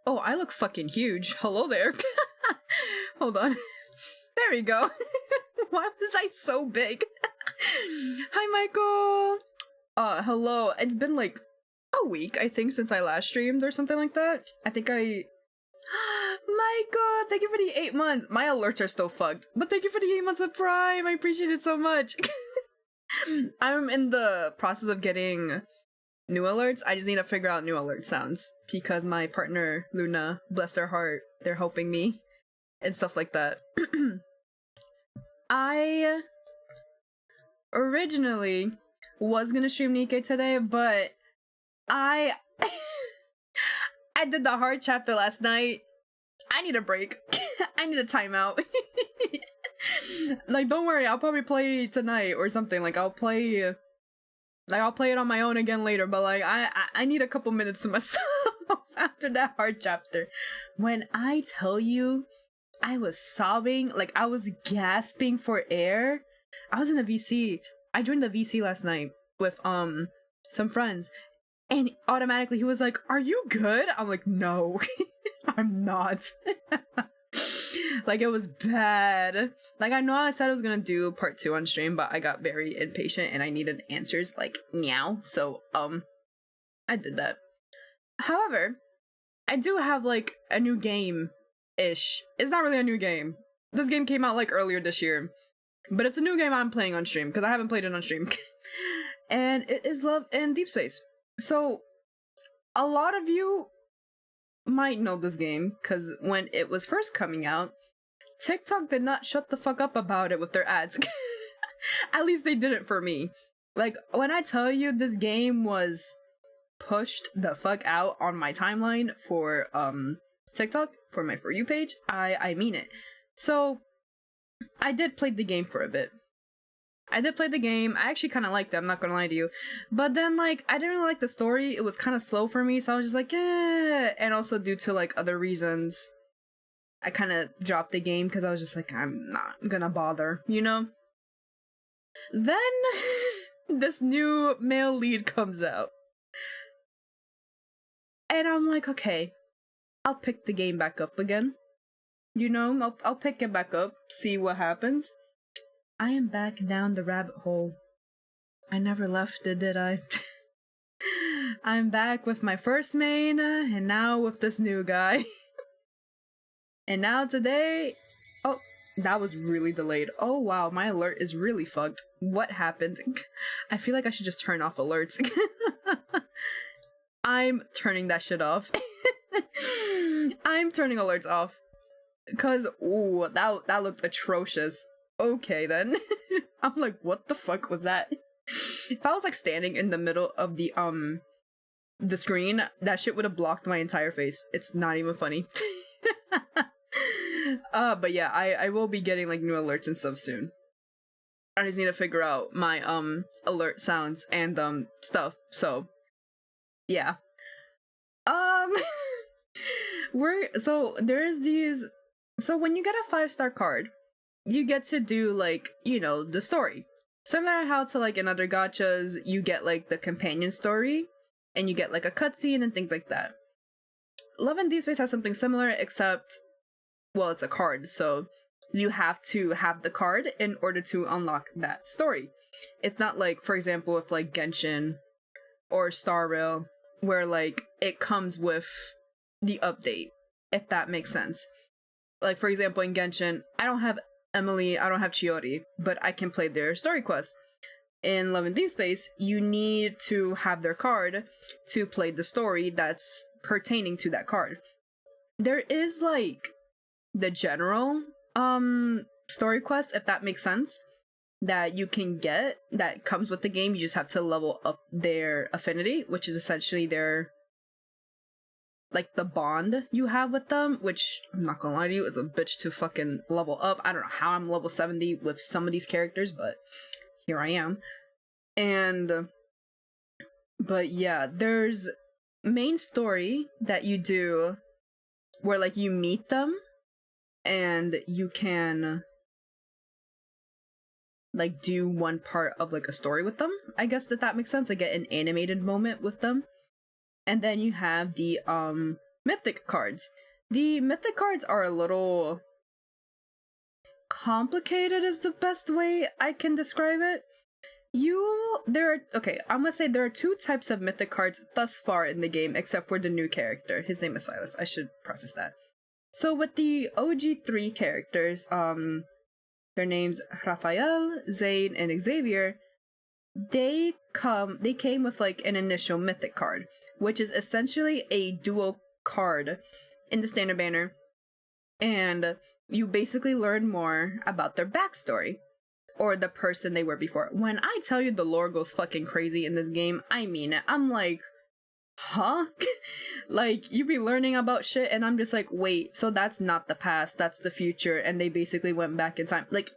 Oh, I look fucking huge. Hello there. Hold on. There we go. Why was I so big? Hi, Michael. Hello. It's been like a week, I think, since I last streamed or something like that. I think I... Michael, thank you for the 8 months. My alerts are still fucked, but thank you for the 8 months of Prime. I appreciate it so much. I'm in the process of getting new alerts. I just need to figure out new alert sounds because my partner, Luna, bless their heart, they're helping me and stuff like that. I originally was gonna stream Nikke today, but I did the hard chapter last night. I need a break. I need a timeout. Like, don't worry, I'll probably play tonight or something. Like, I'll play it on my own again later. But like, I need a couple minutes to myself after that hard chapter. When I tell you, I was sobbing, like I was gasping for air. I was in a VC. I joined the VC last night with some friends, and automatically he was like, "Are you good?" I'm like, "No, I'm not." Like, it was bad. Like, I know I said I was gonna do part 2 on stream, but I got very impatient and I needed answers like meow. So I did that. However, I do have like a new game ish. It's not really a new game. This game came out like earlier this year, but it's a new game I'm playing on stream because I haven't played it on stream. And it is Love and Deep Space. So a lot of you might know this game because when it was first coming out, TikTok did not shut the fuck up about it with their ads. At least they didn't for me. Like, when I tell you this game was pushed the fuck out on my timeline for TikTok, for my For You page, I mean it. So I did play the game for a bit. I actually kind of liked it, I'm not gonna lie to you. But then, like, I didn't really like the story. It was kind of slow for me, so I was just like, eh. And also due to, like, other reasons, I kind of dropped the game because I was just like, I'm not gonna bother, you know? Then, this new male lead comes out. And I'm like, okay, I'll pick the game back up again. You know, I'll pick it back up, see what happens. I am back down the rabbit hole. I never left it, did I? I'm back with my first main, and now with this new guy. And now today... Oh, that was really delayed. Oh wow, my alert is really fucked. What happened? I feel like I should just turn off alerts. I'm turning that shit off. I'm turning alerts off. Cause, ooh, that looked atrocious. Okay then. I'm like, what the fuck was that? If I was like standing in the middle of the screen, that shit would have blocked my entire face. It's not even funny. But yeah, I will be getting like new alerts and stuff soon. I just need to figure out my alert sounds and stuff. So yeah. There's these. So when you get a 5-star card, you get to do like, you know, the story. Similar to how to like in other gachas, you get like the companion story, and you get like a cutscene and things like that. Love and Deep Space has something similar, except, well, it's a card, so you have to have the card in order to unlock that story. It's not like, for example, with like Genshin or Star Rail, where like it comes with the update, if that makes sense. Like, for example, in Genshin, I don't have Emily, I don't have Chiori, but I can play their story quests. In Love and Deep Space, you need to have their card to play the story that's pertaining to that card. There is like the general story quest, if that makes sense, that you can get that comes with the game. You just have to level up their affinity, which is essentially their, like, the bond you have with them, which I'm not gonna lie to you, is a bitch to fucking level up. I don't know how I'm level 70 with some of these characters, but here I am. And but yeah, there's main story that you do where like you meet them and you can like do one part of like a story with them. I guess that makes sense. Like get an animated moment with them. And then you have the Mythic cards. The mythic cards are a little complicated is the best way I can describe it. I'm gonna say there are two types of mythic cards thus far in the game, except for the new character. His name is Silas. I should preface that. So with the OG 3 characters, their names Raphael, Zane, and Xavier, they came with like an initial mythic card, which is essentially a dual card in the standard banner, and you basically learn more about their backstory or the person they were before. When I tell you the lore goes fucking crazy in this game, I mean it. I'm like, huh? Like, you be learning about shit and I'm just like, wait, so that's not the past, that's the future, and they basically went back in time. Like,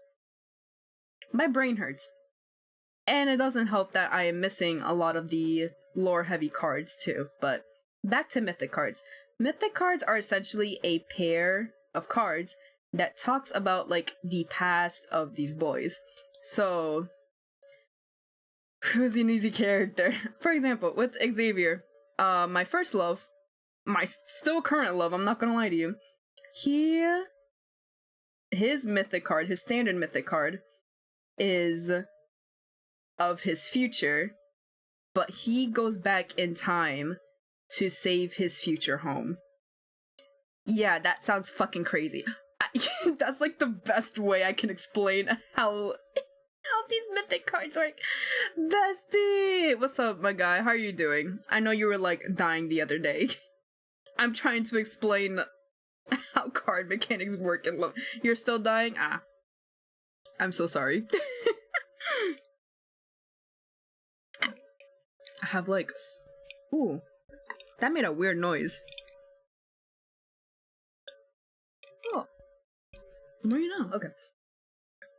my brain hurts. And it doesn't help that I am missing a lot of the lore heavy cards too. But back to mythic cards. Mythic cards are essentially a pair of cards that talks about like the past of these boys. So who's an easy character? For example, with Xavier, my first love, my still current love, I'm not gonna lie to you, his mythic card, his standard mythic card, is of his future, but he goes back in time to save his future home. Yeah, that sounds fucking crazy. That's like the best way I can explain how these mythic cards work. Bestie! What's up, my guy? How are you doing? I know you were like dying the other day. I'm trying to explain how card mechanics work in love. You're still dying? Ah. I'm so sorry. I have like... Ooh. That made a weird noise. Oh. Where are you now? Okay.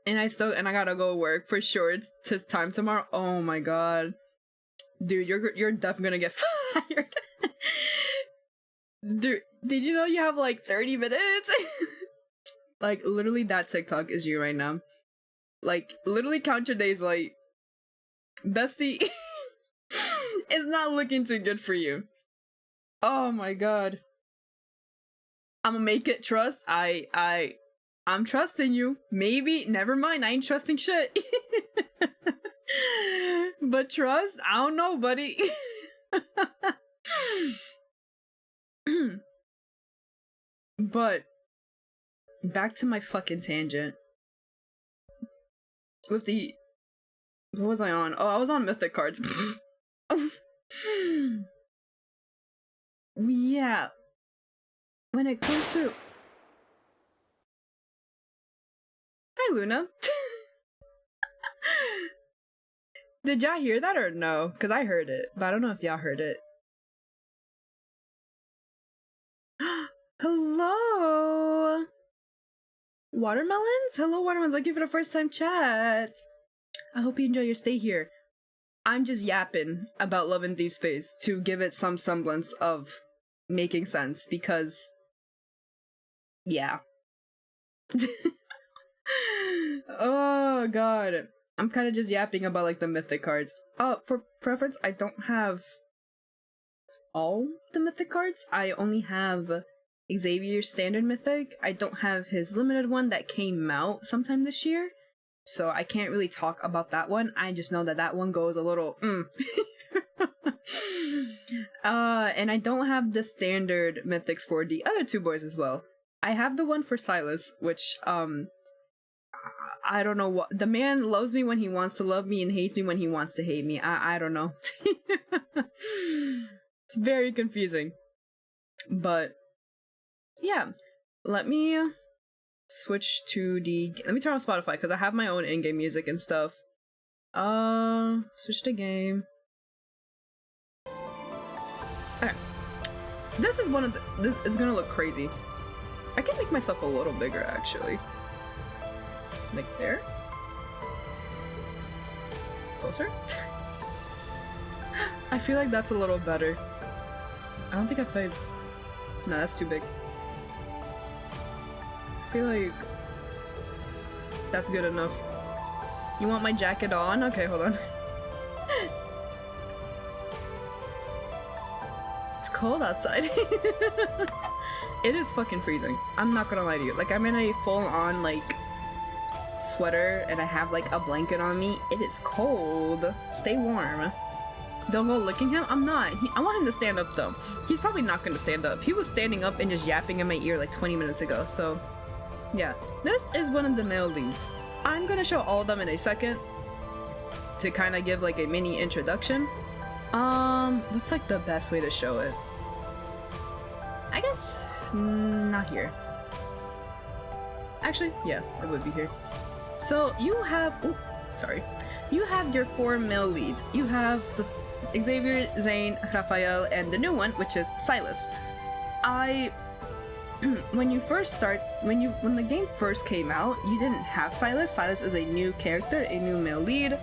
And I gotta go work for sure. It's time tomorrow. Oh my god. Dude, you're definitely gonna get fired. Dude, did you know you have like 30 minutes? Like, literally that TikTok is you right now. Like, literally count your days like... Bestie... It's not looking too good for you. Oh my god. I'm gonna make it. Trust. I'm trusting you. Maybe. Never mind. I ain't trusting shit. But trust? I don't know, buddy. But back to my fucking tangent. With the... What was I on? Oh, I was on mythic cards. Yeah. When it comes to... Hi, Luna. Did y'all hear that or no? Because I heard it, but I don't know if y'all heard it. Hello! Watermelons? Hello, watermelons. Thank you for the first time chat. I hope you enjoy your stay here. I'm just yapping about Love and Thief Space to give it some semblance of making sense, because... Yeah. Oh god. I'm kind of just yapping about like the mythic cards. For preference, I don't have all the mythic cards. I only have Xavier's standard mythic. I don't have his limited one that came out sometime this year. So I can't really talk about that one. I just know that that one goes a little and I don't have the standard mythics for the other two boys as well. I have the one for Silas, which I don't know what. The man loves me when he wants to love me and hates me when he wants to hate me. I don't know. It's very confusing. But yeah, let me switch to the... Let me turn on Spotify because I have my own in-game music and stuff. Switch to game. Okay. This is one of the... This is gonna look crazy. I can make myself a little bigger, actually. Like there? Closer? I feel like that's a little better. I don't think I played... No, that's too big. I feel like that's good enough. You want my jacket on? Okay, hold on. It's cold outside. It is fucking freezing. I'm not gonna lie to you. Like, I'm in a full-on, like, sweater, and I have, like, a blanket on me. It is cold. Stay warm. Don't go licking him? I'm not. I want him to stand up, though. He's probably not gonna stand up. He was standing up and just yapping in my ear like 20 minutes ago, so... yeah. This is one of the male leads. I'm gonna show all of them in a second to kind of give, like, a mini introduction. What's, like, the best way to show it? I guess... not here. Actually, yeah, it would be here. So, you have... ooh, sorry. You have your 4 male leads. You have the Xavier, Zane, Raphael, and the new one, which is Silas. When you first start... when the game first came out, you didn't have Silas. Silas is a new character, a new male lead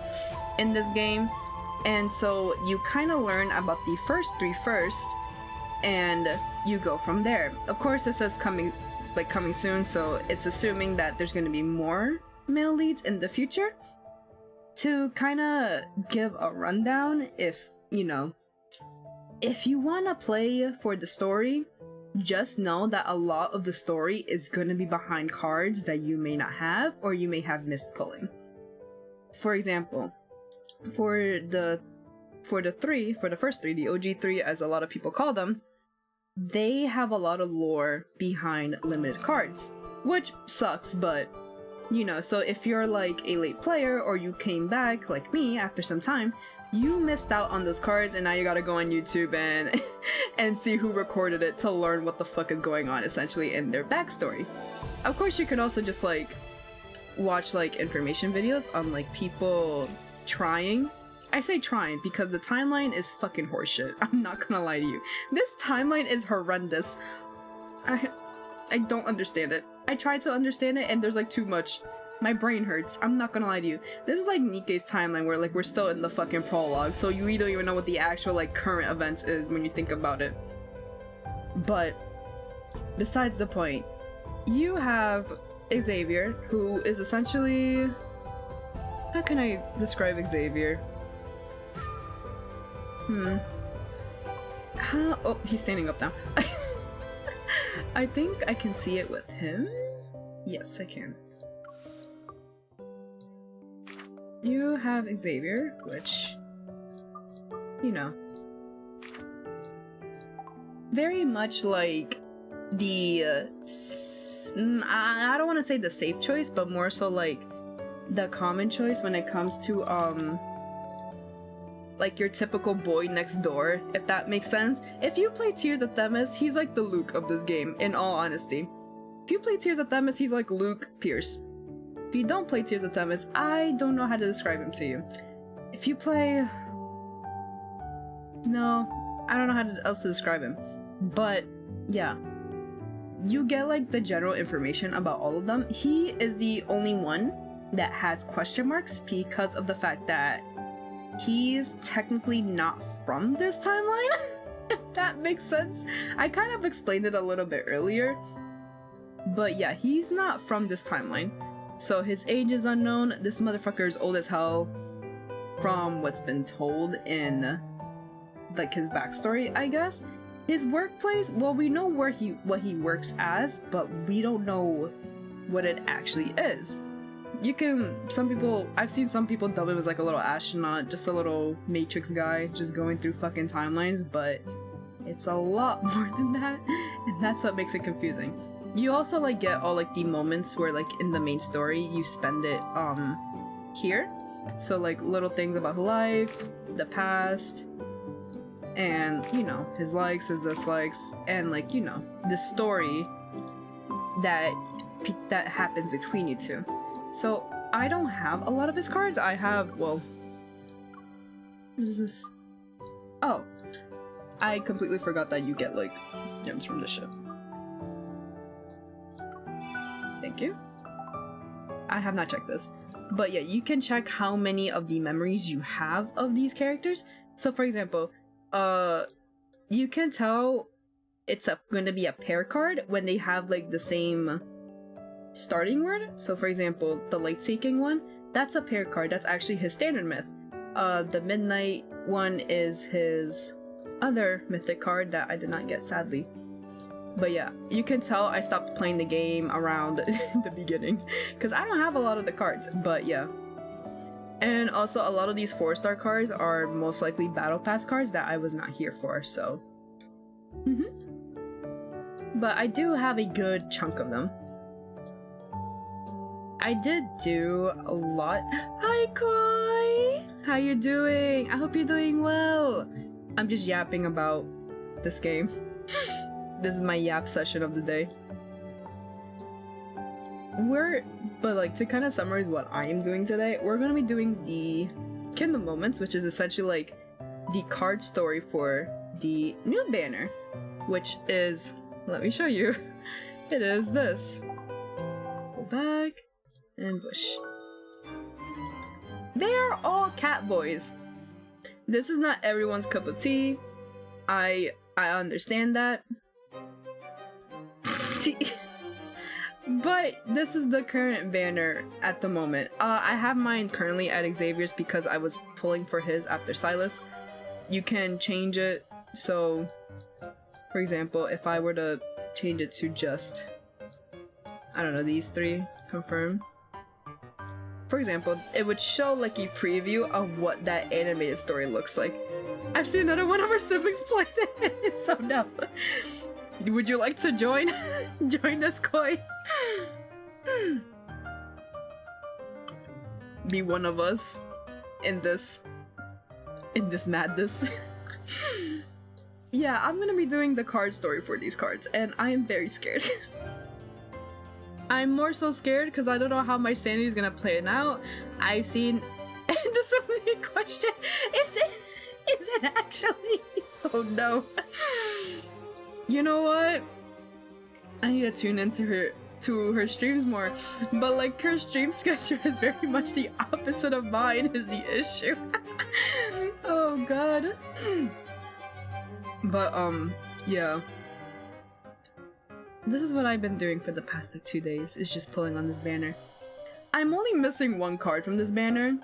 in this game. And so, you kind of learn about the first 3 first, and you go from there. Of course, this is coming soon, so it's assuming that there's going to be more male leads in the future. To kind of give a rundown, if you want to play for the story, just know that a lot of the story is going to be behind cards that you may not have, or you may have missed pulling. For example, for the first 3, the OG 3 as a lot of people call them, they have a lot of lore behind limited cards, which sucks, but so if you're like a late player or you came back like me after some time, you missed out on those cards, and now you gotta go on YouTube and see who recorded it to learn what the fuck is going on essentially in their backstory. Of course, you can also just like watch like information videos on like people trying. I say trying because the timeline is fucking horseshit. I'm not gonna lie to you. This timeline is horrendous. I don't understand it. I try to understand it and there's like too much. My brain hurts. I'm not gonna lie to you. This is like Nikkei's timeline where like we're still in the fucking prologue, so you don't even know what the actual like current events is when you think about it. But besides the point, you have Xavier, who is essentially... how can I describe Xavier? Oh, he's standing up now. I think I can see it with him. Yes, I can. You have Xavier, which, very much like the, I don't want to say the safe choice, but more so like the common choice when it comes to, like your typical boy next door, if that makes sense. If you play Tears of Themis, he's like the Luke of this game, in all honesty. If you play Tears of Themis, he's like Luke Pierce. If you don't play Tears of Themis, I don't know how to describe him to you. If you play... no, I don't know how else to describe him. But, yeah. You get like the general information about all of them. He is the only one that has question marks because of the fact that he's technically not from this timeline, if that makes sense. I kind of explained it a little bit earlier, but yeah, he's not from this timeline. So his age is unknown. This motherfucker is old as hell from what's been told in like his backstory, I guess. His workplace, well, we know what he works as, but we don't know what it actually is. I've seen some people dub him as like a little astronaut, just a little Matrix guy, just going through fucking timelines, but it's a lot more than that, and that's what makes it confusing. You also like get all like the moments where like in the main story you spend it here, so like little things about life, the past, and his likes, his dislikes, and like the story that happens between you two. So, I don't have a lot of his cards. I have, well... what is this? Oh. I completely forgot that you get, like, gems from this ship. Thank you. I have not checked this. But yeah, you can check how many of the memories you have of these characters. So, for example, you can tell it's gonna be a pair card when they have, like, the same... starting word. So for example, the light seeking one, that's a pair card. That's actually his standard myth. The midnight one is his other mythic card that I did not get, sadly. But yeah, you can tell I stopped playing the game around the beginning because I don't have a lot of the cards, but yeah. And also a lot of these 4-star cards are most likely battle pass cards that I was not here for, so. But I do have a good chunk of them. I did do a lot. Hi Koi! How you doing? I hope you're doing well. I'm just yapping about this game. This is my yap session of the day. But like to kind of summarize what I am doing today, we're gonna be doing the Kingdom Moments, which is essentially like the card story for the new banner, which is, let me show you. It is this. Go back and bush. They are all cat boys. This is not everyone's cup of tea. I understand that. But this is the current banner at the moment. I have mine currently at Xavier's because I was pulling for his after Silas. You can change it, so for example, if I were to change it to just, I don't know, these 3, confirm. For example, it would show like a preview of what that animated story looks like. I've seen another one of our siblings play it, so no. Would you like to join? Join us, Koi? Be one of us in this madness. Yeah, I'm gonna be doing the card story for these cards, and I am very scared. I'm more so scared because I don't know how my sanity is gonna play it out. I've seen this is a question. Is it actually? Oh no. You know what? I need to tune into her streams more. But like her stream schedule is very much the opposite of mine is the issue. Oh god. But yeah. This is what I've been doing for the past like 2 days, is just pulling on this banner. I'm only missing 1 card from this banner.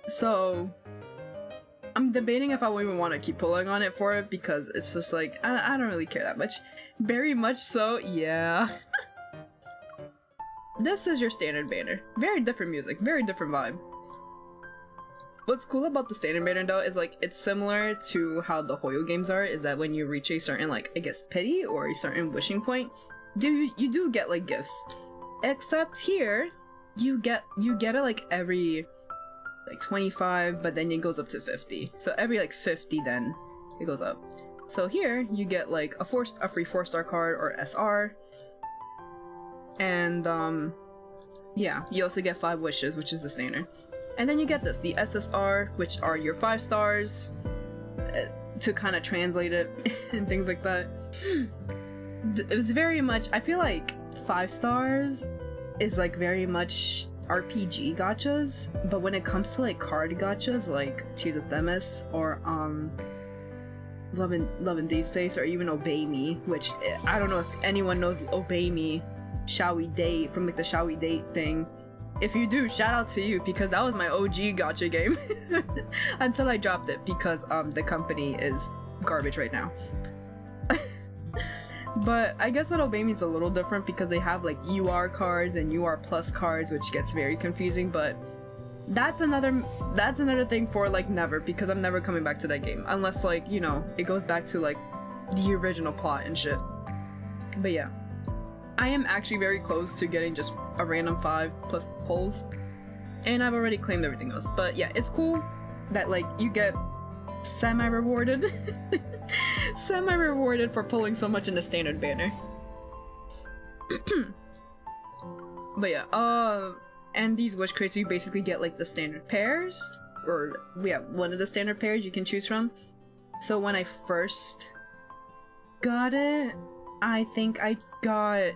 So I'm debating if I even want to keep pulling on it for it because it's just like, I don't really care that much. Very much so, yeah. This is your standard banner. Very different music, very different vibe. What's cool about the standard banner though is like, it's similar to how the Hoyo games are, is that when you reach a certain like, I guess pity or a certain wishing point, you do get like gifts. Except here, you get it like every like 25, but then it goes up to 50. So every like 50 then it goes up. So here you get like a free 4-star card or SR. And yeah, you also get 5 wishes, which is the standard. And then you get this, the SSR, which are your 5 stars, to kind of translate it and things like that. It was very much, I feel like 5 stars is like very much RPG gachas, but when it comes to like card gachas like Tears of Themis or Love and Deep Space or even Obey Me, which I don't know if anyone knows Obey Me, Shall We Date from like the Shall We Date thing. If you do, shout out to you because that was my OG gacha game until I dropped it because the company is garbage right now. But I guess what Obey Me is a little different because they have like UR cards and UR plus cards, which gets very confusing, but that's another thing for like never, because I'm never coming back to that game unless like, you know, it goes back to like the original plot and shit. But yeah, I am actually very close to getting just a random 5 plus pulls, and I've already claimed everything else. But yeah, it's cool that like you get semi-rewarded for pulling so much in the standard banner. But yeah, and these wish crates, you basically get like the standard pairs, or yeah, one of the standard pairs you can choose from. So when I first got it, I think I got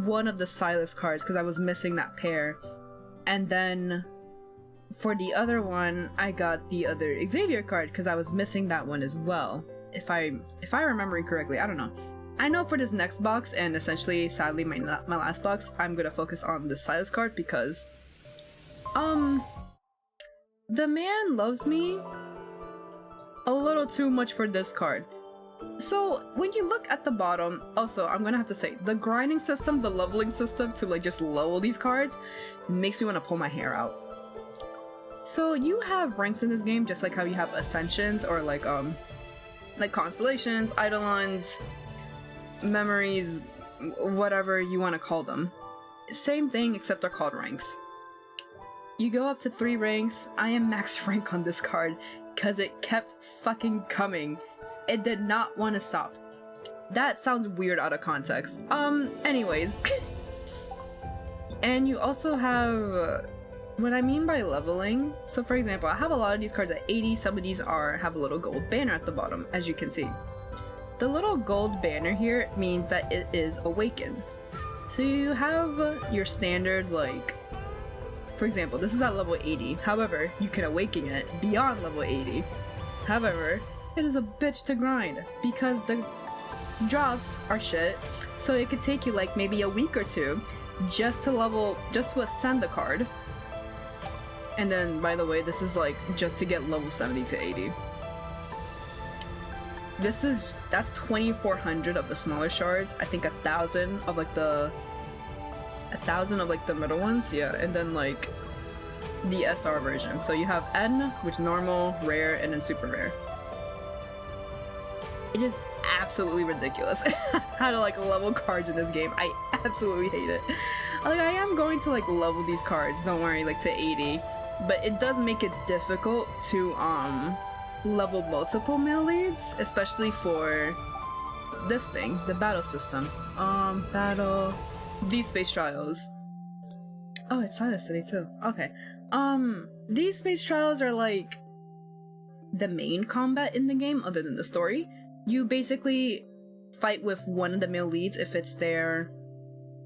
one of the Silas cards because I was missing that pair, and then for the other one I got the other Xavier card because I was missing that one as well. If I remember correctly, I don't know. I know for this next box, and essentially sadly my last box, I'm gonna focus on the Silas card because the man loves me a little too much for this card. So when you look at the bottom, also I'm gonna have to say, the grinding system, the leveling system to like just level these cards makes me want to pull my hair out. So you have ranks in this game just like how you have ascensions or like constellations, eidolons, memories, whatever you want to call them. Same thing except they're called ranks. You go up to 3 ranks. I am max rank on this card because it kept fucking coming. It did not want to stop. That sounds weird out of context. Anyways. And you also have what I mean by leveling. So for example, I have a lot of these cards at 80. Some of these have a little gold banner at the bottom, as you can see. The little gold banner here means that it is awakened. So you have your standard, like, for example, this is at level 80. However, you can awaken it beyond level 80. However, it is a bitch to grind because the drops are shit. So it could take you like maybe a week or 2 just to ascend the card. And then, by the way, this is like just to get level 70 to 80. That's 2,400 of the smaller shards. I think 1,000 of like the middle ones, yeah, and then like the SR version. So you have N, which normal, rare, and then super rare. It is absolutely ridiculous how to like level cards in this game. I absolutely hate it. Like I am going to like level these cards, don't worry, like to 80, but it does make it difficult to level multiple male leads, especially for this thing, the battle system. These space trials. Oh, it's Silas City too. Okay. These space trials are like the main combat in the game other than the story. You basically fight with one of the male leads if it's their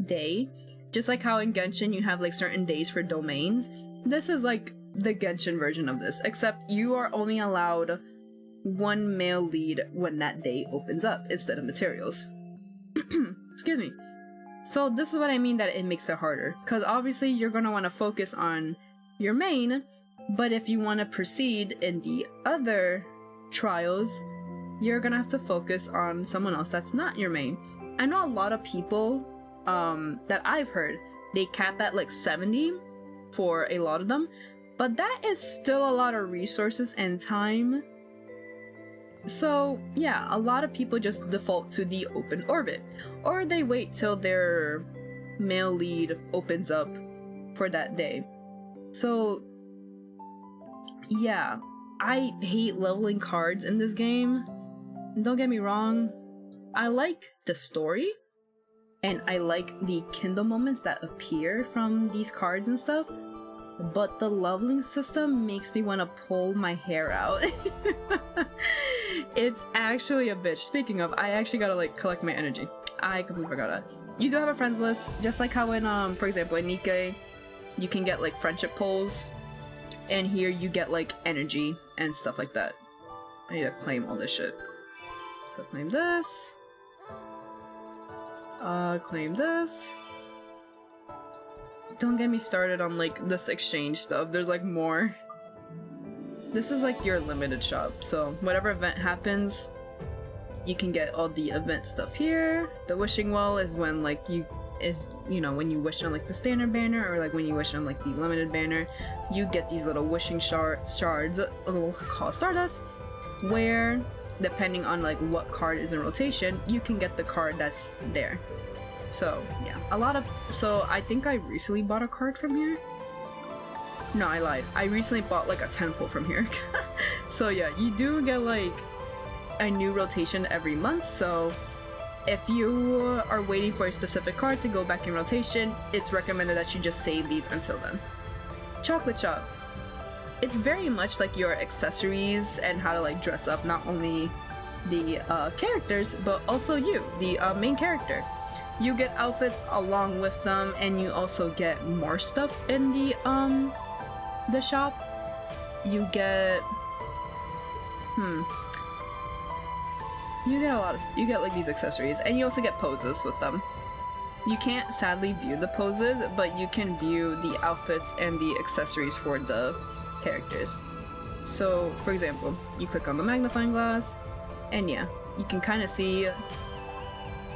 day. Just like how in Genshin you have like certain days for domains. This is like the Genshin version of this, except you are only allowed one male lead when that day opens up instead of materials. Excuse me. So this is what I mean that it makes it harder, because obviously you're going to want to focus on your main, but if you want to proceed in the other trials, you're going to have to focus on someone else that's not your main. I know a lot of people that I've heard, they cap at like 70 for a lot of them, but that is still a lot of resources and time. So yeah, a lot of people just default to the open orbit, or they wait till their male lead opens up for that day. So yeah, I hate leveling cards in this game. Don't get me wrong, I like the story, and I like the Kindle moments that appear from these cards and stuff, but the leveling system makes me want to pull my hair out. It's actually a bitch. Speaking of, I actually gotta like collect my energy. I completely forgot that. You do have a friends list, just like how in for example in Nikke, you can get like friendship polls, and here you get like energy and stuff like that. I need to claim all this shit. So claim this. Claim this. Don't get me started on like this exchange stuff. There's like more. This is like your limited shop, so whatever event happens, you can get all the event stuff here. The wishing well is when like when you wish on like the standard banner, or like when you wish on like the limited banner, you get these little wishing shards, called Stardust, where depending on like what card is in rotation, you can get the card that's there. So yeah, so I think I recently bought a card from here. No, I lied. I recently bought like a 10 pull from here. So yeah, you do get like a new rotation every month, so if you are waiting for a specific card to go back in rotation, it's recommended that you just save these until then. Chocolate shop. It's very much like your accessories and how to like dress up not only the characters, but also you, the main character. You get outfits along with them, and you also get more stuff in the shop. You get you get like these accessories, and you also get poses with them. You can't sadly view the poses, but you can view the outfits and the accessories for the characters. So, for example, you click on the magnifying glass, and yeah, you can kind of see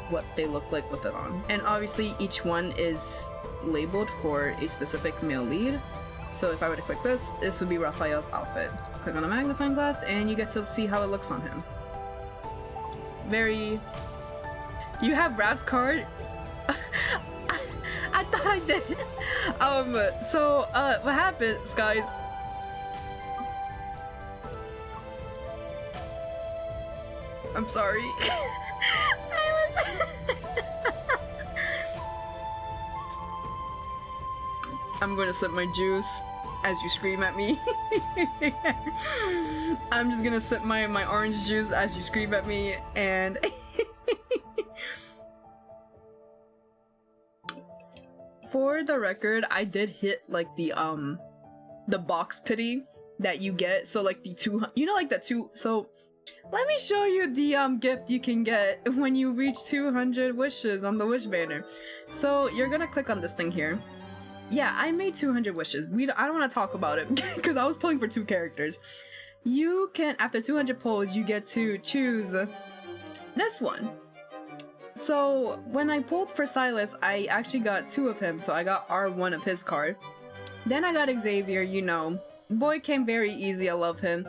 what they look like with it on. And obviously, each one is labeled for a specific male lead. So if I were to click this would be Raphael's outfit. Click on the magnifying glass, and you get to see how it looks on him. Very... You have Raph's card? I thought I did. So, what happens, guys? I'm sorry. I'm gonna sip my juice as you scream at me. I'm just gonna sip my orange juice as you scream at me, and for the record, I did hit like the box pity that you get. So like the two, you know, like the two. So let me show you the gift you can get when you reach 200 wishes on the wish banner. So you're gonna click on this thing here. Yeah, I made 200 wishes. I don't want to talk about it because I was pulling for 2 characters. You can, after 200 pulls, you get to choose this one. So when I pulled for Silas, I actually got 2 of him. So I got R1 of his card. Then I got Xavier, you know. Boy came very easy, I love him.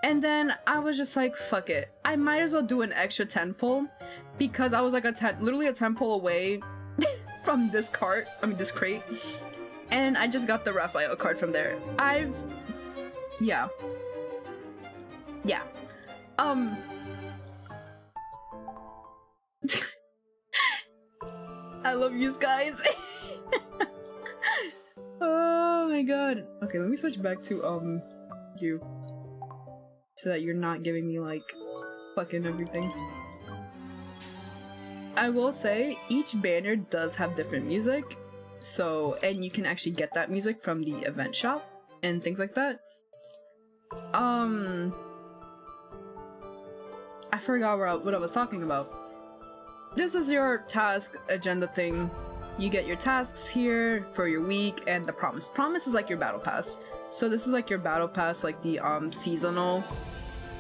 And then I was just like, fuck it. I might as well do an extra 10 pull because I was like literally a 10 pull away from this cart. I mean, this crate. And I just got the Raphael card from there. Yeah. I love you guys. Oh my god. Okay, let me switch back to, you. So that you're not giving me, like, fucking everything. I will say, each banner does have different music. So, and you can actually get that music from the event shop and things like that. I forgot what I was talking about. This is your task agenda thing. You get your tasks here for your week and the promise. Promise is like your battle pass. So this is like your battle pass, like the seasonal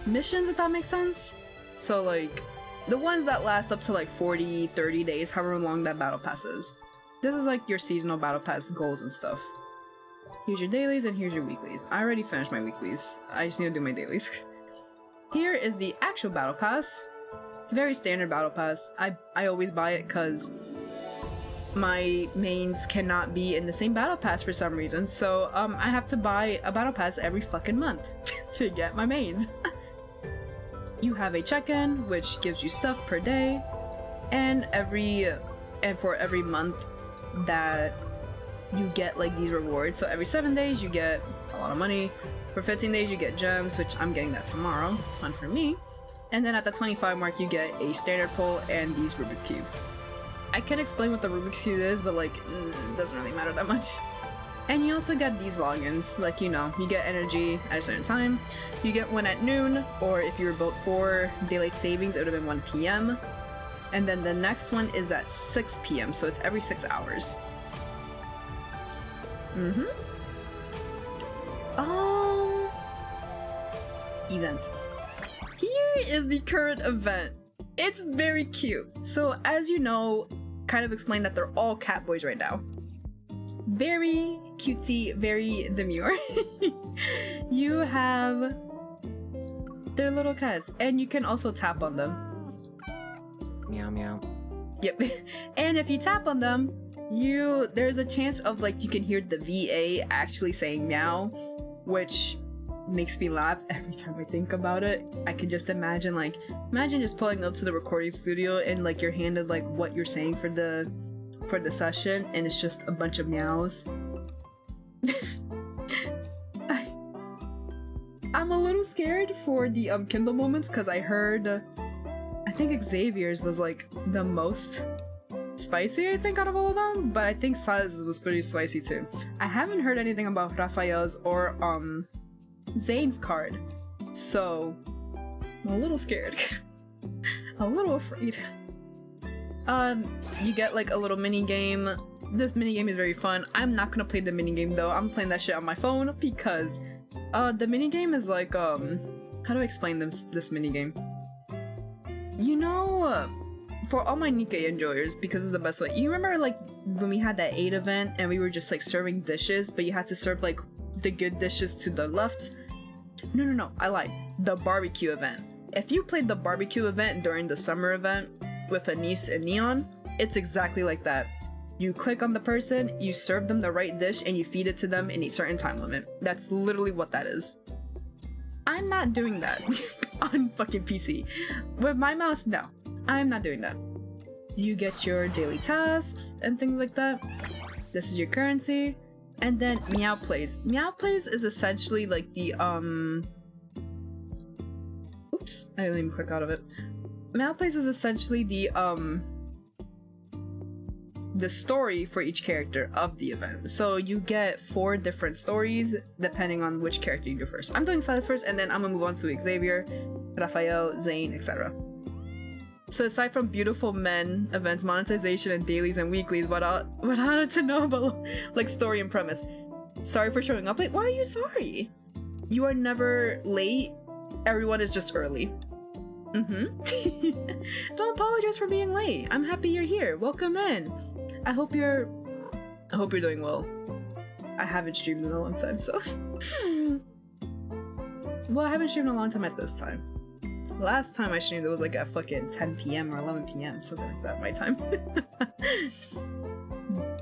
missions, if that makes sense. So like the ones that last up to like 40, 30 days, however long that battle pass is. This is like your seasonal battle pass goals and stuff. Here's your dailies and here's your weeklies. I already finished my weeklies. I just need to do my dailies. Here is the actual battle pass. It's a very standard battle pass. I always buy it because my mains cannot be in the same battle pass for some reason. So I have to buy a battle pass every fucking month to get my mains. You have a check-in, which gives you stuff per day, and for every month that you get like these rewards. So every 7 days you get a lot of money. For 15 days you get gems, which I'm getting that tomorrow. Fun for me. And then at the 25 mark you get a standard pull and these Rubik's Cube. I can't explain what the Rubik's Cube is, but like, it doesn't really matter that much. And you also get these logins, like, you know, you get energy at a certain time. You get one at noon, or if you were built for daylight savings, it would have been 1 p.m. And then the next one is at 6 p.m., so it's every 6 hours. Event. Here is the current event. It's very cute. So as you know, kind of explained that they're all cat boys right now. Very cutesy, very demure. You have their little cats, and you can also tap on them. Meow meow. Yep. And if you tap on them, there's a chance of like you can hear the VA actually saying meow, which makes me laugh every time I think about it. I can just imagine just pulling up to the recording studio and like you're handed like what you're saying for the session, and it's just a bunch of meows. I'm a little scared for the Kindle moments because I think Xavier's was like the most spicy, I think, out of all of them, but I think Silas's was pretty spicy too. I haven't heard anything about Raphael's or Zane's card, so I'm a little scared. A little afraid. You get like a little mini game. This mini game is very fun. I'm not gonna play the mini game though. I'm playing that shit on my phone because The minigame is like, how do I explain this minigame? You know, for all my Nikkei enjoyers, because it's the best way. You remember, like, when we had that 8 event and we were just, like, serving dishes, but you had to serve, like, the good dishes to the left? No, I lied. The barbecue event. If you played the barbecue event during the summer event with Anise and Neon, it's exactly like that. You click on the person, you serve them the right dish, and you feed it to them in a certain time limit. That's literally what that is. I'm not doing that on fucking PC. With my mouse, no. I'm not doing that. You get your daily tasks and things like that. This is your currency. And then Meow Plays. Meow Plays is essentially like the, oops, I didn't even click out of it. Meow Plays is essentially the story for each character of the event. So you get 4 different stories depending on which character you do first. I'm doing Silas first, and then I'm gonna move on to Xavier, Raphael, Zane, etc. So aside from beautiful men, events, monetization, and dailies and weeklies, what ought to know about like story and premise? Sorry for showing up late. Why are you sorry? You are never late. Everyone is just early. Don't apologize for being late. I'm happy you're here. Welcome in. I hope you're doing well. I haven't streamed in a long time, so well, I haven't streamed in a long time at this time. Last time I streamed it was like at fucking 10 p.m. or 11 p.m. something like that my time.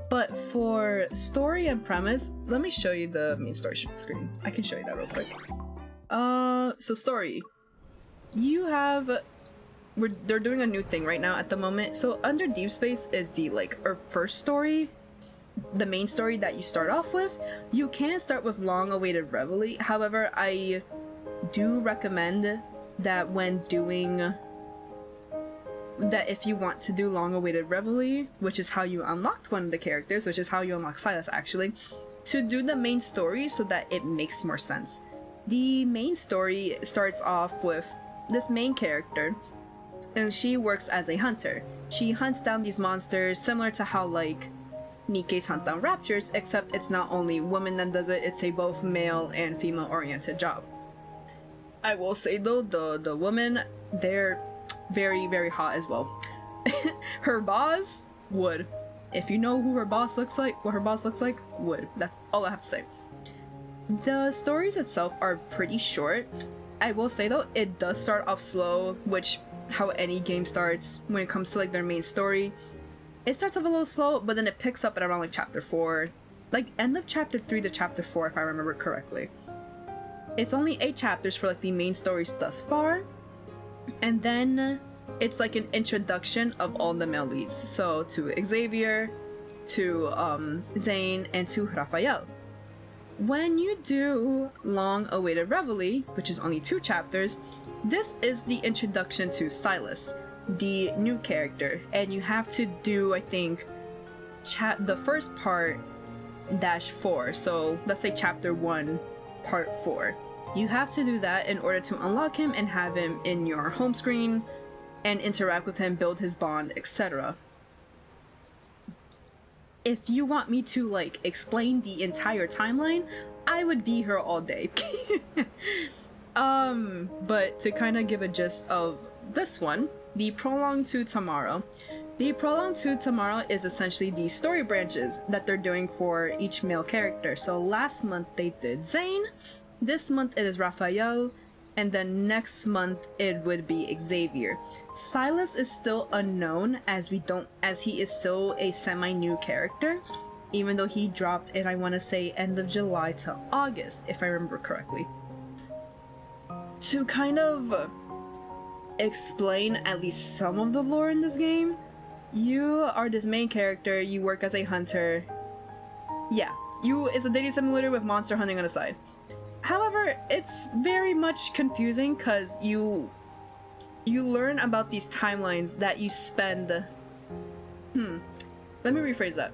But for story and premise, let me show you the main story screen. I can show you that real quick. So story. You have they're doing a new thing right now at the moment. So under Deep Space is the like our first story, the main story that you start off with. You can start with Long Awaited Reveille. However, I do recommend that when doing that, if you want to do Long Awaited Reveille, which is how you unlocked one of the characters, which is how you unlock Silas actually, to do the main story so that it makes more sense. The main story starts off with this main character, and she works as a hunter. She hunts down these monsters similar to how like Nikkei's hunt down raptures, except it's not only women that does it, it's a both male and female oriented job. I will say though, the women, they're very, very hot as well. Her boss, Wood. If you know who her boss looks like, what her boss looks like, Wood. That's all I have to say. The stories itself are pretty short. I will say though, it does start off slow, which how any game starts when it comes to like their main story. It starts off a little slow, but then it picks up at around like chapter 4. Like end of chapter 3 to chapter 4 if I remember correctly. It's only 8 chapters for like the main stories thus far. And then it's like an introduction of all the male leads. So to Xavier, to Zane, and to Raphael. When you do Long Awaited Reveille, which is only 2 chapters, this is the introduction to Silas, the new character, and you have to do, I think, the first part -4. So let's say chapter 1, part 4. You have to do that in order to unlock him and have him in your home screen and interact with him, build his bond, etc. If you want me to like explain the entire timeline, I would be here all day. But to kind of give a gist of this one, the Prologue to Tomorrow. The Prologue to Tomorrow is essentially the story branches that they're doing for each male character. So last month they did Zane, this month it is Raphael, and then next month it would be Xavier. Silas is still unknown as he is still a semi-new character, even though he dropped in, I want to say, end of July to August, if I remember correctly. To kind of explain at least some of the lore in this game, you are this main character, you work as a hunter. Yeah, it's a dating simulator with monster hunting on the side. However, it's very much confusing because you learn about these timelines that you spend. Let me rephrase that.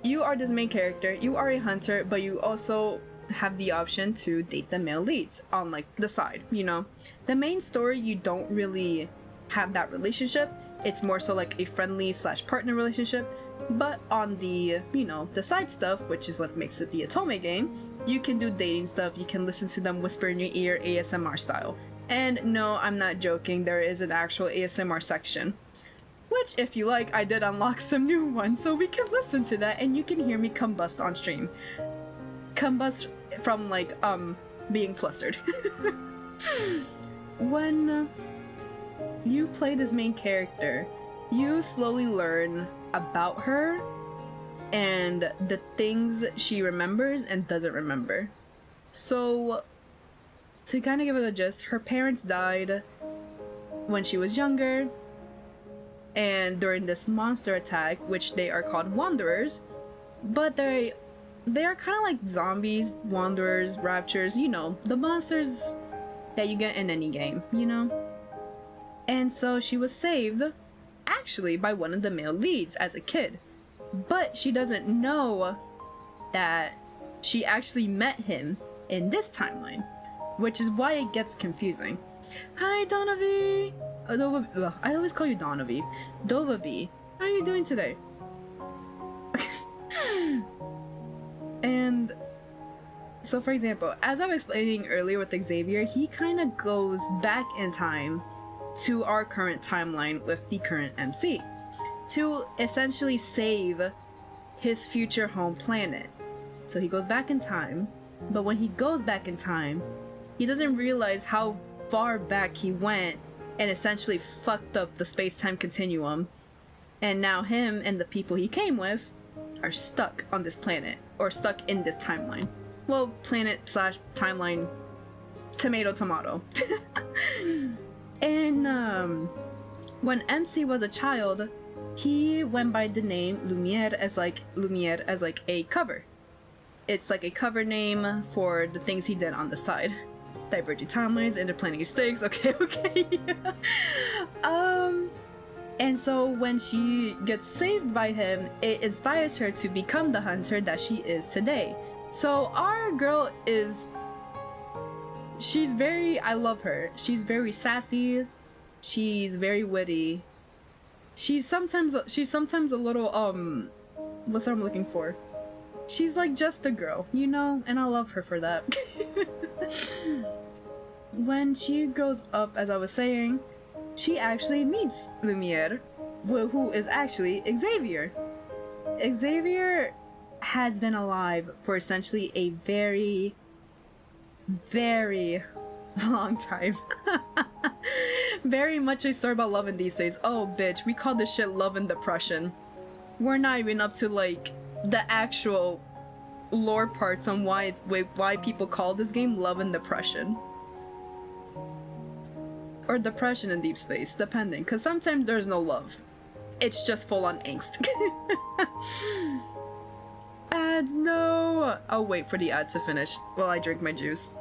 You are this main character, you are a hunter, but you also have the option to date the male leads on like the side, you know. The main story, you don't really have that relationship. it's more so like a friendly slash partner relationship. But on the, you know, the side stuff, which is what makes it the Otome game, you can do dating stuff, you can listen to them whisper in your ear ASMR style. And no, I'm not joking, there is an actual ASMR section. Which, if you like, I did unlock some new ones, so we can listen to that and you can hear me combust on stream. Combust from, like, being flustered. When you play this main character, you slowly learn about her and the things she remembers and doesn't remember. So, to kind of give it a gist, her parents died when she was younger, and during this monster attack, which they are called Wanderers, but they are kind of like zombies, Wanderers, Raptures, you know, the monsters that you get in any game, you know? And so she was saved, actually, by one of the male leads as a kid. But she doesn't know that she actually met him in this timeline, which is why it gets confusing. Hi, Donavi! I always call you Donavi. Dovavi, how are you doing today? And so, for example, as I was explaining earlier with Xavier, he kind of goes back in time to our current timeline with the current MC to essentially save his future home planet. So he goes back in time, but when he goes back in time, he doesn't realize how far back he went and essentially fucked up the space-time continuum. And now him and the people he came with are stuck on this planet, or stuck in this timeline. Well, planet slash timeline, tomato. And when MC was a child, he went by the name Lumiere as like a cover. It's like a cover name for the things he did on the side. Divergent timelines, interplanetary stakes, okay. And so when she gets saved by him, it inspires her to become the hunter that she is today. So our girl I love her. She's very sassy, she's very witty. She's sometimes a little, what's what I'm looking for? She's like just a girl, you know, and I love her for that. When she grows up, as I was saying, she actually meets Lumiere, who is actually Xavier. Xavier has been alive for essentially a very, very long time. Very much a story about love in these days. Oh, bitch, we call this shit love and depression. We're not even up to, like, the actual lore parts on why people call this game love and depression. Or depression in deep space, depending, because sometimes there's no love. It's just full-on angst. Ads, no! I'll wait for the ad to finish while I drink my juice.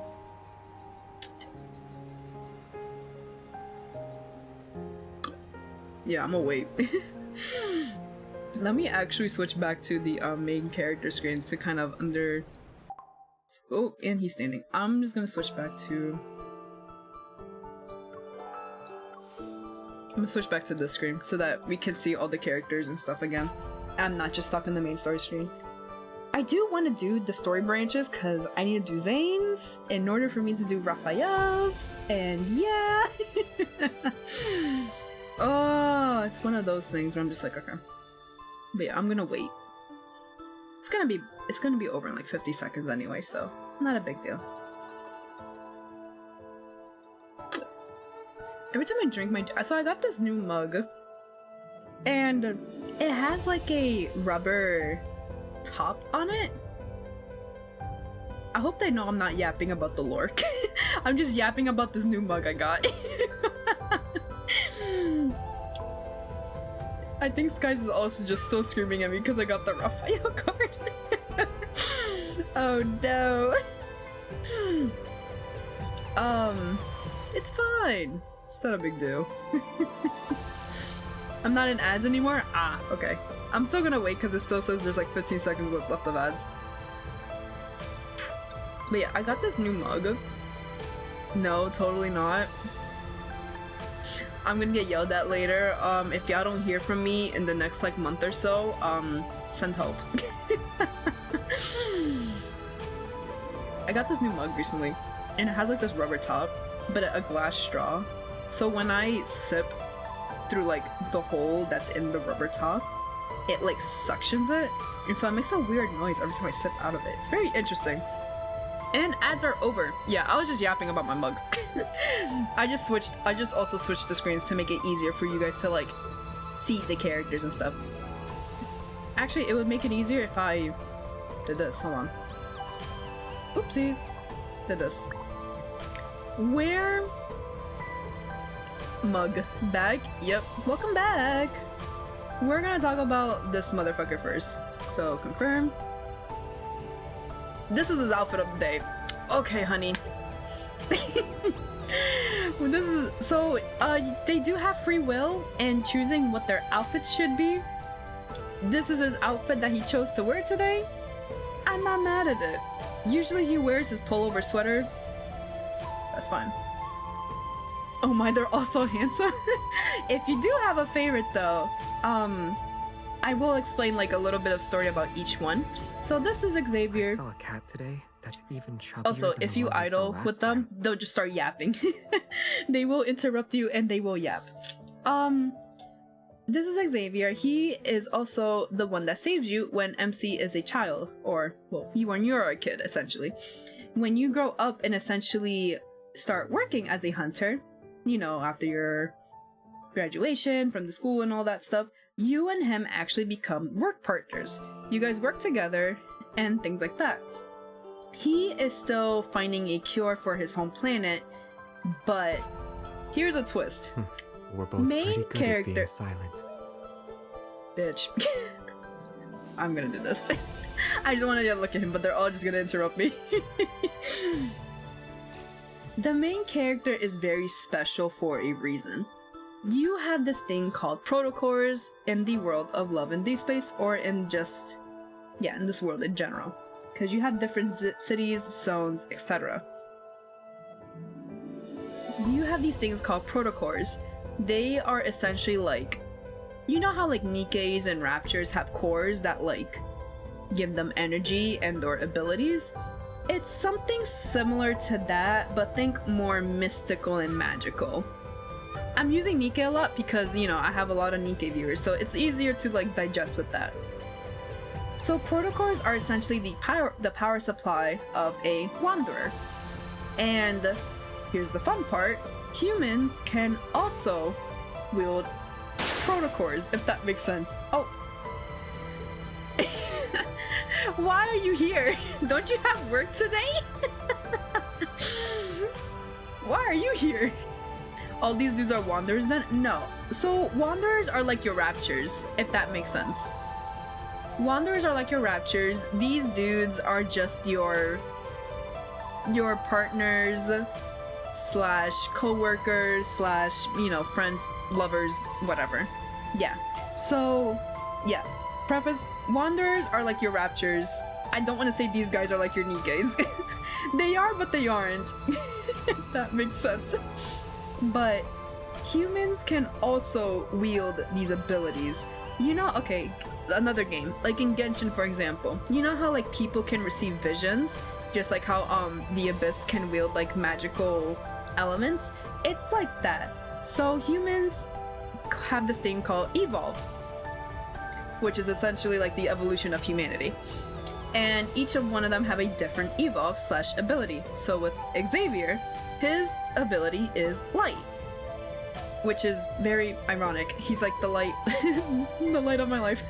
Yeah, I'm gonna wait. Let me actually switch back to the main character screen to kind of under... Oh, and he's standing. I'm just gonna switch back to... I'm gonna switch back to this screen so that we can see all the characters and stuff again. I'm not just stuck in the main story screen. I do want to do the story branches because I need to do Zane's in order for me to do Raphael's, and yeah. Oh, it's one of those things where I'm just like, okay. But yeah, I'm gonna wait. It's gonna be over in like 50 seconds anyway, so not a big deal. Every time I drink so I got this new mug, and it has like a rubber top on it. I hope they know I'm not yapping about the lore. I'm just yapping about this new mug I got. I think Skies is also just so screaming at me because I got the Raphael card. Oh no. It's fine. It's not a big deal. I'm not in ads anymore? Ah, okay. I'm still gonna wait because it still says there's like 15 seconds left of ads. But yeah, I got this new mug. No, totally not. I'm gonna get yelled at later. If y'all don't hear from me in the next like month or so, send help. I got this new mug recently, and it has like this rubber top, but a glass straw. So when I sip through like the hole that's in the rubber top, it like suctions it, and so it makes a weird noise every time I sip out of it. It's very interesting. And ads are over. Yeah, I was just yapping about my mug. I just also switched the screens to make it easier for you guys to like see the characters and stuff. Actually, it would make it easier if I did this. Hold on. Oopsies. Did this. Where? Mug. Back? Yep. Welcome back. We're gonna talk about this motherfucker first. So, confirm. This is his outfit of the day. Okay, honey. This is so they do have free will in choosing what their outfits should be. This is his outfit that he chose to wear today. I'm not mad at it. Usually he wears his pullover sweater. That's fine. Oh my, they're all so handsome. If you do have a favorite though, I will explain like a little bit of story about each one. So this is Xavier. I saw a cat today that's even chubbier. Also, than if the you one I saw idle last with them, time. they'll just start yapping. They will interrupt you and they will yap. This is Xavier. He is also the one that saves you when MC is a child, or well, when you're a kid essentially. When you grow up and essentially start working as a hunter, you know, after your graduation from the school and all that stuff, you and him actually become work partners. You guys work together and things like that. He is still finding a cure for his home planet, but here's a twist. We're both Main pretty good character- at being silent. Bitch. I'm gonna do this. I just wanted to look at him, but they're all just gonna interrupt me. The main character is very special for a reason. You have this thing called protocors in the world of Love and Deep Space, or in just, yeah, in this world in general. Because you have different cities, zones, etc. You have these things called protocors. They are essentially like, you know how like Nikkeis and Raptures have cores that like give them energy and or abilities? It's something similar to that, but think more mystical and magical. I'm using Nikke a lot because, you know, I have a lot of Nikke viewers, so it's easier to like digest with that. So protocors are essentially the power supply of a wanderer. And here's the fun part, humans can also wield protocors, if that makes sense. Oh. Why are you here? Don't you have work today? Why are you here? All these dudes are wanderers then? No. So wanderers are like your raptures, if that makes sense. Wanderers are like your raptures. These dudes are just your partners slash co-workers slash, you know, friends, lovers, whatever. Yeah. So, yeah. Preface, wanderers are like your raptures. I don't want to say these guys are like your Nikkeis. They are, but they aren't. If that makes sense. But humans can also wield these abilities. You know, okay, another game, like in Genshin for example, you know how like people can receive visions, just like how the Abyss can wield like magical elements? It's like that. So humans have this thing called evolve, which is essentially like the evolution of humanity. And each of one of them have a different evolve slash ability. So with Xavier, his ability is light, which is very ironic. He's like the light, the light of my life,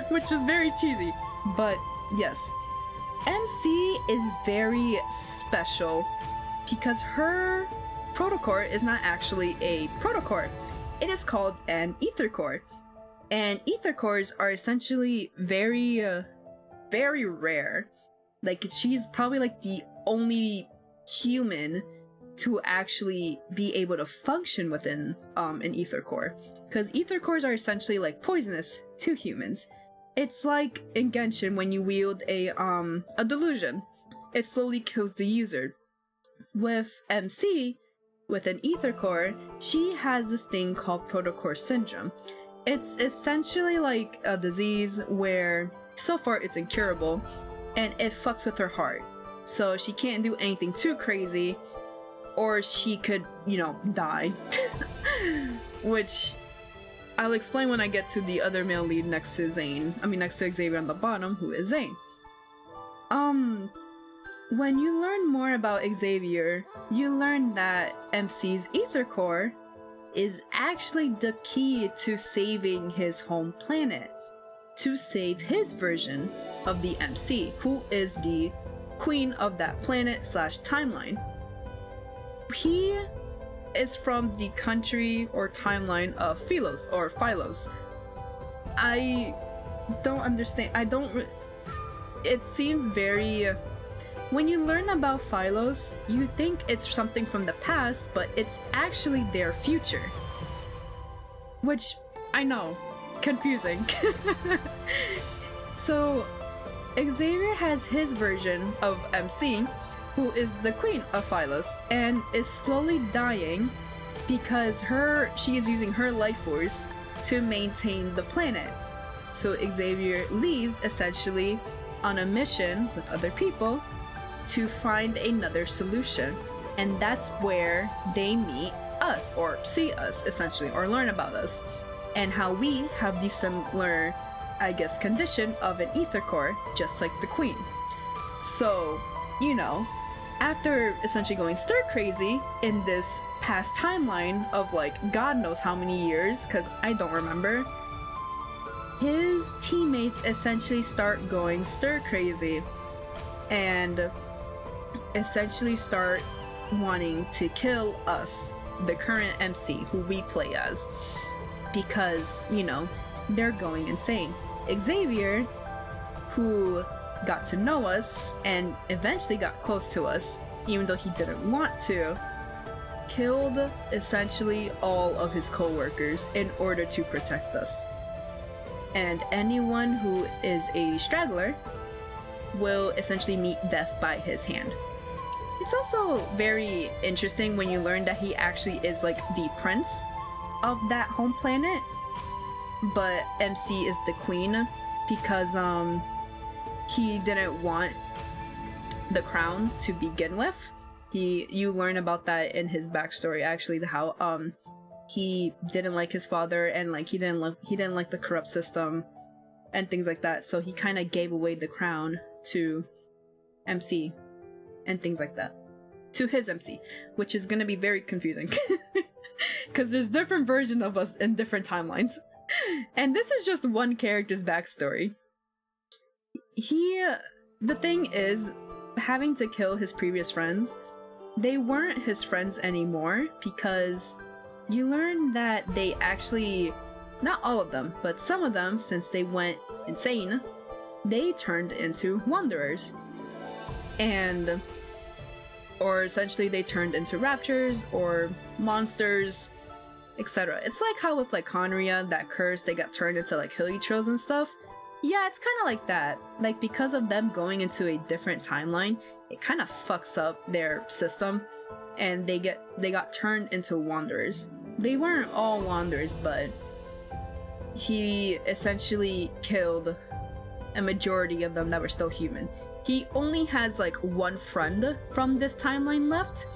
which is very cheesy. But yes, MC is very special because her protocor is not actually a protocor. It is called an ether core. And ether cores are essentially very, very rare. Like, she's probably like the only human to actually be able to function within an ether core. Because ether cores are essentially like poisonous to humans. It's like in Genshin when you wield a delusion. It slowly kills the user. With MC, with an ether core, she has this thing called protocore syndrome. It's essentially like a disease where so far it's incurable and it fucks with her heart. So she can't do anything too crazy or she could, die. Which I'll explain when I get to the other male lead next to Xavier on the bottom, who is Zane. When you learn more about Xavier, you learn that MC's ether core is actually the key to saving his home planet, to save his version of the MC, who is the queen of that planet / timeline. He is from the country or timeline of Philos. I don't understand. It seems very... When you learn about Philos, you think it's something from the past, but it's actually their future. Which, I know, confusing. So, Xavier has his version of MC, who is the queen of Philos, and is slowly dying because she is using her life force to maintain the planet. So Xavier leaves essentially on a mission with other people to find another solution, and that's where they meet us, or see us essentially, or learn about us, and how we have the similar, condition of an ether core, just like the queen. So, after essentially going stir crazy in this past timeline of God knows how many years, because I don't remember, his teammates essentially start going stir crazy and essentially start wanting to kill us, the current MC who we play as, because they're going insane. Xavier, who got to know us and eventually got close to us, even though he didn't want to, killed essentially all of his co-workers in order to protect us. And anyone who is a straggler will essentially meet death by his hand. It's also very interesting when you learn that he actually is the prince of that home planet, but MC is the queen because he didn't want the crown to begin with. You learn about that in his backstory, actually, how he didn't like his father, and he didn't like the corrupt system and things like that, so he kind of gave away the crown to MC and things like that, to his MC, which is gonna be very confusing because there's different versions of us in different timelines. And this is just one character's backstory. The thing is, having to kill his previous friends, they weren't his friends anymore, because you learn that they actually, not all of them, but some of them, since they went insane, they turned into wanderers. Or essentially they turned into raptures or monsters, etc. It's like how with Conria, that curse, they got turned into Hilichurls and stuff. Yeah, it's kind of like that. Because of them going into a different timeline, it kind of fucks up their system, and they got turned into wanderers. They weren't all wanderers, but he essentially killed a majority of them that were still human. He only has one friend from this timeline left.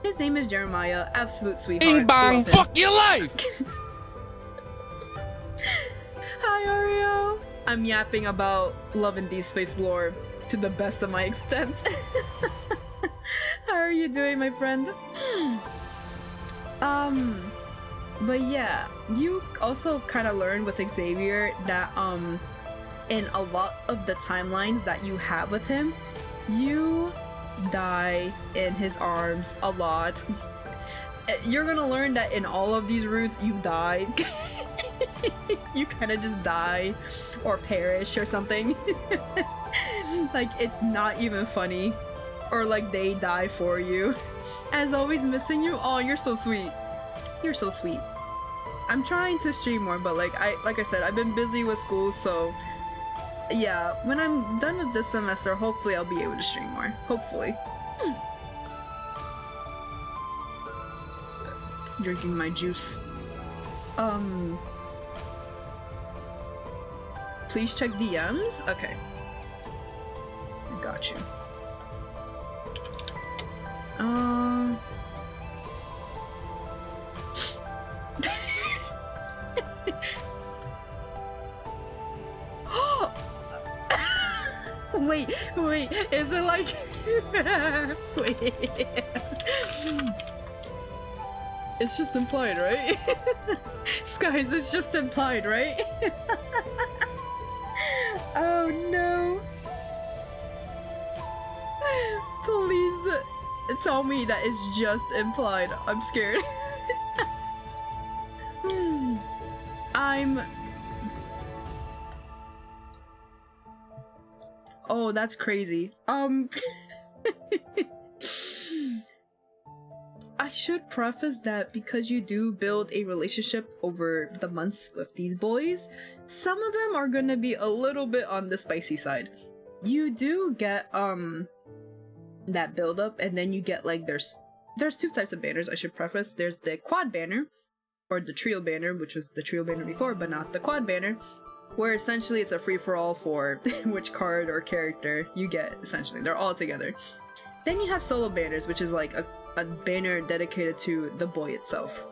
His name is Jeremiah, absolute sweetheart. Bing bang, fuck your life! Hi Oreo! I'm yapping about Love and Deep Space lore to the best of my extent. How are you doing, my friend? But yeah, you also kind of learn with Xavier that in a lot of the timelines that you have with him, you die in his arms a lot. You're gonna learn that in all of these routes you die. You kind of just die or perish or something. It's not even funny. Or they die for you. As always, missing you. Oh, you're so sweet. You're so sweet. I'm trying to stream more, but like I said, I've been busy with school, so yeah, when I'm done with this semester, hopefully I'll be able to stream more. Hopefully. Drinking my juice. Please check DMs? Okay. I got you. Wait, is it like wait. It's just implied, right? Skies, it's just implied, right? Oh no. Please tell me that it's just implied. I'm scared. Oh, that's crazy. I should preface that because you do build a relationship over the months with these boys, some of them are gonna be a little bit on the spicy side. You do get that build up, and then you get like there's two types of banners. I should preface. There's the quad banner, or the trio banner, which was the trio banner before, but now it's the quad banner, where essentially it's a free-for-all for which card or character you get. Essentially, they're all together. Then you have solo banners, which is like a banner dedicated to the boy itself.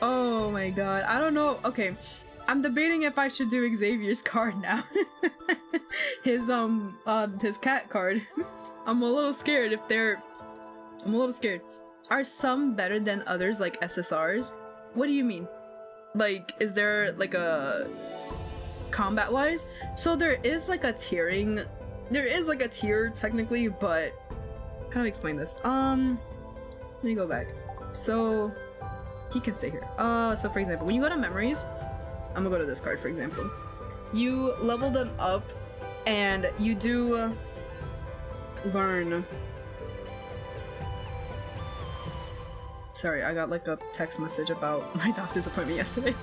Oh my god, I don't know. Okay, I'm debating if I should do Xavier's card now. his cat card. I'm a little scared if they're... I'm a little scared. Are some better than others, like SSRs? What do you mean? Like, is there like a... combat-wise? So there is like a tiering... There is like a tier, technically, but... How do I explain this? Let me go back. So... He can stay here. So for example, when you go to memories... I'm gonna go to this card, for example. You level them up, and you do... learn... Sorry, I got like a text message about my doctor's appointment yesterday.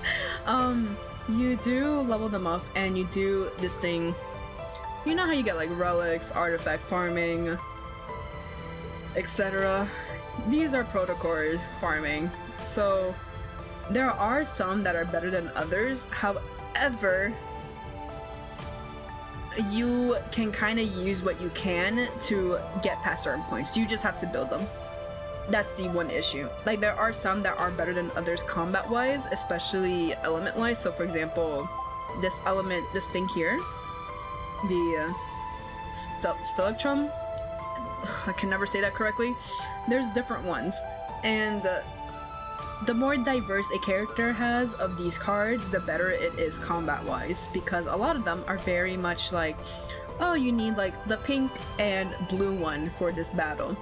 You do level them up, and you do this thing. You know how you get like relics, artifact farming, etc. These are protocol farming. So there are some that are better than others. However, you can kind of use what you can to get past certain points. You just have to build them. That's the one issue. Like, there are some that are better than others combat-wise, especially element-wise. So, for example, this element, this thing here, the Stelectrum, I can never say that correctly. There's different ones, and the more diverse a character has of these cards, the better it is combat-wise, because a lot of them are very much like, oh, you need like the pink and blue one for this battle.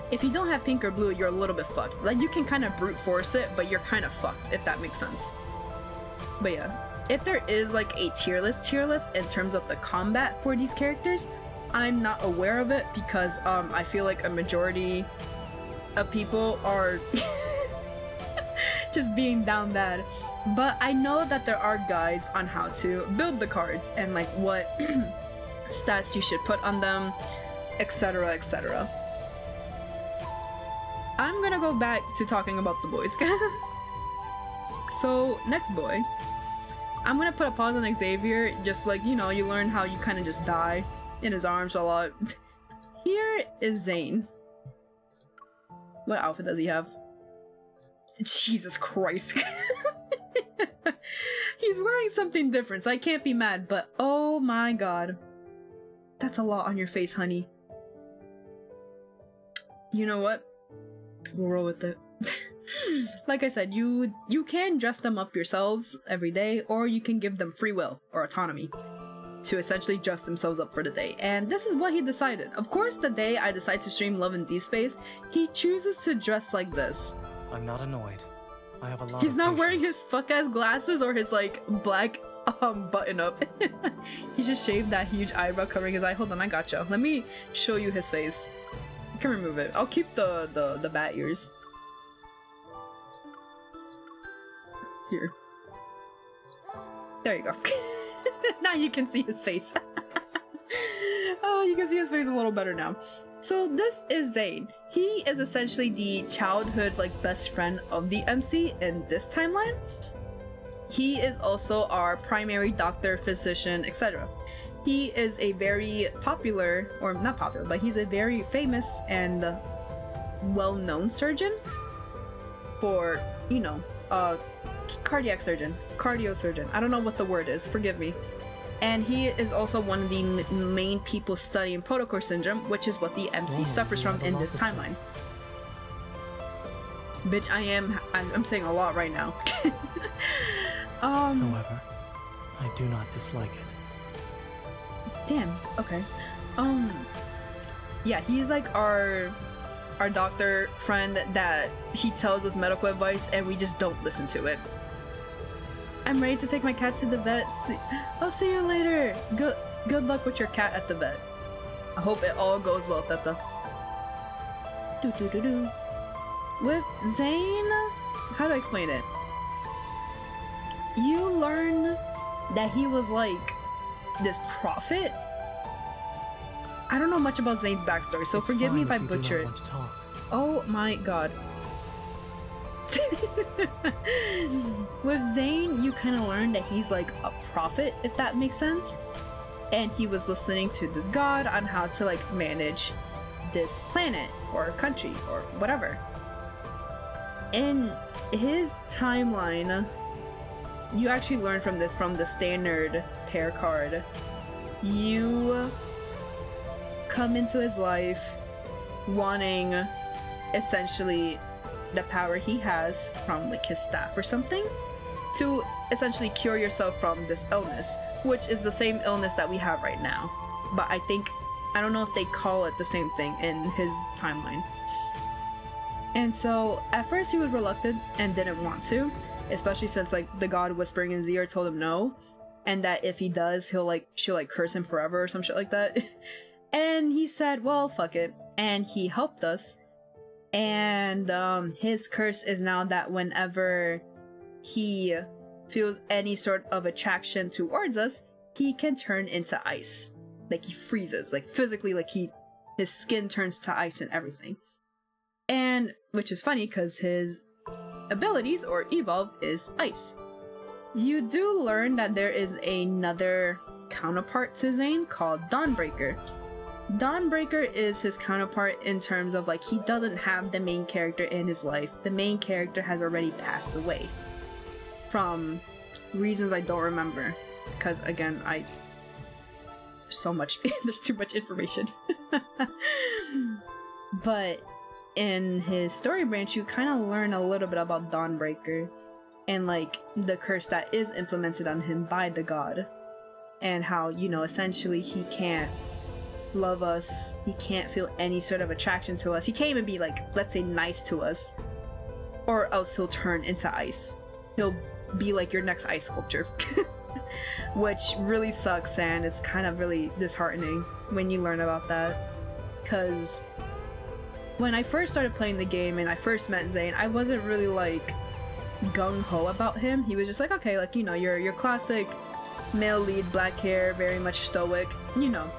If you don't have pink or blue, you're a little bit fucked. Like, you can kind of brute force it, but you're kind of fucked, if that makes sense. But yeah, if there is like a tier list in terms of the combat for these characters, I'm not aware of it, because I feel like a majority of people are just being down bad. But I know that there are guides on how to build the cards and like what stats you should put on them, etc, etc. I'm gonna go back to talking about the boys. So, next boy. I'm gonna put a pause on Xavier, just like, you know, you learn how you kind of just die in his arms a lot. Here is Zane. What outfit does he have? Jesus Christ. He's wearing something different, so I can't be mad, but oh my god. That's a lot on your face, honey. You know what? We'll roll with it. Like I said, you can dress them up yourselves every day, or you can give them free will or autonomy to essentially dress themselves up for the day. And this is what he decided. Of course, the day I decide to stream Love and D-Space, he chooses to dress like this. I'm not annoyed. I have a lot He's of not patience. wearing his fuck-ass glasses or his, like, black button-up. He just shaved that huge eyebrow covering his eye. Hold on, I gotcha. Let me show you his face. I can remove it. I'll keep the bat ears. Here. There you go. Now you can see his face. Oh, you can see his face a little better now. So this is Zane. He is essentially the childhood like best friend of the MC in this timeline. He is also our primary doctor, physician, etc. He is a very popular, or not popular, but he's a very famous and well-known surgeon for, you know, cardiac surgeon, cardio surgeon. I don't know what the word is, forgive me. And he is also one of the main people studying Protocol Syndrome, which is what the MC suffers from in this timeline. Bitch, I'm saying a lot right now. However, I do not dislike it. Damn, okay. Yeah, he's like our doctor friend that he tells us medical advice and we just don't listen to it. I'm ready to take my cat to the vet. I'll see you later. Good luck with your cat at the vet. I hope it all goes well, Teta. With Zane, how do I explain it? You learn that he was like this prophet. I don't know much about Zane's backstory, so forgive me if I butcher it. Oh my god. With Zane, you kind of learn that he's like a prophet, if that makes sense. And he was listening to this god on how to like manage this planet or country or whatever. In his timeline, you actually learn from this from the standard pair card. You come into his life wanting essentially the power he has from like his staff or something to essentially cure yourself from this illness, which is the same illness that we have right now. But I don't know if they call it the same thing in his timeline. And so at first he was reluctant and didn't want to, especially since like the god whispering in his ear told him no, and that if he does she'll like curse him forever or some shit like that. And he said, well, fuck it, and he helped us. And his curse is now that whenever he feels any sort of attraction towards us, he can turn into ice. Like he freezes, like physically, like his skin turns to ice and everything. And which is funny because his abilities or evolve is ice. You do learn that there is another counterpart to Zane called Dawnbreaker. Dawnbreaker is his counterpart in terms of like he doesn't have the main character in his life. The main character has already passed away from reasons I don't remember, because again there's too much information. But in his story branch you kind of learn a little bit about Dawnbreaker and like the curse that is implemented on him by the god, and how, you know, essentially he can't love us, he can't feel any sort of attraction to us, he can't even be like, let's say, nice to us, or else he'll turn into ice. He'll be like your next ice sculpture. Which really sucks, and it's kind of really disheartening when you learn about that, because when I first started playing the game and I first met Zane, I wasn't really like gung-ho about him. He was just like, okay, like, you know, your classic male lead, black hair, very much stoic, you know.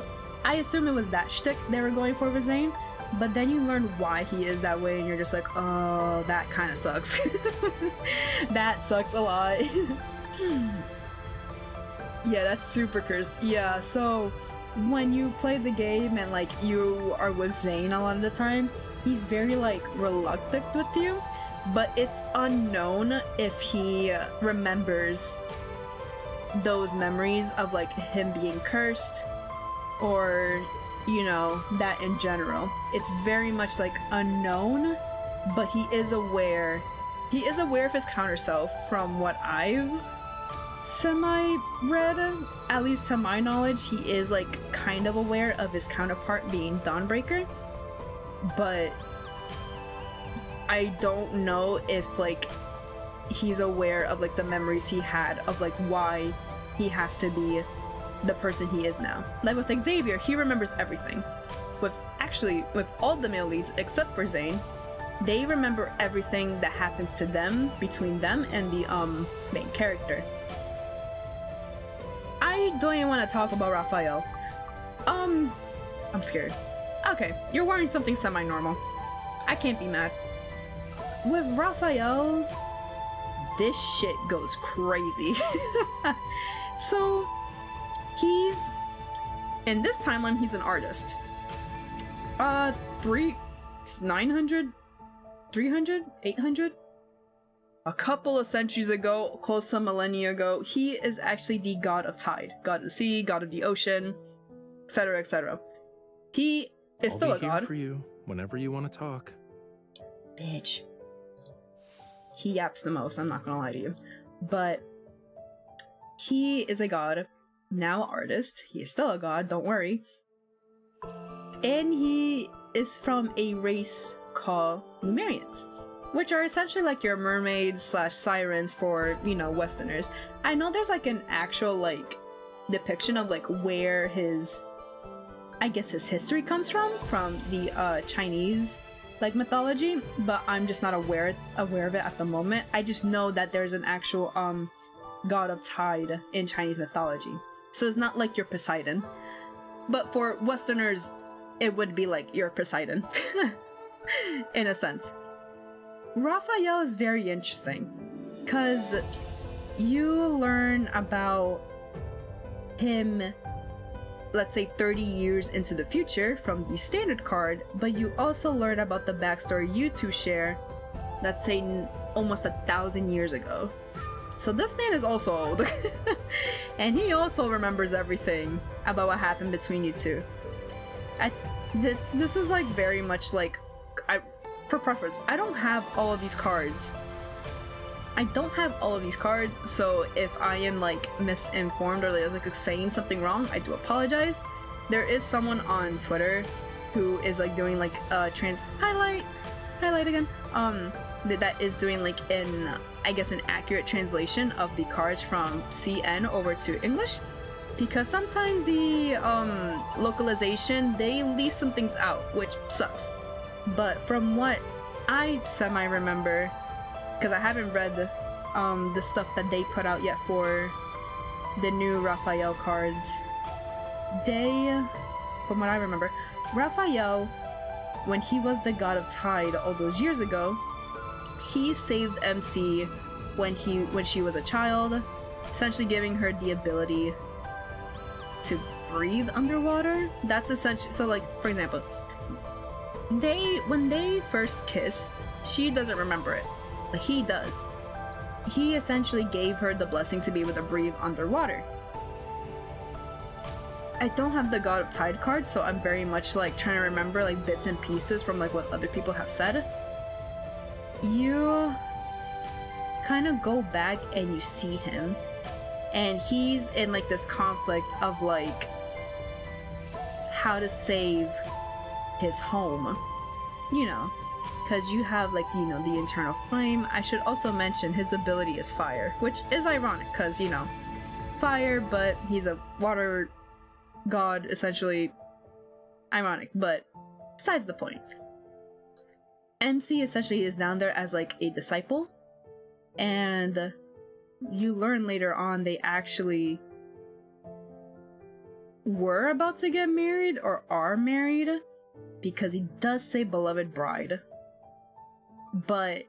I assume it was that shtick they were going for with Zane, but then you learn why he is that way and you're just like, oh, that kind of sucks. That sucks a lot. Yeah, that's super cursed. Yeah, so when you play the game and like you are with Zane a lot of the time, he's very like reluctant with you, but it's unknown if he remembers those memories of like him being cursed, or, you know, that in general. It's very much like unknown, but he is aware of his counter self from what I've semi-read. At least to my knowledge, he is like kind of aware of his counterpart being Dawnbreaker, but I don't know if like he's aware of like the memories he had of like why he has to be the person he is now. Like with Xavier, he remembers everything. With all the male leads except for Zane, they remember everything that happens to them, between them and the main character. I don't even want to talk about Raphael. I'm scared. Okay, you're wearing something semi-normal. I can't be mad. With Raphael, this shit goes crazy. So, he's... in this timeline, he's an artist. 900? 300? 800? A couple of centuries ago, close to a millennia ago, he is actually the god of tide. God of the sea, god of the ocean, etc., etc. He is still a god. I'll be here for you whenever you want to talk. Bitch. He yaps the most, I'm not gonna lie to you. But he is a god, now artist. He is still a god, don't worry. And he is from a race called Lumerians, which are essentially like your mermaids slash sirens for, you know, Westerners. I know there's like an actual like depiction of like where his, I guess his history comes from the Chinese like mythology, but I'm just not aware of it at the moment. I just know that there's an actual god of tide in Chinese mythology. So it's not like your Poseidon. But for Westerners, it would be like your Poseidon. In a sense. Raphael is very interesting, because you learn about him, let's say 30 years into the future from the standard card, but you also learn about the backstory you two share, let's say almost 1,000 years ago. So this man is also old. And he also remembers everything about what happened between you two. This is like very much like, for preference, I don't have all of these cards. So if I am like misinformed or like saying something wrong, I do apologize. There is someone on Twitter who is like doing like highlight again, that is doing like I guess an accurate translation of the cards from CN over to English, because sometimes the localization, they leave some things out, which sucks. But from what I semi-remember, because I haven't read the stuff that they put out yet for the new Raphael cards, from what I remember, Raphael, when he was the god of tide all those years ago, he saved MC when she was a child, essentially giving her the ability to breathe underwater. That's essentially, so like, for example, when they first kissed, she doesn't remember it, but he does. He essentially gave her the blessing to be able to breathe underwater. I don't have the God of Tide card, so I'm very much like trying to remember like bits and pieces from like what other people have said. You kind of go back and you see him, and he's in like this conflict of like how to save his home, you know, because you have like, you know, the internal flame. I should also mention his ability is fire, which is ironic because, you know, fire, but he's a water god, essentially. Ironic, but besides the point. MC essentially is down there as like a disciple, and you learn later on they actually were about to get married or are married, because he does say beloved bride. But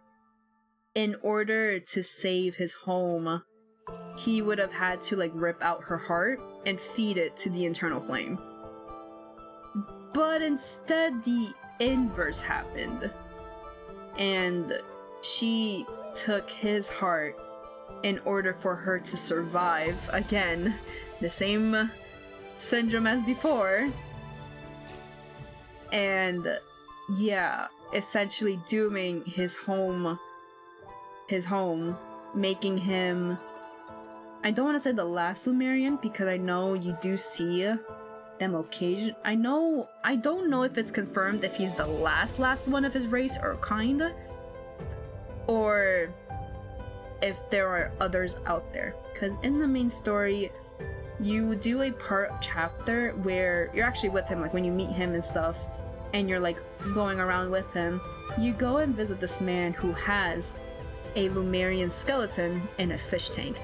in order to save his home, he would have had to like rip out her heart and feed it to the internal flame. But instead the inverse happened, and she took his heart in order for her to survive. Again, the same syndrome as before. And yeah, essentially dooming his home, making him, I don't want to say the last Lumerian, because I know you do see them occasion. I don't know if it's confirmed if he's the last one of his race or kind, or if there are others out there. Because in the main story, you do a chapter where you're actually with him, like when you meet him and stuff, and you're like going around with him, you go and visit this man who has a Lumerian skeleton in a fish tank.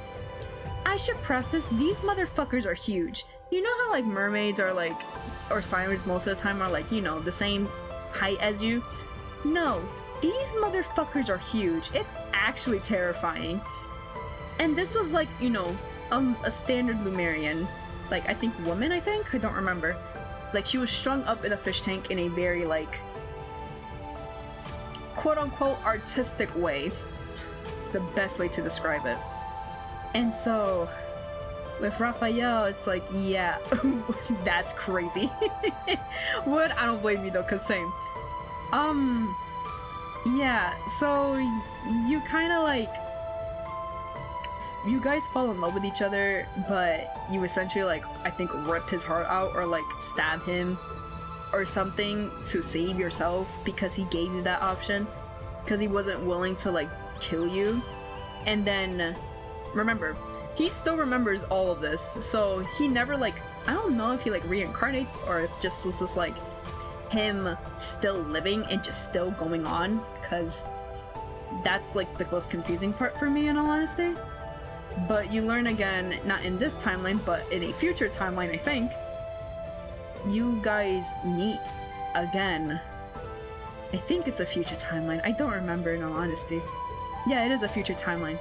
I should preface, these motherfuckers are huge. you know how like mermaids are like, or sirens most of the time are like, you know, the same height as you? No, these motherfuckers are huge. It's actually terrifying. And this was like, you know, a standard Lumerian, like I think woman, I don't remember. Like she was strung up in a fish tank in a very like quote unquote artistic way. It's the best way to describe it. And so with Raphael, it's like, yeah, that's crazy. Would I don't blame you though, cause same. Yeah, so you kind of like, you guys fall in love with each other, but you essentially like, I think, rip his heart out or like stab him or something to save yourself because he gave you that option, because he wasn't willing to like kill you. And then remember, he still remembers all of this, so he never like, I don't know if he like reincarnates or if just this is like him still living and just still going on, because that's like the most confusing part for me in all honesty. But you learn again, not in this timeline, but in a future timeline, I think, you guys meet again. I think it's a future timeline. I don't remember in all honesty. Yeah, it is a future timeline,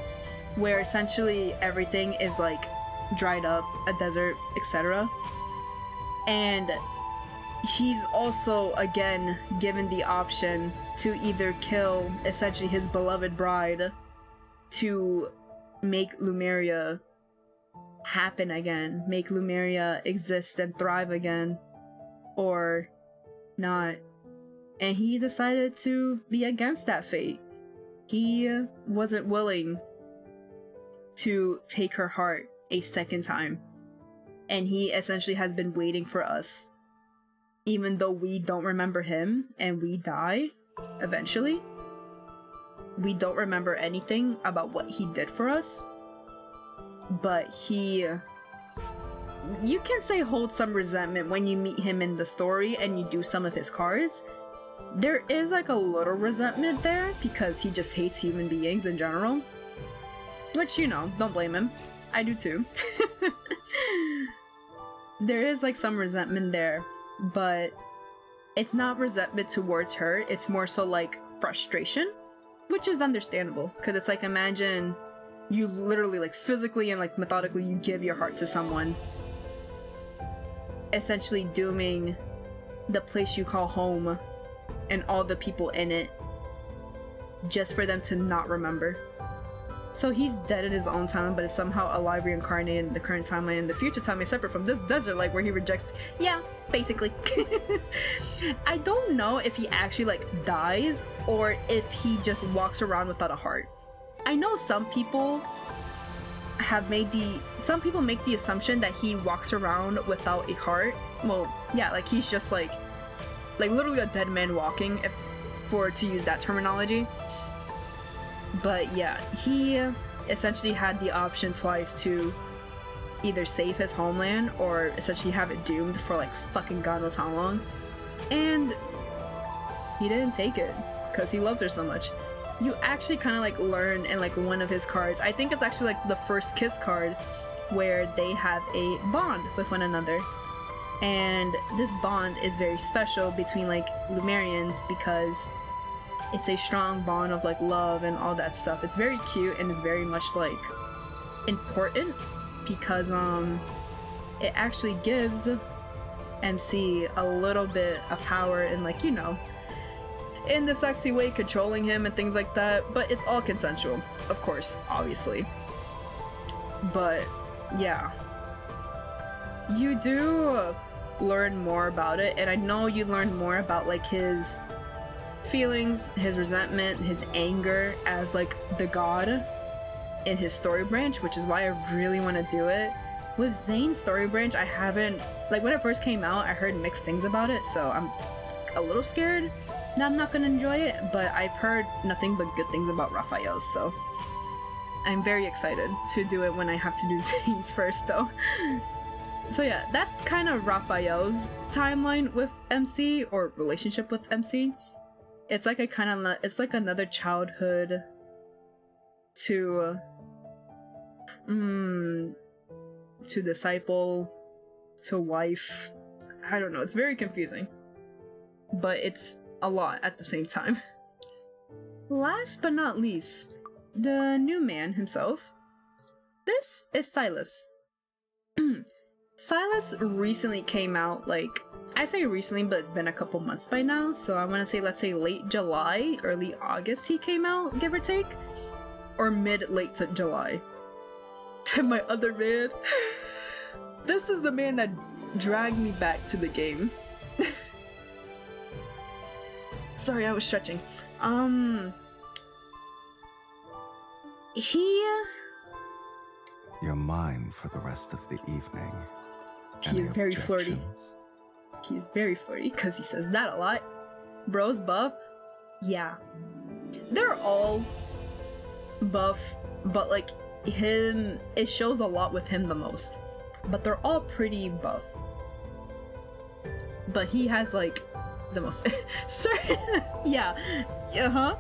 where essentially everything is like dried up, a desert, etc. And he's also again given the option to either kill essentially his beloved bride to make Lumeria happen again, make Lumeria exist and thrive again, or not. And he decided to be against that fate. He wasn't willing to take her heart a second time. And he essentially has been waiting for us. Even though we don't remember him and we die eventually, we don't remember anything about what he did for us. But he, you can say, holds some resentment when you meet him in the story and you do some of his cards. There is like a little resentment there because he just hates human beings in general. Which, you know, don't blame him. I do too. There is like some resentment there, but it's not resentment towards her. It's more so like frustration, which is understandable, because it's like, imagine you literally like physically and like methodically you give your heart to someone, essentially dooming the place you call home and all the people in it just for them to not remember. So he's dead in his own time, but is somehow alive, reincarnated in the current timeline and the future timeline, separate from this desert, like where he rejects. Yeah, basically. I don't know if he actually like dies or if he just walks around without a heart. I know some people make the assumption that he walks around without a heart. Well, yeah, like he's just like literally a dead man walking, to use that terminology. But yeah, he essentially had the option twice to either save his homeland or essentially have it doomed for like fucking God knows how long. And he didn't take it because he loved her so much. You actually kind of like learn in like one of his cards, I think it's actually like the first kiss card, where they have a bond with one another. And this bond is very special between like Lumerians because it's a strong bond of like love and all that stuff. It's very cute and it's very much like important because it actually gives MC a little bit of power and like, you know, in the sexy way, controlling him and things like that. But it's all consensual, of course, obviously. But yeah, you do learn more about it, and I know you learn more about like his feelings, his resentment, his anger as like the god in his story branch, which is why I really want to do it. With Zane's story branch, I haven't, like when it first came out, I heard mixed things about it, so I'm a little scared that I'm not gonna enjoy it, but I've heard nothing but good things about Raphael, so I'm very excited to do it when I have to do Zane's first though. So yeah, that's kind of Raphael's timeline with MC, or relationship with MC. It's like it's like another childhood to disciple to wife. I don't know, it's very confusing. But it's a lot at the same time. Last but not least, the new man himself. This is Silas. Silas recently came out, like, I say recently, but it's been a couple months by now, so I want to say, let's say late July, early August he came out, give or take. Or mid-late to July. To my other man. This is the man that dragged me back to the game. Sorry, I was stretching. You're mine for the rest of the evening. He is very flirty. He's very flirty because he says that a lot. Bros buff? Yeah. They're all buff, but like him, it shows a lot with him the most. But they're all pretty buff. But he has like the most. Sir, yeah. Uh-huh.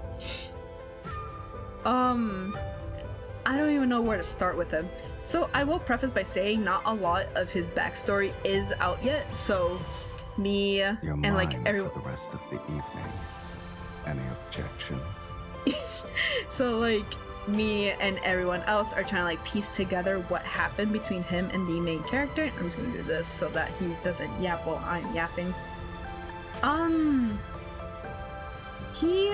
I don't even know where to start with him. So I will preface by saying not a lot of his backstory is out yet, so me and like everyone for the rest of the evening. Any objections? So like me and everyone else are trying to like piece together what happened between him and the main character. I'm just gonna do this so that he doesn't yap while I'm yapping. He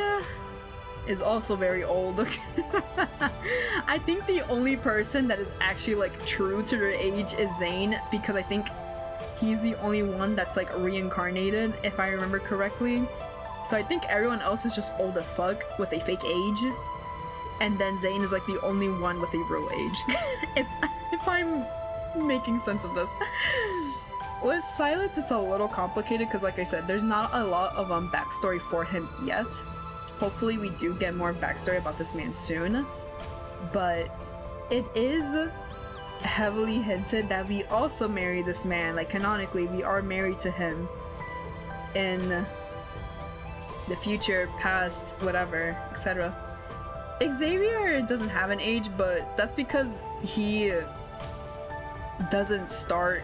is also very old. I think the only person that is actually like true to their age is Zane, because I think he's the only one that's like reincarnated, if I remember correctly. So I think everyone else is just old as fuck with a fake age, and then Zane is like the only one with a real age. if I'm making sense of this. With Silas, it's a little complicated because, like I said, there's not a lot of backstory for him yet. Hopefully we do get more backstory about this man soon, but it is heavily hinted that we also marry this man. Like, canonically, we are married to him in the future, past, whatever, etc. Xavier doesn't have an age, but that's because he doesn't start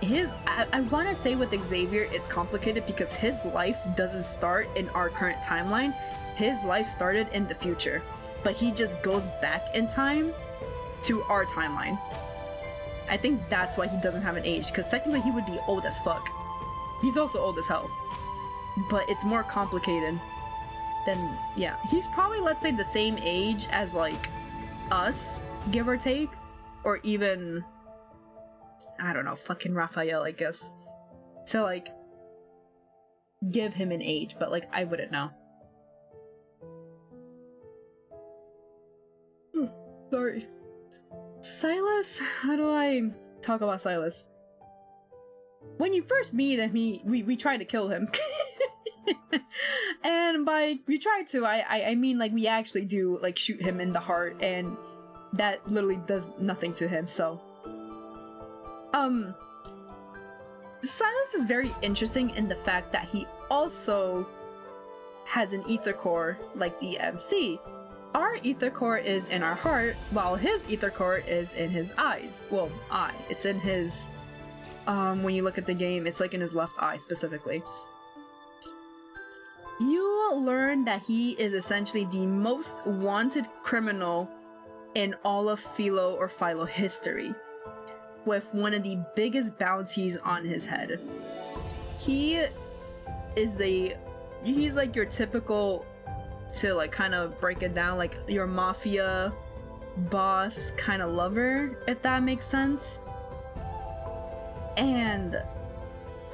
his... I want to say with Xavier it's complicated because his life doesn't start in our current timeline. His life started in the future, but he just goes back in time to our timeline. I think that's why he doesn't have an age, because technically he would be old as fuck. He's also old as hell, but it's more complicated than... yeah, he's probably, let's say, the same age as like us, give or take, or even, I don't know, fucking Raphael, I guess, to like give him an age, but like I wouldn't know. Sorry. Silas? How do I talk about Silas? When you first meet him, we try to kill him. And by we try to, I mean like we actually do like shoot him in the heart, and that literally does nothing to him, so. Silas is very interesting in the fact that he also has an ether core like the MC. Our ether core is in our heart, while his ether core is in his eyes. Well, eye. It's in his... when you look at the game, it's like in his left eye specifically. You will learn that he is essentially the most wanted criminal in all of Philo or Philo history, with one of the biggest bounties on his head. He is he's like your typical, to like kind of break it down, like your mafia boss kind of lover, if that makes sense. And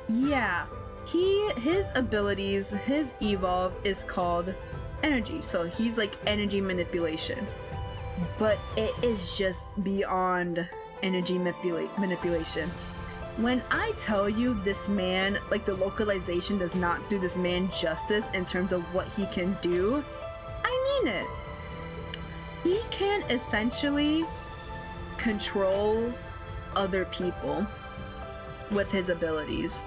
yeah, his abilities, his evolve is called energy, so he's like energy manipulation, but it is just beyond energy manipulation. When I tell you this man, like the localization does not do this man justice in terms of what he can do, I mean it. He can essentially control other people with his abilities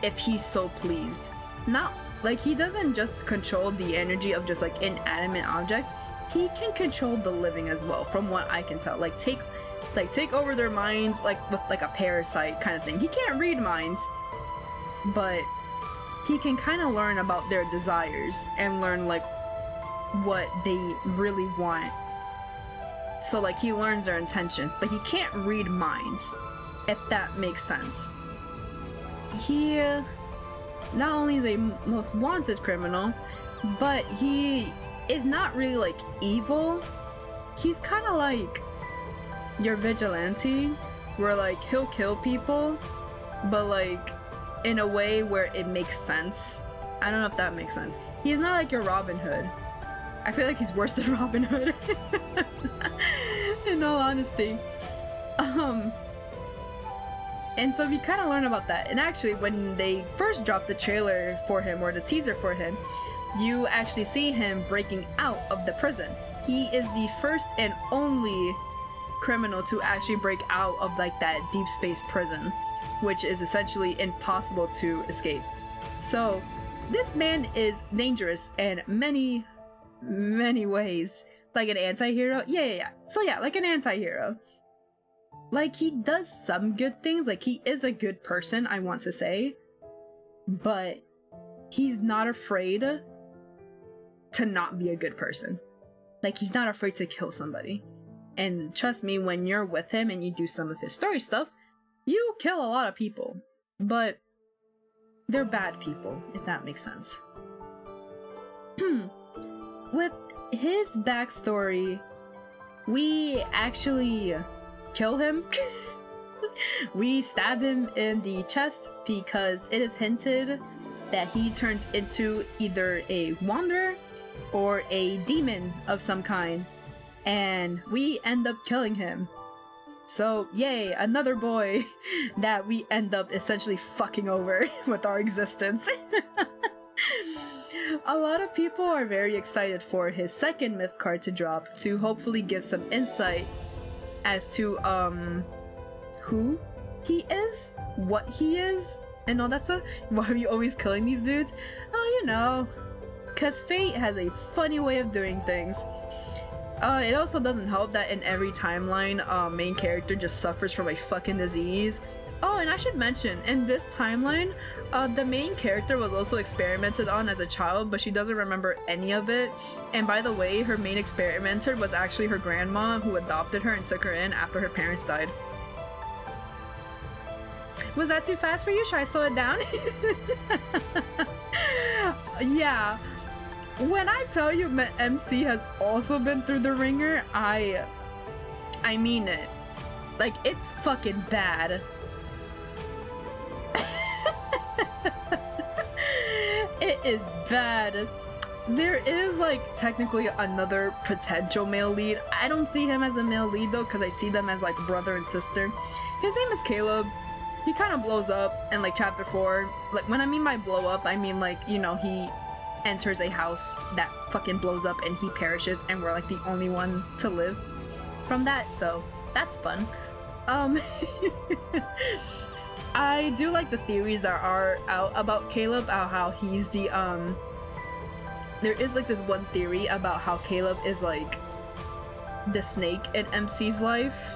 if he's so pleased. Not like he doesn't just control the energy of just like inanimate objects, he can control the living as well, from what I can tell. Like take like take over their minds like with like a parasite kind of thing. He can't read minds, but he can kind of learn about their desires and learn like what they really want. So like he learns their intentions, but he can't read minds, if that makes sense. He not only is a most wanted criminal, but he is not really like evil. He's kind of like your vigilante, where like he'll kill people, but like in a way where it makes sense. I don't know if that makes sense. He's not like your Robin Hood. I feel like he's worse than Robin Hood. In all honesty. And so we kind of learn about that. And actually, when they first dropped the trailer for him, or the teaser for him, you actually see him breaking out of the prison. He is the first and only criminal to actually break out of like that deep space prison, which is essentially impossible to escape. So this man is dangerous in many ways. Like an anti-hero. Yeah. So yeah, like an anti-hero. Like he does some good things, like he is a good person, I want to say, but he's not afraid to not be a good person. Like he's not afraid to kill somebody. And trust me, when you're with him and you do some of his story stuff, you kill a lot of people, but they're bad people, if that makes sense. With his backstory, we actually kill him. We stab him in the chest because it is hinted that he turns into either a wanderer or a demon of some kind, and we end up killing him. So yay, another boy that we end up essentially fucking over with our existence. A lot of people are very excited for his second myth card to drop, to hopefully give some insight as to who he is, what he is, and all that stuff. Why are you always killing these dudes? Oh, you know, cause fate has a funny way of doing things. It also doesn't help that in every timeline, main character just suffers from a fucking disease. Oh, and I should mention, in this timeline, the main character was also experimented on as a child, but she doesn't remember any of it. And by the way, her main experimenter was actually her grandma, who adopted her and took her in after her parents died. Was that too fast for you? Should I slow it down? Yeah. When I tell you MC has also been through the ringer, I mean it. Like, it's fucking bad. It is bad. There is like technically another potential male lead. I don't see him as a male lead though, because I see them as like brother and sister. His name is Caleb. He kind of blows up in like chapter 4. Like, when I mean by blow up, I mean like, you know, he enters a house that fucking blows up and he perishes, and we're like the only one to live from that, so that's fun. I do like the theories that are out about Caleb, how he's the there is like this one theory about how Caleb is like the snake in MC's life.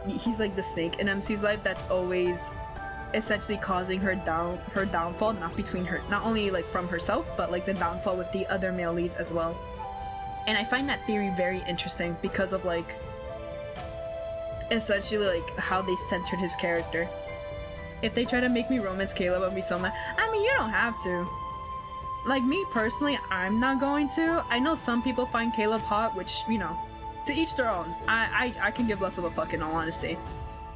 He's like the snake in MC's life that's always essentially causing her downfall, not only like from herself, but like the downfall with the other male leads as well. And I find that theory very interesting because of like essentially like how they centered his character. If they try to make me romance Caleb, I'll be so mad. I mean, you don't have to. Like, me personally, I'm not going to. I know some people find Caleb hot, which, you know, to each their own. I can give less of a fuck in all honesty.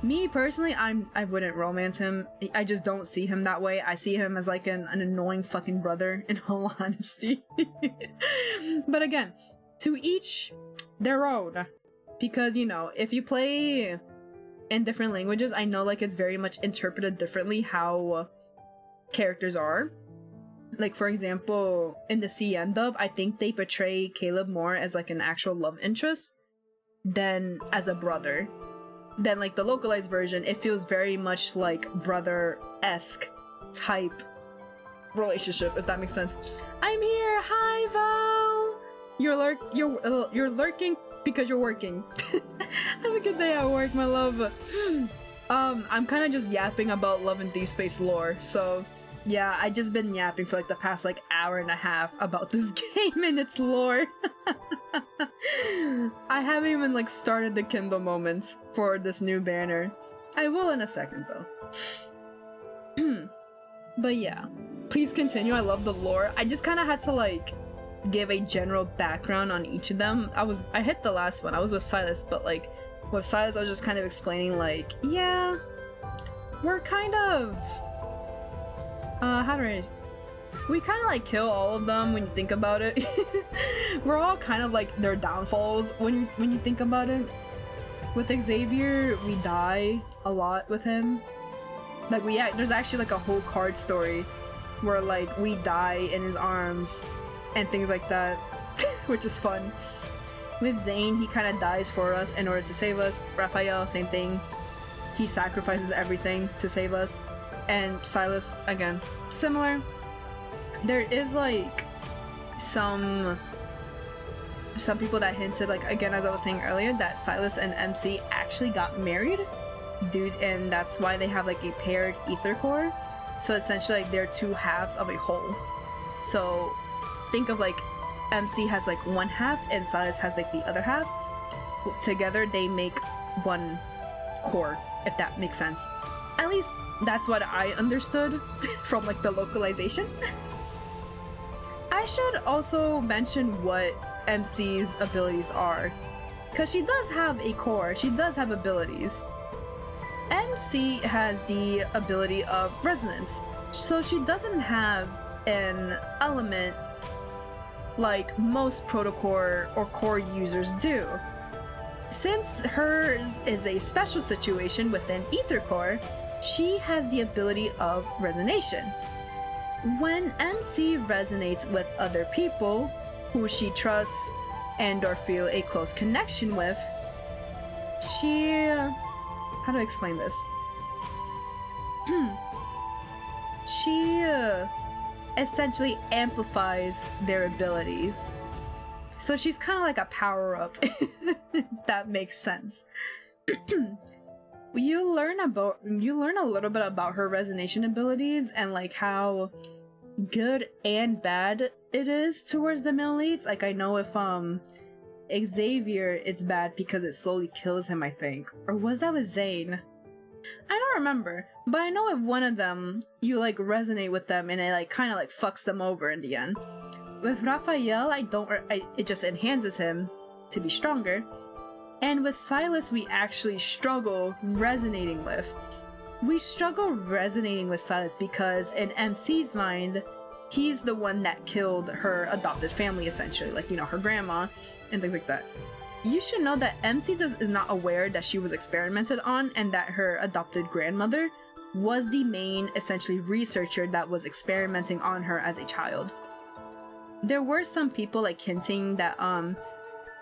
Me personally, I wouldn't romance him. I just don't see him that way. I see him as like an annoying fucking brother, in all honesty. But again, to each their own. Because, you know, if you play in different languages, I know like it's very much interpreted differently how characters are. Like, for example, in the CN dub, I think they portray Caleb more as like an actual love interest than as a brother. Then like the localized version, it feels very much like brother-esque type relationship, if that makes sense. I'm here. Hi, Val. You're lurking because you're working. Have a good day at work, my love. I'm kind of just yapping about Love and Deep Space lore, so yeah, I just been yapping for like the past like hour and a half about this game and its lore. I haven't even like started the Kindle moments for this new banner. I will in a second though. But yeah, please continue. I love the lore. I just kind of had to like give a general background on each of them. I hit the last one. I was with Silas, but like with Silas I was just kind of explaining like, yeah, we're kind of we kind of like kill all of them when you think about it. We're all kind of like their downfalls when you think about it. With Xavier, we die a lot with him. Like there's actually like a whole card story where like we die in his arms and things like that, which is fun. With Zane, he kind of dies for us in order to save us. Raphael, same thing. He sacrifices everything to save us. And Silas, again, similar. There is like some people that hinted, like again as I was saying earlier, that Silas and MC actually got married, dude, and that's why they have like a paired ether core. So essentially like they're two halves of a whole. So think of like MC has like one half and Silas has like the other half. Together they make one core, if that makes sense. At least that's what I understood from like the localization. I should also mention what MC's abilities are, because she does have a core, she does have abilities. MC has the ability of resonance, so she doesn't have an element like most protocore or core users do. Since hers is a special situation within ether core, she has the ability of resonation. When MC resonates with other people who she trusts and or feel a close connection with, she... how do I explain this? She essentially amplifies their abilities. So she's kind of like a power-up, if that makes sense. You learn a little bit about her resonation abilities and like how good and bad it is towards the male leads. Like I know if Xavier, it's bad because it slowly kills him, I think. Or was that with Zane? I don't remember, but I know if one of them you like resonate with them and it like kind of like fucks them over in the end. With Raphael, it just enhances him to be stronger. And with Silas, we actually struggle resonating with. We struggle resonating with Silas because in MC's mind, he's the one that killed her adopted family, essentially, like, you know, her grandma and things like that. You should know that MC is not aware that she was experimented on and that her adopted grandmother was the main, essentially, researcher that was experimenting on her as a child. There were some people like hinting that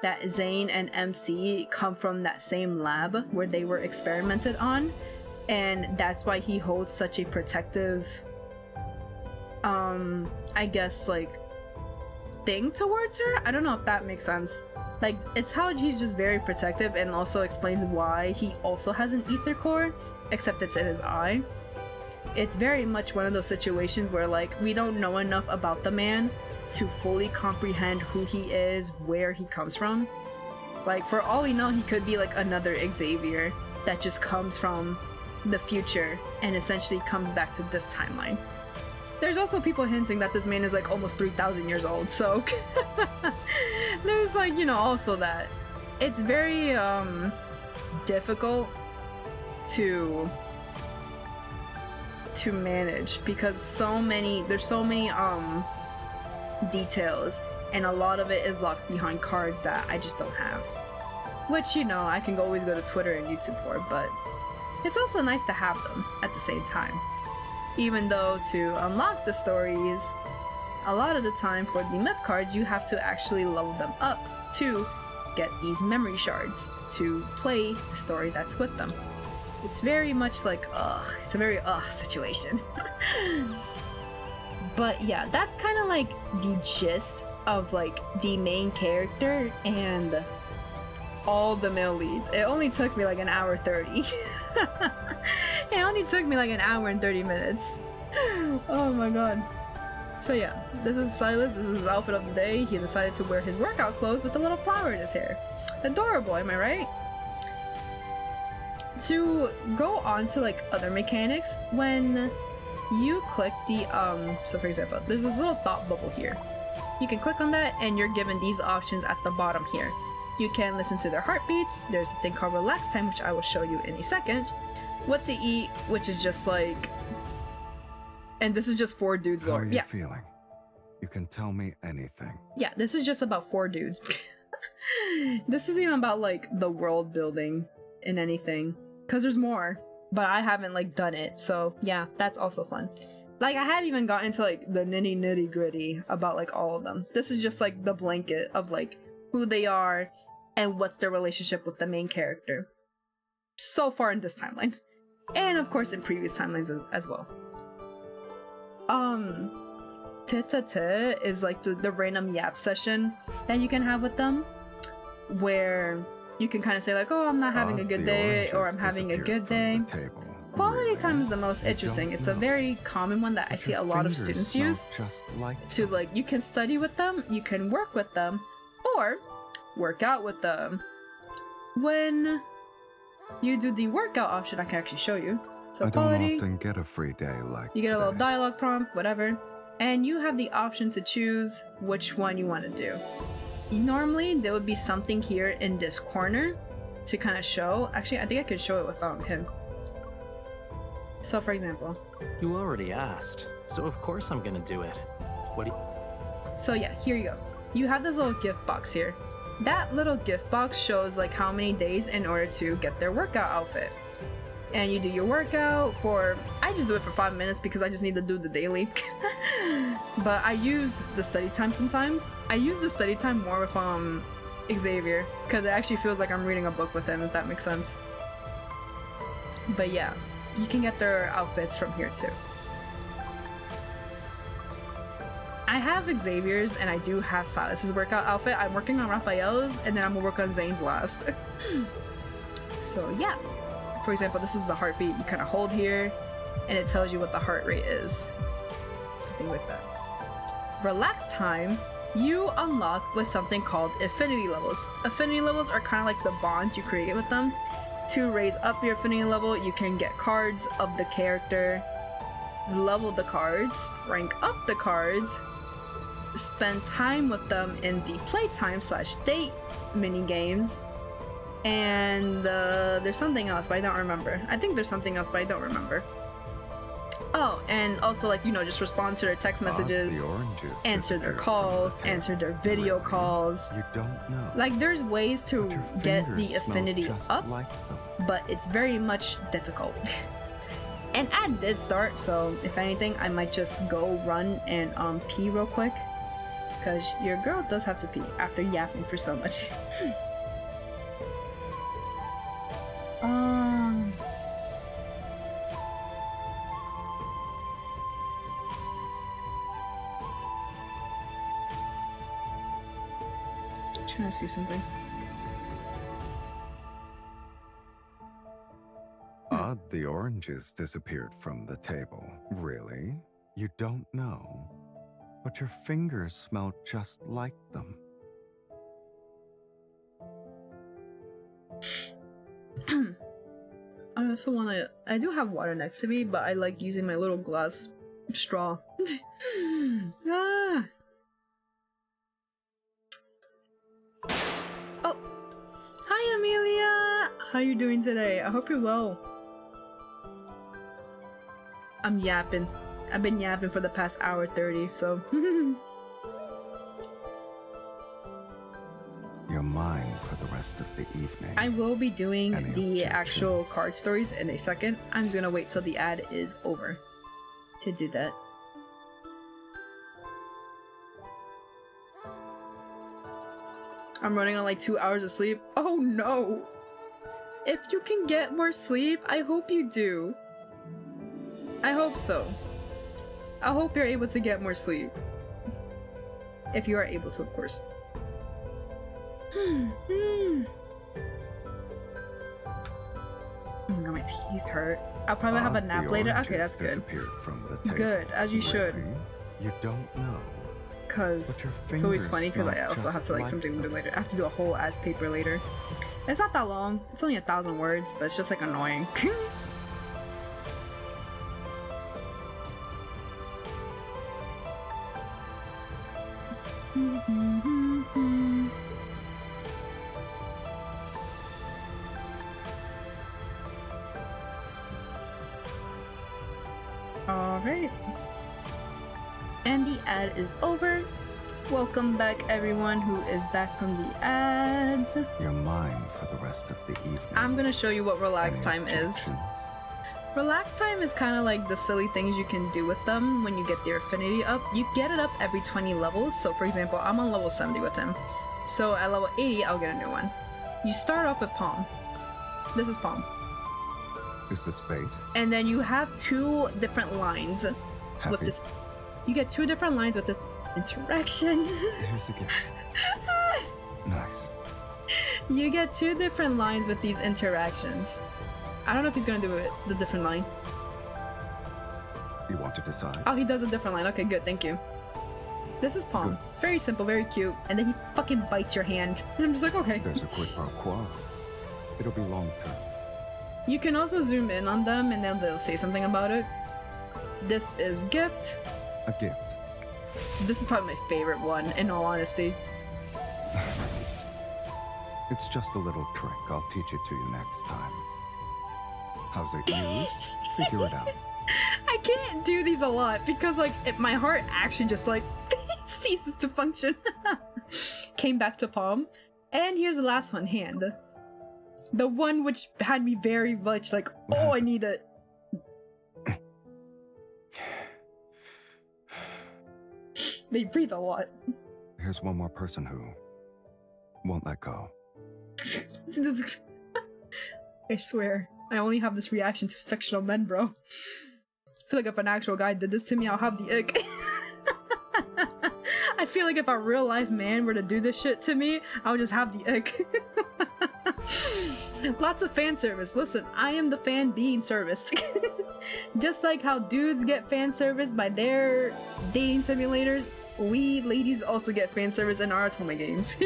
that Zane and MC come from that same lab where they were experimented on, and that's why he holds such a protective I guess like thing towards her. I don't know if that makes sense. Like, it's how he's just very protective, and also explains why he also has an ether core, except it's in his eye. It's very much one of those situations where like we don't know enough about the man to fully comprehend who he is, where he comes from. Like, for all we know, he could be like another Xavier that just comes from the future and essentially comes back to this timeline. There's also people hinting that this man is like almost 3,000 years old, so there's like, you know, also that. It's very difficult to manage because there's so many details, and a lot of it is locked behind cards that I just don't have. Which, you know, I can always go to Twitter and YouTube for, but it's also nice to have them at the same time. Even though to unlock the stories, a lot of the time for the myth cards, you have to actually level them up to get these memory shards to play the story that's with them. It's very much like, it's a very situation. But yeah, that's kind of like the gist of like the main character and all the male leads. It only took me like an hour 30. It only took me like an hour and 30 minutes. Oh my god. So yeah, this is Silas. This is his outfit of the day. He decided to wear his workout clothes with a little flower in his hair. Adorable, am I right? To go on to like other mechanics, when you click the so for example, there's this little thought bubble here. You can click on that and you're given these options at the bottom here. You can listen to their heartbeats. There's a thing called relax time, which I will show you in a second. What to eat, which is just like, and this is just 4 dudes How lore. are you Yeah, feeling? You can tell me anything. yeah, this is just about 4 dudes. This isn't even about like the world building in anything, because there's more, but I haven't like done it, so yeah, that's also fun. Like, I haven't even gotten into like the nitty gritty about like all of them. This is just like the blanket of like who they are and what's their relationship with the main character so far in this timeline, and of course in previous timelines as well. Tete is like the random yap session that you can have with them, where you can kind of say like, oh, I'm not having a good day, or I'm having a good day. Quality time is the most interesting. It's a very common one that I see a lot of students use to like, you can study with them, you can work with them, or work out with them. When you do the workout option, I can actually show you. So I quality, don't often get a free day like you get a little today. dialogue prompt, whatever, and you have the option to choose which one you want to do. Normally, there would be something here in this corner to kind of show. Actually, I think I could show it without him. So, for example. You already asked, so of course I'm gonna do it. What do you... So yeah, here you go. You have this little gift box here. That little gift box shows like how many days in order to get their workout outfit. And you do your workout for, I just do it for 5 minutes because I just need to do the daily. But I use the study time sometimes. I use the study time more with Xavier, because it actually feels like I'm reading a book with him, if that makes sense. But yeah, you can get their outfits from here too. I have Xavier's and I do have Silas's workout outfit. I'm working on Raphael's and then I'm gonna work on Zane's last. So yeah. For example, this is the heartbeat. You kind of hold here and it tells you what the heart rate is. Something like that. Relax time, you unlock with something called affinity levels. Affinity levels are kind of like the bonds you create with them. To raise up your affinity level, you can get cards of the character, level the cards, rank up the cards, spend time with them in the playtime/date mini games, and there's something else, but I don't remember. I think there's something else, but I don't remember. Oh, and also like, you know, just respond to their text messages, answer their calls, answer their video calls. You don't know. Like, there's ways to But your get fingers the smell affinity just up, like them. but it's very much difficult. And I did start, so if anything, I might just go run and pee real quick, because your girl does have to pee after yapping for so much. Trying to see something. Odd, the oranges disappeared from the table. Really? You don't know? But your fingers smell just like them. I also want to. I do have water next to me, but I like using my little glass straw. Ah. Oh, hi Amelia. How you doing today? I hope you're well. I'm yapping. I've been yapping for the past hour 30, so. You're mine for the rest of the evening. I will be doing Any the actual objections? card stories in a second. I'm just gonna wait till the ad is over to do that. I'm running on like 2 hours of sleep. Oh no! If you can get more sleep, I hope you do. I hope so. I hope you're able to get more sleep. If you are able to, of course. Oh my god, my teeth hurt. I'll probably have a nap The later. Okay, oranges that's good. disappeared from the table. Good, as you should. Really? You don't know. Cause But your it's always fingers funny because I smell also have just to like like something to do them. later. I have to do a whole ass paper later. It's not that long. It's only 1,000 words, but it's just like annoying. Alright. And the ad is over. Welcome back everyone who is back from the ads. You're mine for the rest of the evening. I'm gonna show you what relax Any time is. objections? Relax time is kind of like the silly things you can do with them when you get their affinity up. You get it up every 20 levels. So for example, I'm on level 70 with him. So at level 80, I'll get a new one. You start off with Palm. This is Palm. Is this bait? And then you have 2 different lines with Happy? this. You get 2 different lines with this interaction. Here's a gift. Nice. You get 2 different lines with these interactions. I don't know if he's gonna do it the different line. You want to decide? Oh, he does a different line. Okay, good, thank you. This is Palm. Good. It's very simple, very cute, and then he fucking bites your hand. And I'm just like, okay. There's a quid pro quo. It'll be long term. You can also zoom in on them and then they'll say something about it. This is gift. A gift. This is probably my favorite one, in all honesty. It's just a little trick. I'll teach it to you next time. How's it used? Figure it out. I can't do these a lot because like my heart actually just like ceases to function. Came back to Palm. And here's the last one, hand. The one which had me very much like, oh, I need it. They breathe a lot. Here's one more person who won't let go. I swear, I only have this reaction to fictional men, bro. I feel like if an actual guy did this to me, I'll have the ick. I feel like if a real life man were to do this shit to me, I would just have the ick. Lots of fan service. Listen, I am the fan being serviced. Just like how dudes get fan service by their dating simulators, we ladies also get fan service in our Otome games.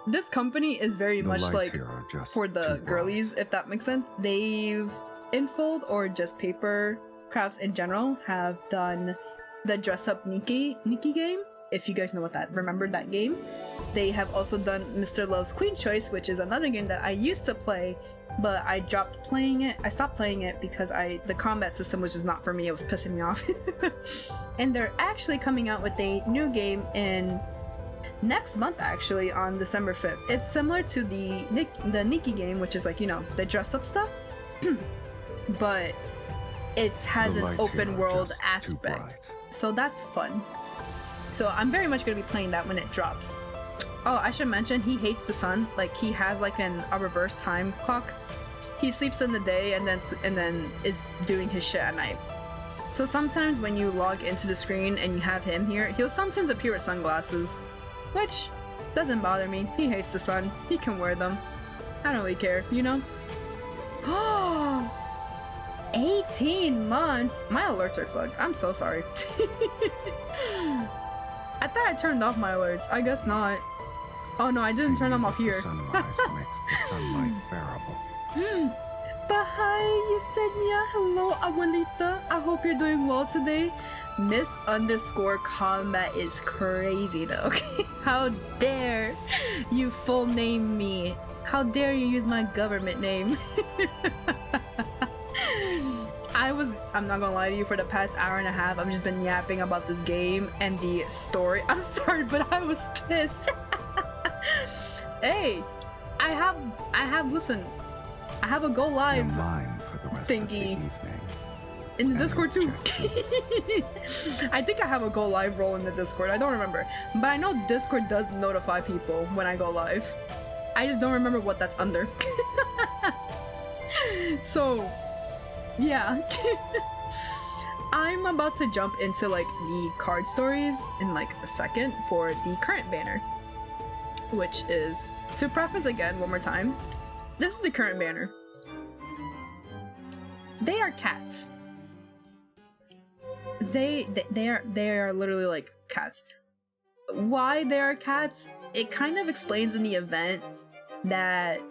This company is very The much lights like here are just for the too bright. girlies, if that makes sense. They've Infold or just paper crafts in general have done the dress up Nikki game. If you guys know what that, remember that game. They have also done Mr. Love's Queen Choice, which is another game that I used to play, but I dropped playing it. I stopped playing it because the combat system was just not for me. It was pissing me off. And they're actually coming out with a new game in next month, actually, on December 5th. It's similar to the Nikki game, which is like, you know, the dress up stuff, but it has The an lights here open are world just too aspect. bright. So that's fun. So I'm very much going to be playing that when it drops. Oh, I should mention, he hates the sun. Like, he has like a reverse time clock. He sleeps in the day and then is doing his shit at night. So sometimes when you log into the screen and you have him here, he'll sometimes appear with sunglasses, which doesn't bother me. He hates the sun. He can wear them. I don't really care, you know? Oh, 18 months. My alerts are fucked. I'm so sorry. I thought I turned off my alerts. I guess not. Oh no, I didn't turn them off Seeing here. The sunrise makes the sunlight bearable. But hi, Yesenia. Hello, Abuelita. I hope you're doing well today. Miss_combat is crazy though, okay? How dare you full name me? How dare you use my government name? I'm not gonna lie to you, for the past hour and a half, I've just been yapping about this game and the story. I'm sorry, but I was pissed. Hey, I have a go You're live mine for the rest of the thingy evening. in the Any Discord too. objections? I think I have a go live role in the Discord. I don't remember, but I know Discord does notify people when I go live. I just don't remember what that's under. So, yeah. I'm about to jump into like the card stories in like a second for the current banner. which is, to preface again one more time, this is the current banner. They are cats. They are literally like cats. Why they are cats? It kind of explains in the event that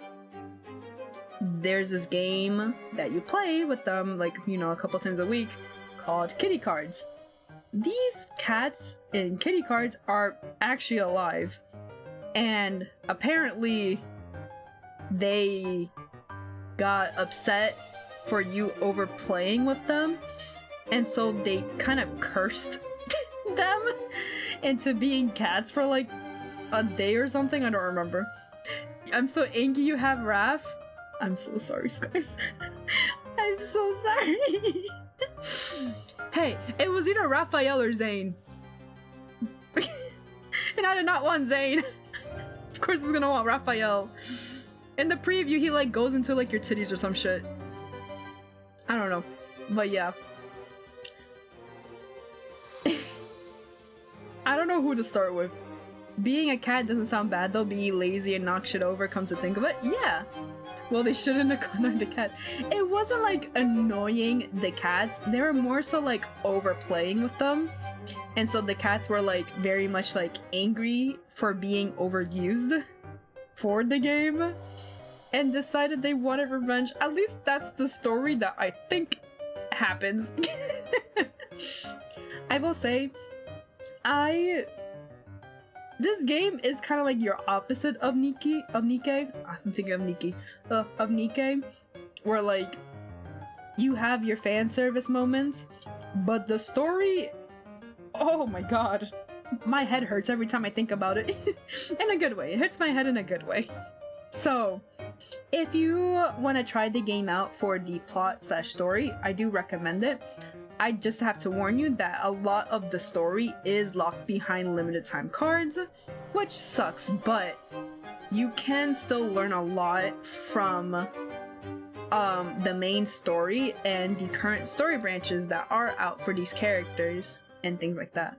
there's this game that you play with them, like, you know, a couple times a week, called Kitty Cards. These cats in Kitty Cards are actually alive, and apparently they got upset for you overplaying with them, and so they kind of cursed them into being cats for like a day or something. I don't remember. I'm so angry you have Raph. I'm so sorry, Skies. I'm so sorry. Hey, it was either Raphael or Zane. And I did not want Zane. Of course I was gonna want Raphael. In the preview, he like goes into like your titties or some shit. I don't know. But yeah. I don't know who to start with. Being a cat doesn't sound bad though, being lazy and knock shit over, come to think of it. Yeah. Well, they shouldn't have cornered the cats. It wasn't like annoying the cats. They were more so like overplaying with them. And so the cats were like very much like angry for being overused for the game and decided they wanted revenge. At least that's the story that I think happens. I will say, this game is kind of like your opposite of Nikke. I'm thinking of Nikke. Of Nikke, where like you have your fan service moments, but the story, oh my god, my head hurts every time I think about it. In a good way. It hurts my head in a good way. So, if you want to try the game out for the plot/story, I do recommend it. I just have to warn you that a lot of the story is locked behind limited time cards, which sucks, but you can still learn a lot from the main story and the current story branches that are out for these characters and things like that.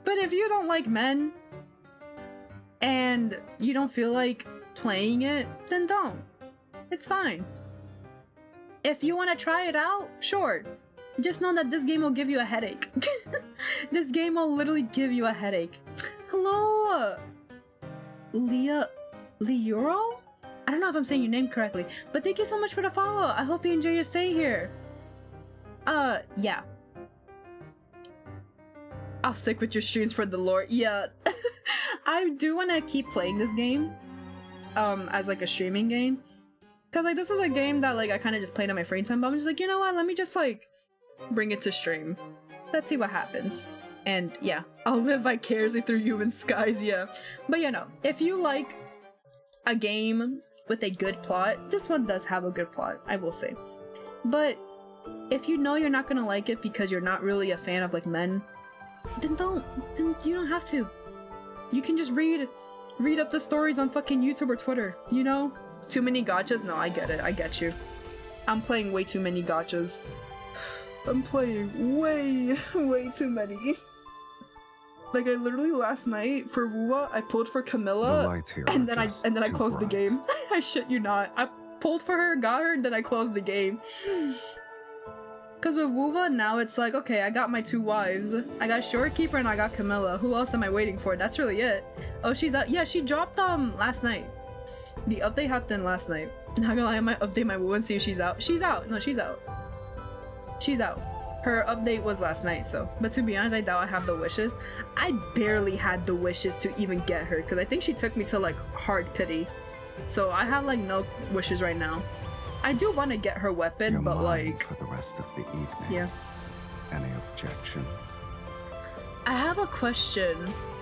But if you don't like men and you don't feel like playing it, then don't. It's fine. If you want to try it out, sure. Just know that this game will give you a headache. This game will literally give you a headache. Hello, Leoral? I don't know if I'm saying your name correctly, but thank you so much for the follow. I hope you enjoy your stay here. Yeah. I'll stick with your streams for the lore. Yeah. I do want to keep playing this game, as like a streaming game. Cause like this is a game that like I kind of just played on my free time, but I'm just like, you know what, let me just like bring it to stream. Let's see what happens. And yeah, I'll live vicariously through you and Skies, yeah. But you know, if you like a game with a good plot, this one does have a good plot, I will say. But if you know you're not gonna like it because you're not really a fan of like men, then you don't have to. You can just read up the stories on fucking YouTube or Twitter, you know? Too many gachas? No, I get it. I get you. I'm playing way too many gachas. I'm playing way too many. Like I literally last night for Wuwa, I pulled for Camilla, and then I closed the game. I shit you not. I pulled for her, got her, and then I closed the game. Cause with Wuwa now it's like, okay, I got my 2 wives. I got Shorekeeper and I got Camilla. Who else am I waiting for? That's really it. Oh, she's out. Yeah, she dropped last night. The update happened last night. Not gonna lie, I might update my Woo and see if she's out. She's out. No, she's out. She's out. Her update was last night, so. But to be honest, I doubt I have the wishes. I barely had the wishes to even get her, because I think she took me to like hard pity. So I have like no wishes right now. I do want to get her weapon, You're but mine like for the rest of the evening. Yeah. Any objections? I have a question.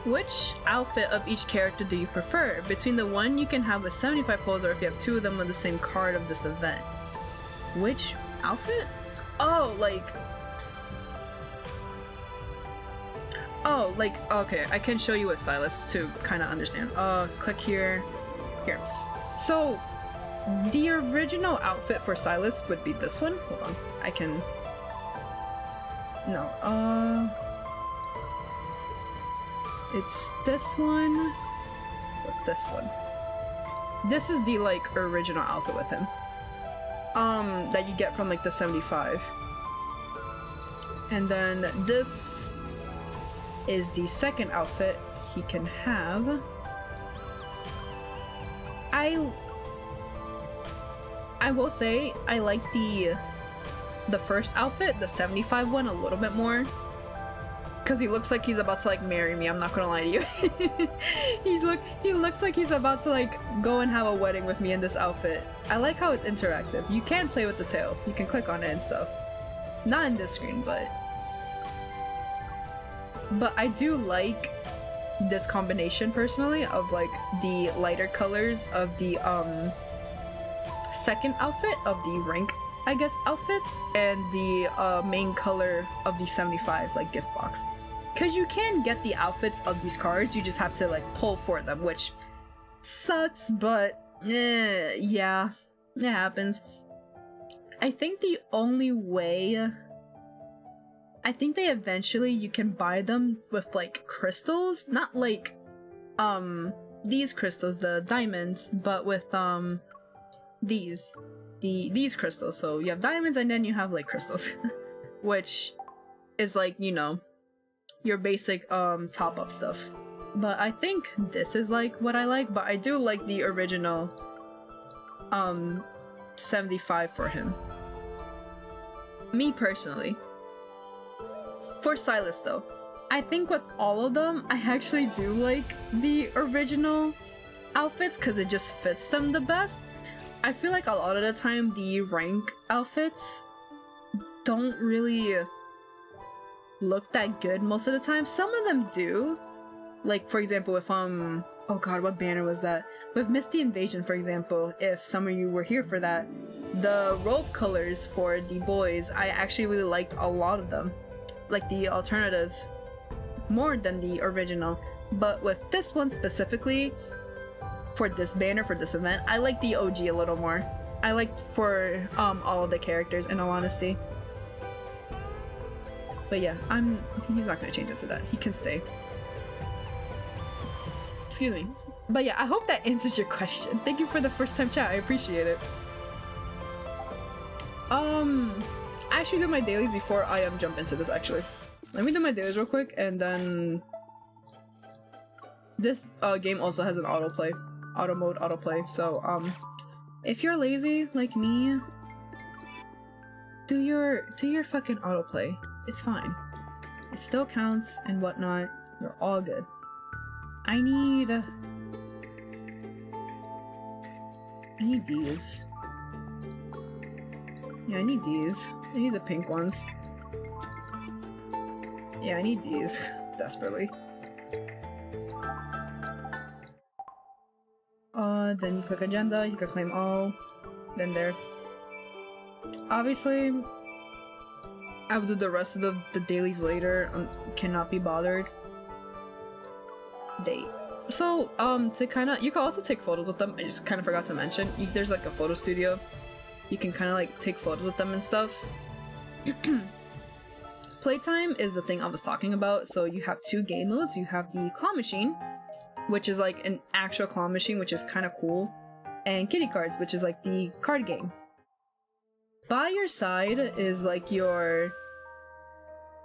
Which outfit of each character do you prefer? Between the one you can have with 75 pulls or if you have 2 of them on the same card of this event. Which outfit? Oh, okay, I can show you with Silas to kind of understand. Click here. Here. So, the original outfit for Silas would be this one. Hold on. I can... No, it's this one. this one. This is the like original outfit with him. That you get from like the 75. And then this is the second outfit he can have. I will say I like the first outfit, the 75 one, a little bit more. Cause he looks like he's about to like marry me, I'm not gonna lie to you. He looks like he's about to like go and have a wedding with me in this outfit. I like how it's interactive. You can play with the tail. You can click on it and stuff. Not in this screen, but I do like this combination personally of like the lighter colors of the second outfit of the rank, I guess, outfits, and the main color of the 75 like gift box. Cause you can get the outfits of these cards, you just have to like pull for them, which sucks, but yeah, it happens. I think the only way, I think they eventually you can buy them with like crystals, not like these crystals, the diamonds, but with these crystals. So you have diamonds and then you have like crystals, which is like, you know, your basic top up stuff. But I think this is like what I like, but I do like the original 75 for him, me personally. For Silas though, I think with all of them I actually do like the original outfits because it just fits them the best. I feel like a lot of the time the rank outfits don't really look that good most of the time. Some of them do. Like for example with oh god, what banner was that? With Misty Invasion, for example, if some of you were here for that, the robe colors for the boys, I actually really liked a lot of them. Like the alternatives more than the original. But with this one specifically, for this banner, for this event, I like the OG a little more. I liked for all of the characters, in all honesty. But yeah, he's not gonna change it to that. He can stay. Excuse me. But yeah, I hope that answers your question. Thank you for the first time chat, I appreciate it. I actually do my dailies before I jump into this actually. Let me do my dailies real quick, and then this game also has an auto play, so if you're lazy like me, do your fucking autoplay. It's fine. It still counts and whatnot. You're all good. I need these. Yeah, I need these. I need the pink ones. Yeah, I need these desperately. Then you click agenda, you can claim all, then there. Obviously, I will do the rest of the dailies later, cannot be bothered. Date. So, to kinda, you can also take photos with them, I just kinda forgot to mention, there's like a photo studio. You can kinda like take photos with them and stuff. Playtime is the thing I was talking about, so you have two game modes. You have the claw machine, which is like an actual claw machine, which is kind of cool, and kitty cards, which is like the card game. By your side is like where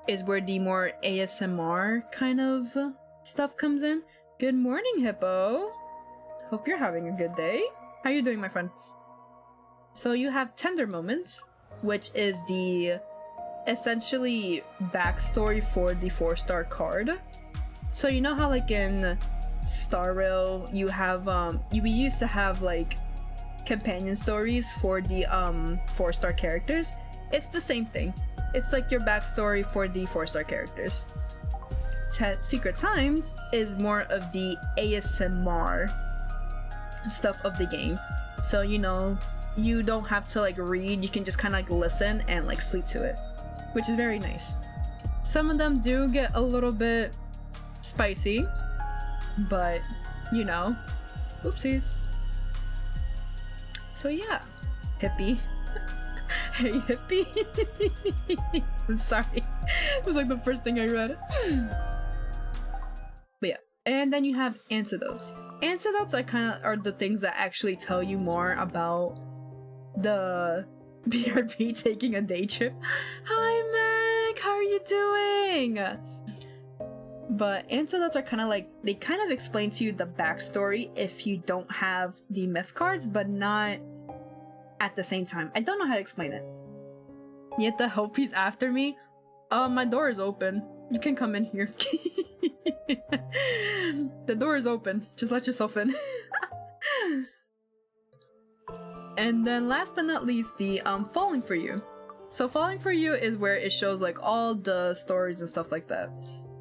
the more ASMR kind of stuff comes in. Good morning, Hippo. Hope you're having a good day. How you doing, my friend? So you have Tender Moments, which is the essentially backstory for the 4-star card. So you know how like in Star Rail you have we used to have like companion stories for the 4-star characters. It's the same thing. It's like your backstory for the 4-star characters. Secret Times is more of the ASMR stuff of the game. So you know, you don't have to like read, you can just kind of like listen and like sleep to it, which is very nice. Some of them do get a little bit spicy, but you know, oopsies. So yeah, Hippie. Hey Hippie. I'm sorry, it was like the first thing I read. But yeah, and then you have Antidotes. antidotes are the things that actually tell you more about the BRB taking a day trip. Hi Meg, how are you doing? But antidotes are kind of like, they kind of explain to you the backstory if you don't have the myth cards, but not at the same time. I don't know how to explain it. Yet the hope he's after me. My door is open. You can come in here. The door is open. Just let yourself in. And then last but not least, the Falling For You. So Falling For You is where it shows like all the stories and stuff like that.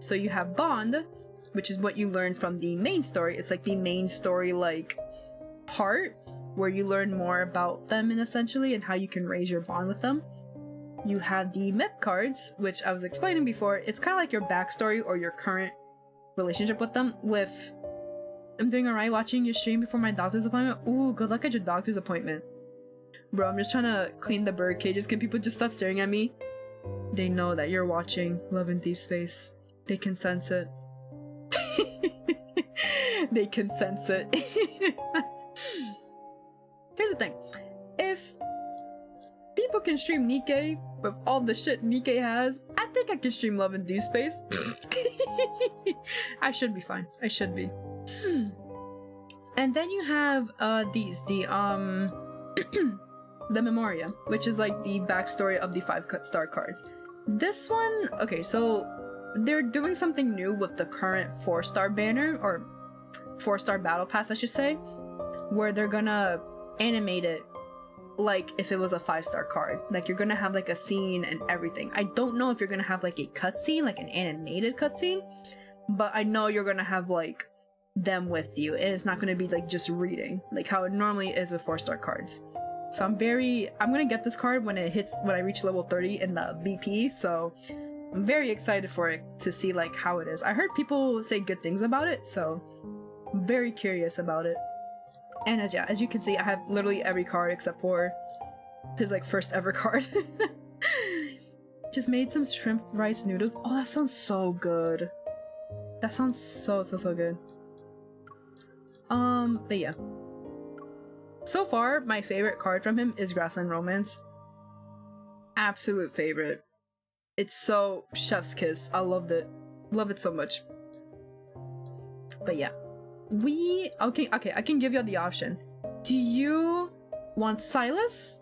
So you have Bond, which is what you learn from the main story. It's like the main story like part where you learn more about them and essentially and how you can raise your bond with them. You have the myth cards, which I was explaining before. It's kind of like your backstory or your current relationship with them. I'm doing alright watching your stream before my doctor's appointment. Ooh, good luck at your doctor's appointment. Bro, I'm just trying to clean the bird cages. Can people just stop staring at me? They know that you're watching Love in Deep Space. They can sense it. They can sense it. Here's the thing. If people can stream Nikke with all the shit Nikke has, I think I can stream Love in Deep Space. I should be fine. I should be. And then you have the Memoria, which is like the backstory of the 5-star cards. This one, okay, so they're doing something new with the current 4-star banner, or 4-star battle pass I should say, where they're gonna animate it like if it was a 5-star card. Like you're gonna have like a scene and everything. I don't know if you're gonna have like a cutscene, like an animated cutscene, but I know you're gonna have like them with you, and it's not gonna be like just reading, like how it normally is with 4-star cards. So I'm gonna get this card when I reach level 30 in the BP, so I'm very excited for it to see like how it is. I heard people say good things about it, so I'm very curious about it. And as you can see, I have literally every card except for his like first ever card. Just made some shrimp rice noodles. Oh, that sounds so good. That sounds so good. But yeah. So far, my favorite card from him is Grassland Romance. Absolute favorite. It's so chef's kiss. I loved it. Love it so much. But yeah. Okay, I can give you the option. Do you want Silas,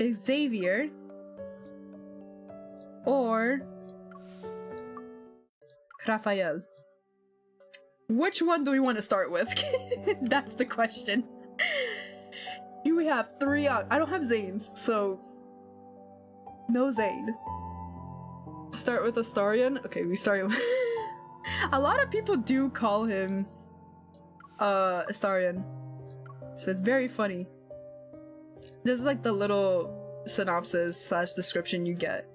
Xavier, or Raphael? Which one do we want to start with? That's the question. We have 3 out. I don't have Zane's, so no Zane. Start with Astarion? Okay, we start with a lot of people do call him Astarion. So it's very funny. This is like the little synopsis / description you get.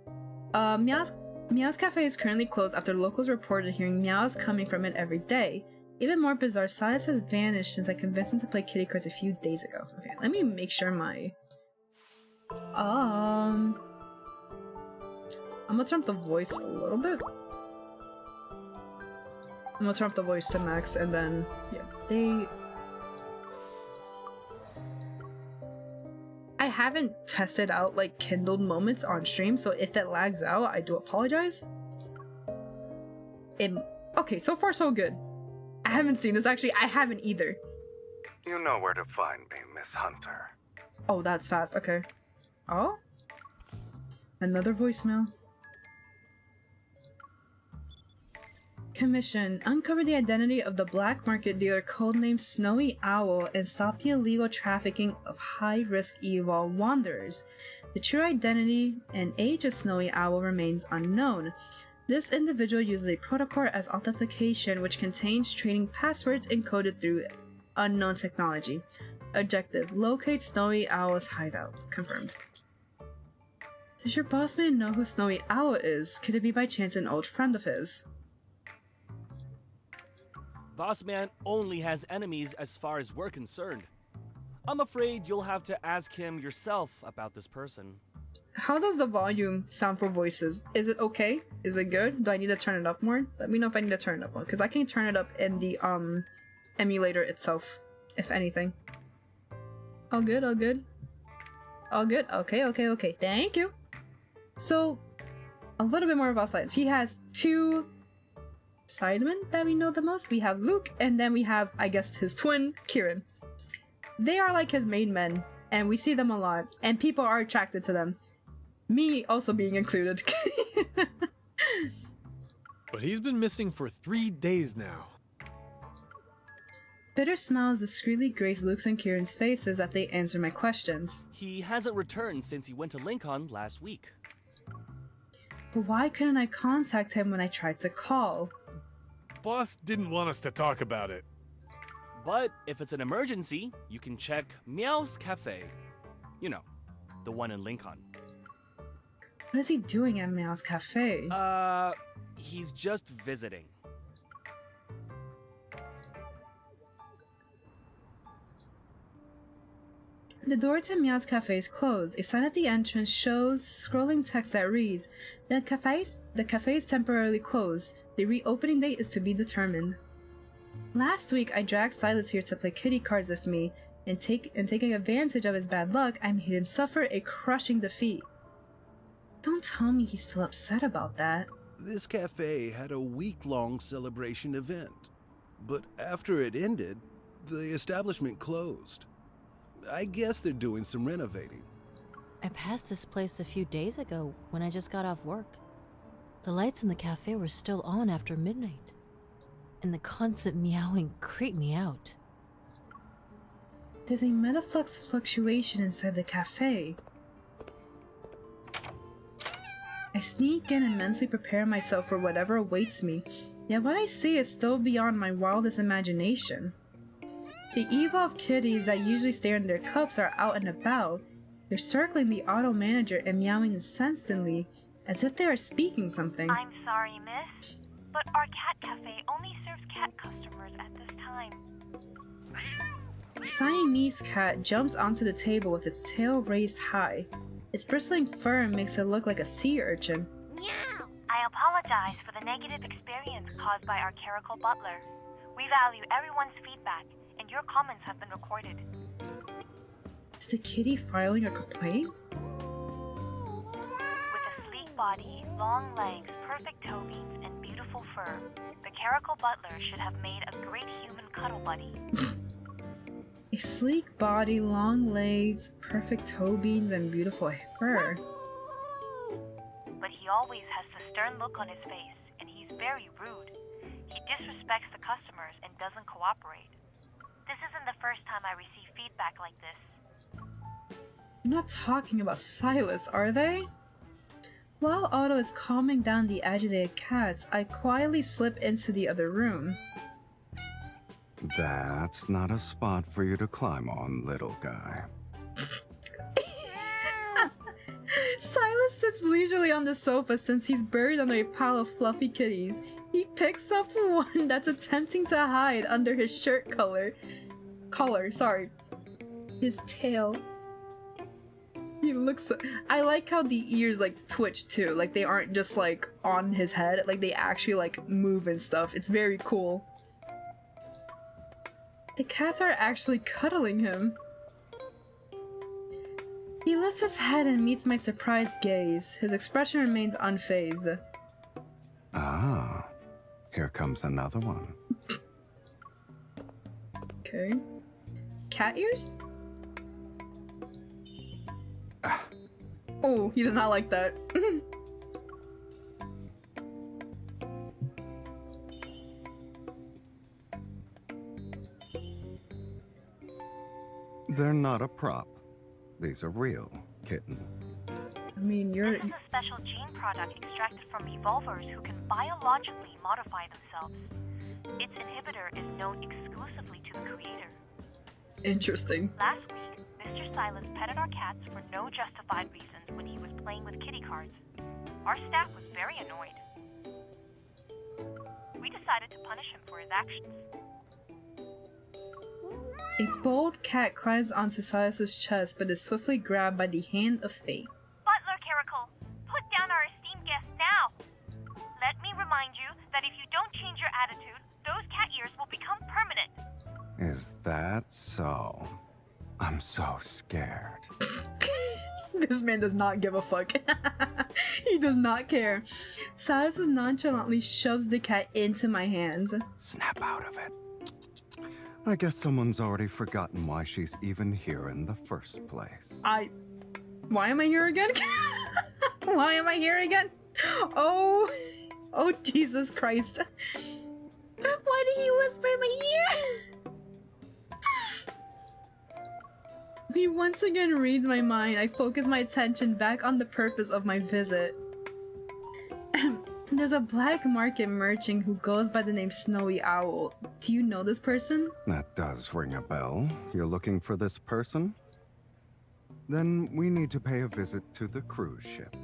Meow's Cafe is currently closed after locals reported hearing meows coming from it every day. Even more bizarre, Silas has vanished since I convinced him to play kitty cards a few days ago. Okay, let me make sure my... I'm gonna turn up the voice a little bit. I'm gonna turn up the voice to max, and then, yeah, I haven't tested out, like, kindled moments on stream, so if it lags out, I do apologize. Okay, so far so good. I haven't seen this, actually, I haven't either. You know where to find me, Miss Hunter. Oh, that's fast, okay. Oh? Another voicemail. Commission. Uncover the identity of the black market dealer codenamed Snowy Owl and stop the illegal trafficking of high-risk evil wanderers. The true identity and age of Snowy Owl remains unknown. This individual uses a protocol as authentication which contains trading passwords encoded through unknown technology. Objective. Locate Snowy Owl's hideout. Confirmed. Does your boss man know who Snowy Owl is? Could it be by chance an old friend of his? Boss Man only has enemies as far as we're concerned. I'm afraid you'll have to ask him yourself about this person. how does the volume sound for voices? Is it okay? Is it good? Do I need to turn it up more? Let me know if I need to turn it up more, because I can turn it up in the emulator itself, if anything. All good, all good. All good? Okay, okay, okay. Thank you. So, a little bit more about Silas. He has 2 sidemen that we know the most. We have Luke, and then we have, I guess, his twin, Kieran. They are like his main men, and we see them a lot, and people are attracted to them. Me also being included. But he's been missing for 3 days now. Bitter smiles discreetly grace Luke's and Kieran's faces as they answer my questions. He hasn't returned since he went to Lincoln last week. But why couldn't I contact him when I tried to call? Boss didn't want us to talk about it. But if it's an emergency, you can check Meow's Cafe. You know, the one in Lincoln. What is he doing at Meow's Cafe? He's just visiting. The door to Meow's Cafe is closed. A sign at the entrance shows scrolling text that reads, the cafe is temporarily closed. The reopening date is to be determined. Last week, I dragged Silas here to play kitty cards with me, and taking advantage of his bad luck, I made him suffer a crushing defeat. Don't tell me he's still upset about that. This cafe had a week-long celebration event, but after it ended, the establishment closed. I guess they're doing some renovating. I passed this place a few days ago when I just got off work. The lights in the cafe were still on after midnight, and the constant meowing creeped me out. There's a metaflux fluctuation inside the cafe. I sneak in and mentally prepare myself for whatever awaits me, yet what I see is still beyond my wildest imagination. The evolved kitties that usually stare in their cups are out and about. They're circling the auto manager and meowing incessantly, as if they are speaking something. I'm sorry, miss, but our cat cafe only serves cat customers at this time. The Siamese cat jumps onto the table with its tail raised high. Its bristling fur makes it look like a sea urchin. Meow! I apologize for the negative experience caused by our Caracal butler. We value everyone's feedback, and your comments have been recorded. Is the kitty filing a complaint? With a sleek body, long legs, perfect toe beans, and beautiful fur, the Caracal butler should have made a great human cuddle buddy. A sleek body, long legs, perfect toe beans, and beautiful fur. But he always has the stern look on his face, and he's very rude. He disrespects the customers and doesn't cooperate. This isn't the first time I receive feedback like this. They're not talking about Silas, are they? While Otto is calming down the agitated cats, I quietly slip into the other room. That's not a spot for you to climb on, little guy. Silas sits leisurely on the sofa since he's buried under a pile of fluffy kitties. He picks up one that's attempting to hide under his shirt collar, his tail. He looks. I like how the ears like twitch too. Like they aren't just like on his head. Like they actually like move and stuff. It's very cool. The cats are actually cuddling him. He lifts his head and meets my surprised gaze. His expression remains unfazed. Ah, here comes another one. Okay. Cat ears? Oh, he did not like that. They're not a prop. These are real, kitten. I mean, you're... This is a special gene product extracted from evolvers who can biologically modify themselves. Its inhibitor is known exclusively to the creator. Interesting. Last week, Mr. Silas petted our cats for no justified reasons when he was playing with kitty cards. Our staff was very annoyed. We decided to punish him for his actions. A bold cat climbs onto Silas's chest but is swiftly grabbed by the hand of fate. Butler remind you that if you don't change your attitude, those cat ears will become permanent. Is that so? I'm so scared. This man does not give a fuck. He does not care. Silas nonchalantly shoves the cat into my hands. Snap out of it. I guess someone's already forgotten why she's even here in the first place. Why am I here again? Why am I here again? Oh Jesus Christ. Why did he whisper in my ear? He once again reads my mind. I focus my attention back on the purpose of my visit. There's a black market merchant who goes by the name Snowy Owl. Do you know this person? That does ring a bell. You're looking for this person? Then we need to pay a visit to the cruise ship.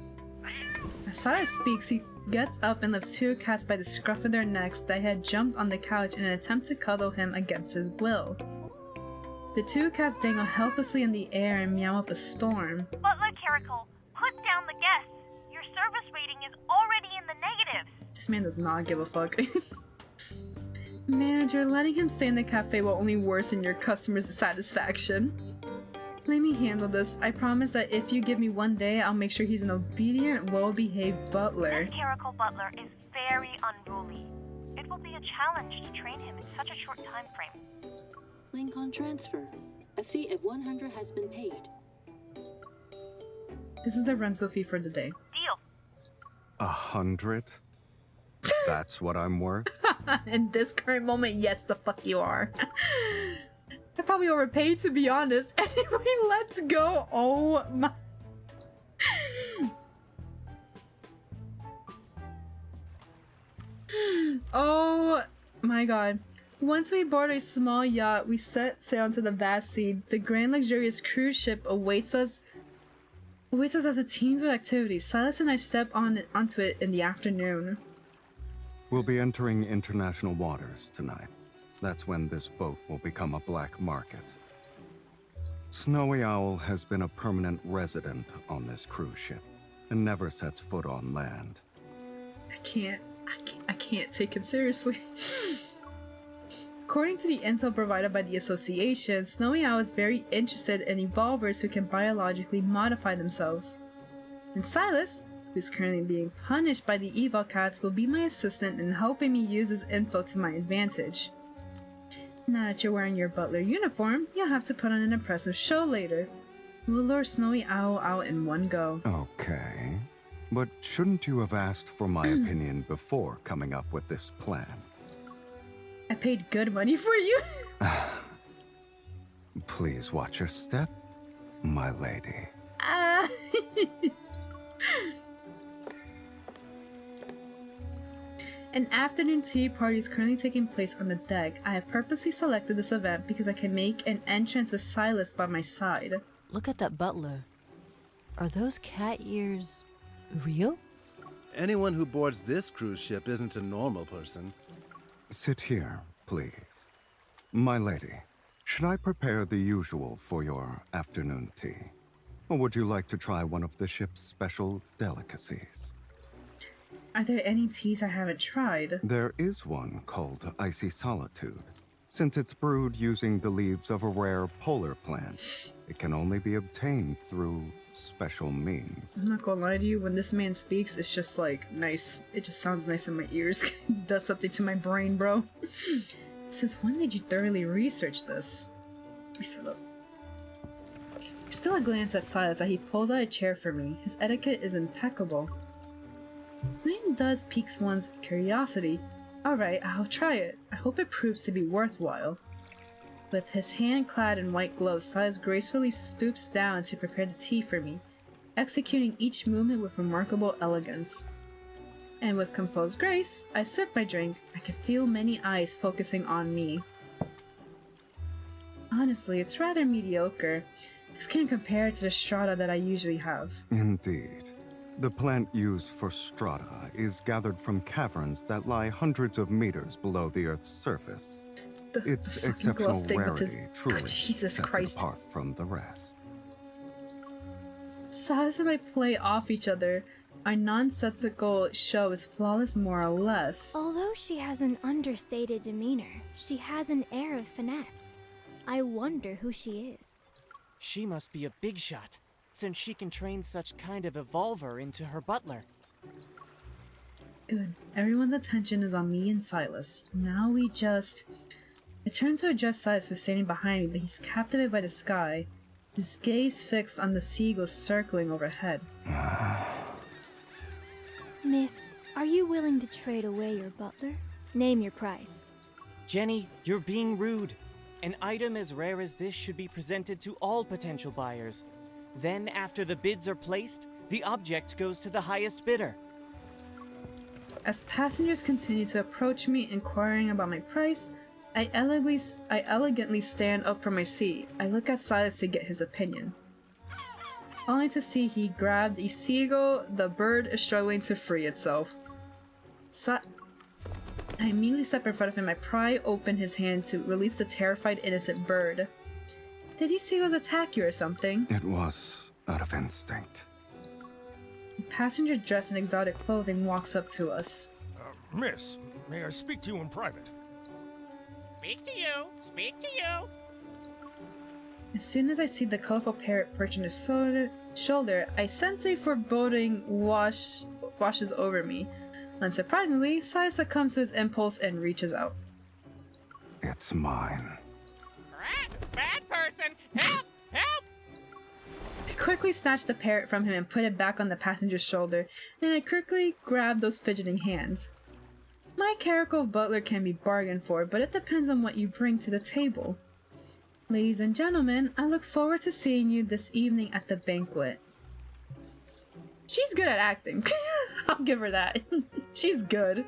As Silas speaks, he gets up and lifts two cats by the scruff of their necks that had jumped on the couch in an attempt to cuddle him against his will. The two cats dangle helplessly in the air and meow up a storm. Butler Carrickle, put down the guests. Your service rating is already in the negatives. This man does not give a fuck. Manager, letting him stay in the cafe will only worsen your customers' satisfaction. Let me handle this. I promise that if you give me one day, I'll make sure he's an obedient, well-behaved butler. This Carrickle butler is very unruly. It will be a challenge to train him in such a short time frame. Link on transfer. A fee of 100 has been paid. This is the rental fee for the day. Deal. 100? That's what I'm worth? In this current moment, yes, the fuck you are. I probably overpaid, to be honest. Anyway, let's go. Oh my. Oh my god. Once we board a small yacht, we set sail into the vast sea. The grand luxurious cruise ship awaits us as it teems with activities. Silas and I step onto it in the afternoon. We'll be entering international waters tonight. That's when this boat will become a black market. Snowy Owl has been a permanent resident on this cruise ship and never sets foot on land. I can't take him seriously. According to the intel provided by the association, Snowy Owl is very interested in evolvers who can biologically modify themselves. And Silas, who's currently being punished by the evil cats, will be my assistant in helping me use his info to my advantage. Now that you're wearing your butler uniform, you'll have to put on an impressive show later. We'll lure Snowy Owl out in one go. Okay. But shouldn't you have asked for my opinion before coming up with this plan? I paid good money for you. Please watch your step, my lady. An afternoon tea party is currently taking place on the deck. I have purposely selected this event because I can make an entrance with Silas by my side. Look at that butler. Are those cat ears real? Anyone who boards this cruise ship isn't a normal person. Sit here, please. My lady, should I prepare the usual for your afternoon tea? Or would you like to try one of the ship's special delicacies? Are there any teas I haven't tried? There is one called Icy Solitude. Since it's brewed using the leaves of a rare polar plant, it can only be obtained through special means. I'm not gonna lie to you, when this man speaks, it's just like nice. It just sounds nice in my ears. It does something to my brain, bro. Since when did you thoroughly research this? We sit up. Still a glance at Silas as he pulls out a chair for me. His etiquette is impeccable. His name does pique one's curiosity. Alright, I'll try it. I hope it proves to be worthwhile. With his hand clad in white gloves, Silas gracefully stoops down to prepare the tea for me, executing each movement with remarkable elegance. And with composed grace, I sip my drink. I can feel many eyes focusing on me. Honestly, it's rather mediocre. This can't compare to the strata that I usually have. Indeed. The plant used for strata is gathered from caverns that lie hundreds of meters below the Earth's surface. Its exceptional rarity truly sets it apart from the rest. Silas and I play off each other. our nonsensical show is flawless more or less. Although she has an understated demeanor, she has an air of finesse. I wonder who she is. She must be a big shot, since she can train such kind of evolver into her butler. Good. Everyone's attention is on me and Silas. Now we just... I turn to address Silas, who's standing behind me, but he's captivated by the sky, his gaze fixed on the seagulls circling overhead. Miss, are you willing to trade away your butler? Name your price. Jenny, you're being rude. An item as rare as this should be presented to all potential buyers. Then, after the bids are placed, the object goes to the highest bidder. As passengers continue to approach me, inquiring about my price, I elegantly stand up from my seat. I look at Silas to get his opinion, only to see he grabbed a seagull. The bird is struggling to free itself. I immediately step in front of him. I pry open his hand to release the terrified innocent bird. Did these seagulls attack you or something? It was out of instinct. A passenger dressed in exotic clothing walks up to us. Miss, may I speak to you in private? Speak to you! Speak to you! As soon as I see the colorful parrot perch on his shoulder, I sense a foreboding washes over me. Unsurprisingly, Silas succumbs to his impulse and reaches out. It's mine. Bad person! Help! Help! I quickly snatch the parrot from him and put it back on the passenger's shoulder, and I quickly grab those fidgeting hands. My character of butler can be bargained for, but it depends on what you bring to the table. Ladies and gentlemen, I look forward to seeing you this evening at the banquet. She's good at acting. I'll give her that. She's good.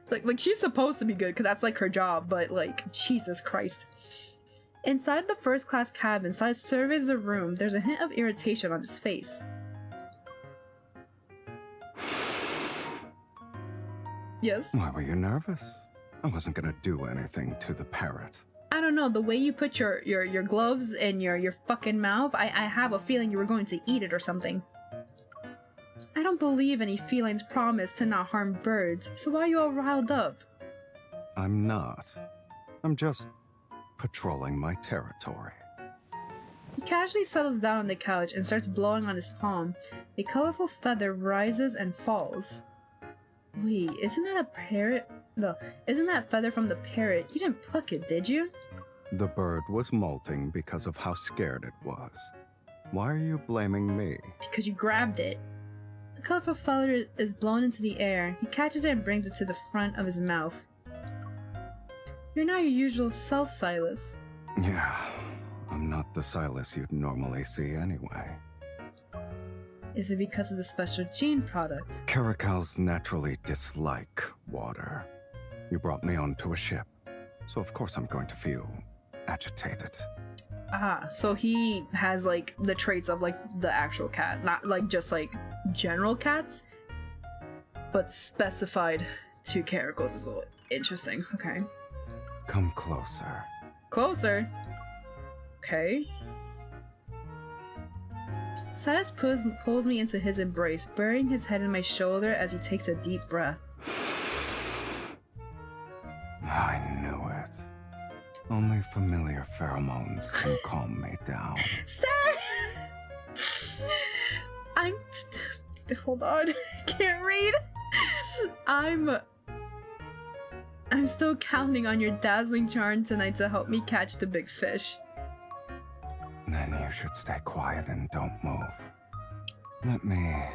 Like she's supposed to be good because that's like her job, but like, Jesus Christ. Inside the first class cabin, Silas surveys the room. There's a hint of irritation on his face. Yes? Why were you nervous? I wasn't gonna do anything to the parrot. I don't know, the way you put your gloves in your fucking mouth, I have a feeling you were going to eat it or something. I don't believe any felines promise to not harm birds, so why are you all riled up? I'm not. I'm just patrolling my territory. He casually settles down on the couch and starts blowing on his palm. A colorful feather rises and falls. Wait, isn't that a parrot? No, isn't that feather from the parrot? You didn't pluck it, did you? The bird was molting because of how scared it was. Why are you blaming me? Because you grabbed it. The colorful feather is blown into the air. He catches it and brings it to the front of his mouth. You're not your usual self, Silas. Yeah, I'm not the Silas you'd normally see anyway. Is it because of the special gene product? Caracals naturally dislike water. You brought me onto a ship, so of course I'm going to feel agitated. Ah, so he has like the traits of like the actual cat, not like just like general cats, but specified to Caracals as well. Interesting, okay. Come closer. Closer? Okay. Silas pulls me into his embrace, burying his head in my shoulder as he takes a deep breath. I knew it. Only familiar pheromones can calm me down. Sir! Hold on. I can't read. I'm still counting on your dazzling charm tonight to help me catch the big fish. Then you should stay quiet and don't move. Let me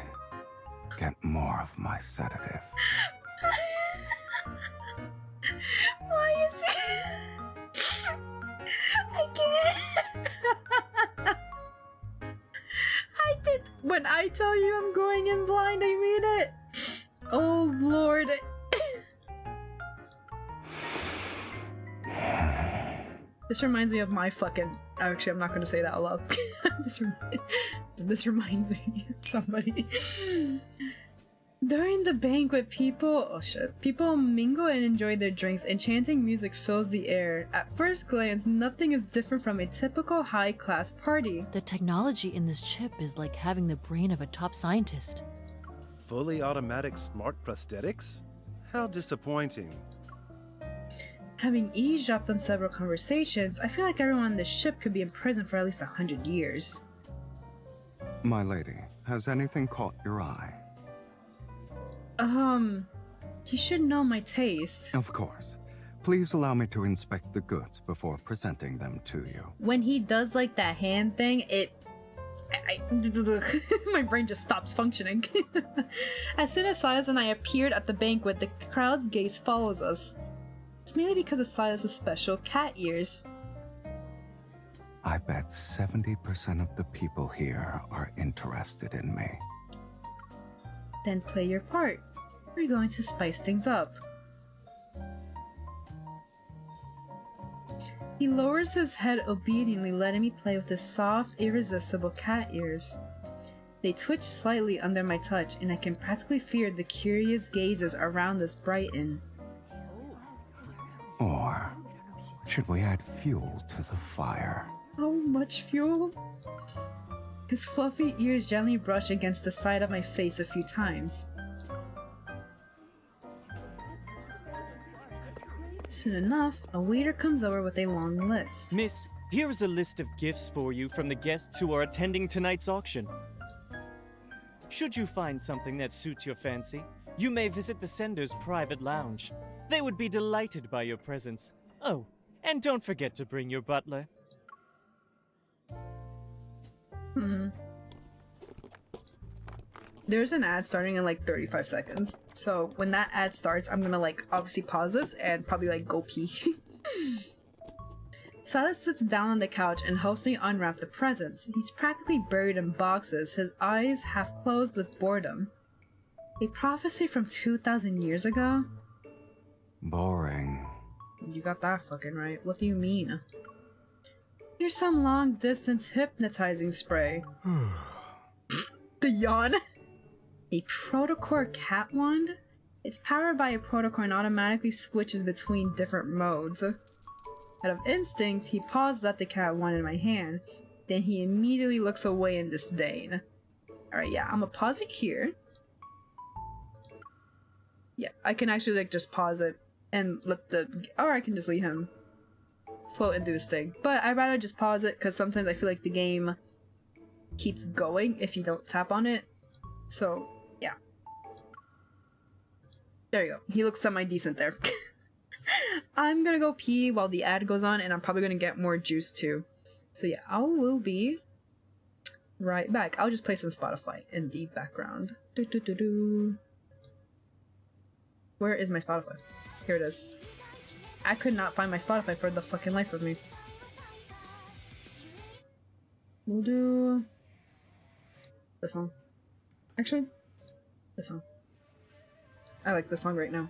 get more of my sedative. Why is it? I can't. When I tell you I'm going in blind, I mean it. Oh Lord. This reminds me of my fucking... Actually, I'm not going to say that out loud. This reminds me of somebody. During the banquet, people mingle and enjoy their drinks. Enchanting music fills the air. At first glance, nothing is different from a typical high-class party. The technology in this chip is like having the brain of a top scientist. Fully automatic smart prosthetics? How disappointing. Having eavesdropped on several conversations, I feel like everyone on this ship could be in prison for at least 100 years. My lady, has anything caught your eye? You should know my taste. Of course. Please allow me to inspect the goods before presenting them to you. When he does like that hand thing, my brain just stops functioning. As soon as Silas and I appeared at the banquet, the crowd's gaze follows us. It's mainly because of Silas' special cat ears. I bet 70% of the people here are interested in me. Then play your part. We're going to spice things up. He lowers his head obediently, letting me play with his soft, irresistible cat ears. They twitch slightly under my touch, and I can practically feel the curious gazes around us brighten. Or should we add fuel to the fire? How much fuel? His fluffy ears gently brush against the side of my face a few times. Soon enough, a waiter comes over with a long list. Miss, here is a list of gifts for you from the guests who are attending tonight's auction. Should you find something that suits your fancy, you may visit the sender's private lounge. They would be delighted by your presence. Oh, and don't forget to bring your butler. There's an ad starting in like 35 seconds. So when that ad starts, I'm gonna like obviously pause this and probably like go pee. Silas sits down on the couch and helps me unwrap the presents. He's practically buried in boxes, his eyes half closed with boredom. A prophecy from 2,000 years ago? Boring. You got that fucking right. What do you mean? Here's some long-distance hypnotizing spray. The yawn. A protocore cat wand? It's powered by a protocore and automatically switches between different modes. Out of instinct, he pauses at the cat wand in my hand. Then he immediately looks away in disdain. Alright, yeah, I'm gonna pause it here. Yeah, I can actually like just pause it and let the... or I can just leave him float and do his thing. But I'd rather just pause it because sometimes I feel like the game keeps going if you don't tap on it. So, yeah. There you go. He looks semi-decent there. I'm gonna go pee while the ad goes on, and I'm probably gonna get more juice too. So yeah, I will be right back. I'll just play some Spotify in the background. Where is my Spotify? Here it is. I could not find my Spotify for the fucking life of me. We'll do this song. Actually, this song. I like this song right now.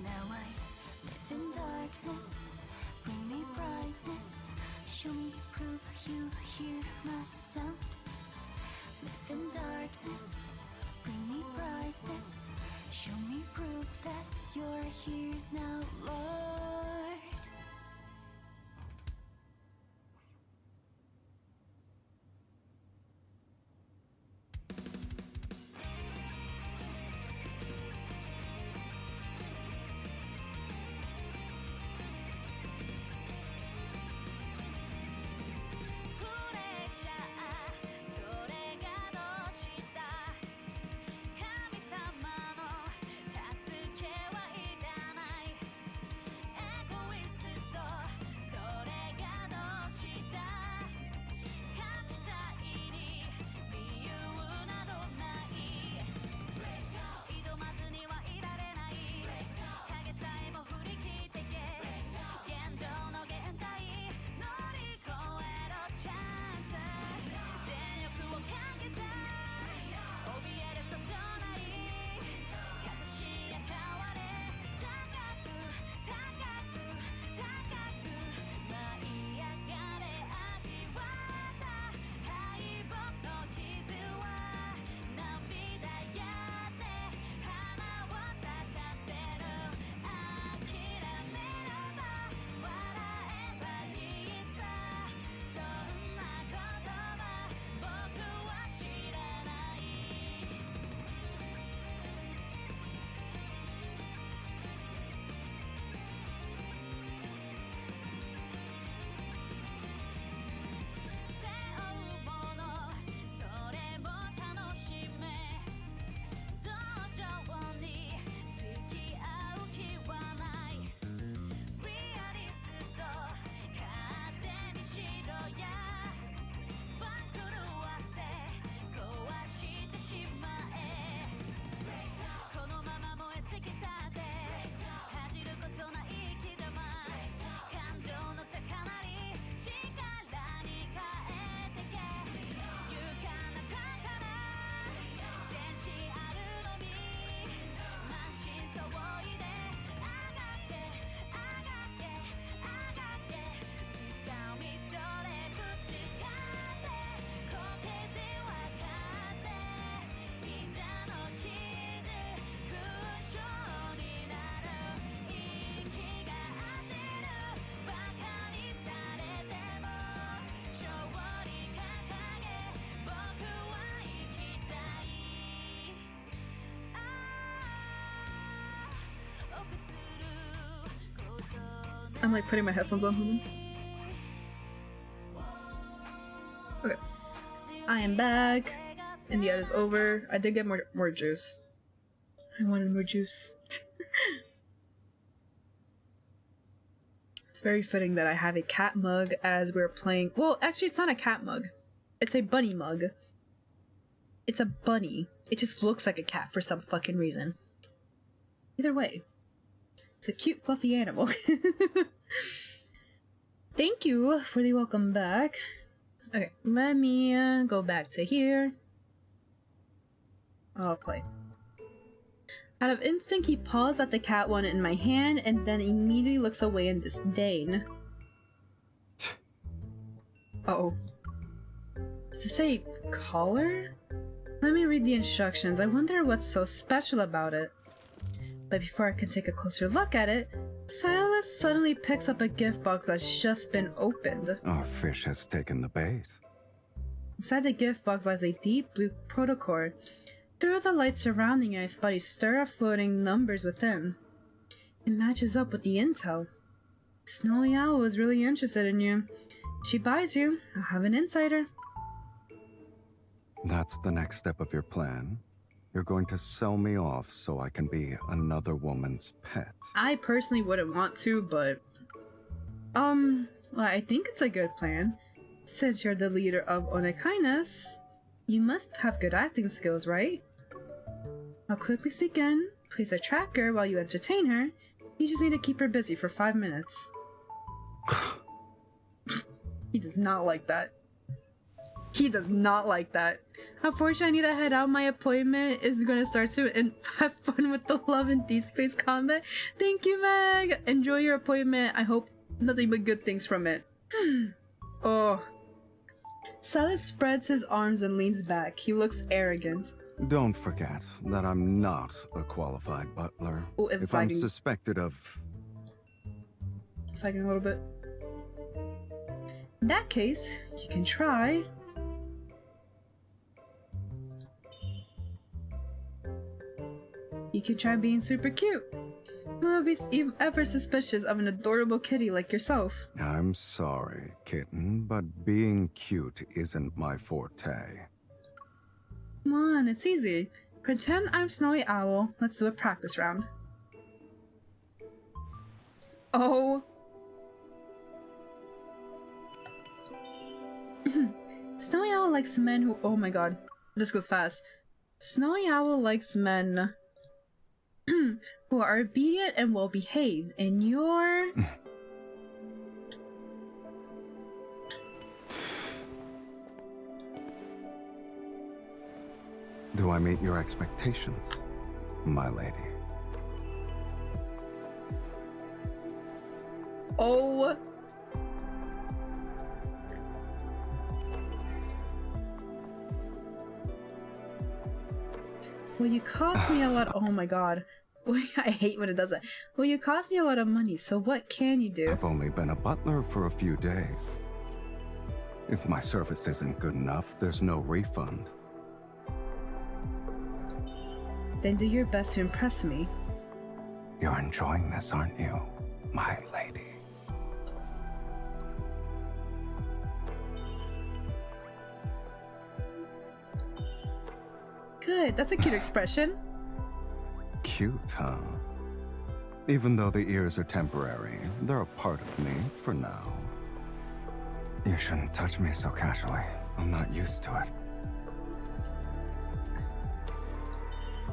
Now I live in darkness, bring me brightness, show me proof you hear my sound. Live in darkness, bring me brightness, show me proof that you're here now, Lord. I'm like putting my headphones on. Hold on. Okay. I am back. And the ad is over. I did get more juice. I wanted more juice. It's very fitting that I have a cat mug as we're playing. Well, actually, it's not a cat mug. It's a bunny mug. It's a bunny. It just looks like a cat for some fucking reason. Either way, it's a cute, fluffy animal. Thank you for the welcome back. Okay, let me go back to here. I'll play. Out of instinct, he paws at the cat one in my hand and then immediately looks away in disdain. Uh-oh. Does this say collar? Let me read the instructions. I wonder what's so special about it. But before I can take a closer look at it, Silas suddenly picks up a gift box that's just been opened. Our fish has taken the bait. Inside the gift box lies a deep blue protocord. Through the light surrounding it, I spot a stir of floating numbers within. It matches up with the intel. Snowy Owl is really interested in you. If she buys you, I'll have an insider. That's the next step of your plan? You're going to sell me off so I can be another woman's pet? I personally wouldn't want to, but... well, I think it's a good plan. Since you're the leader of Onekainas, you must have good acting skills, right? I'll quickly sneak in, place a tracker while you entertain her. You just need to keep her busy for 5 minutes. He does not like that. He does not like that. Unfortunately, I need to head out. My appointment is going to start soon, and have fun with the Love and Deep Space combat. Thank you, Meg. Enjoy your appointment. I hope nothing but good things from it. Oh. Silas spreads his arms and leans back. He looks arrogant. Don't forget that I'm not a qualified butler. Oh, it's if I'm lagging. suspected of... It's lagging a little bit. In that case, you can try... You can try being super cute. Who will be ever suspicious of an adorable kitty like yourself? I'm sorry, kitten, but being cute isn't my forte. Come on, it's easy. Pretend I'm Snowy Owl. Let's do a practice round. Oh. Snowy Owl likes men who... Oh my god. This goes fast. Snowy Owl likes men... who are obedient and well behaved, and you're... Do I meet your expectations, my lady? Oh. Well, you cost me a lot. Oh my god. I hate when it does that. Well, you cost me a lot of money, so what can you do? I've only been a butler for a few days. If my service isn't good enough, there's no refund. Then do your best to impress me. You're enjoying this, aren't you, my lady? Good, that's a cute expression. Cute, huh? Even though the ears are temporary, they're a part of me for now. You shouldn't touch me so casually. I'm not used to it.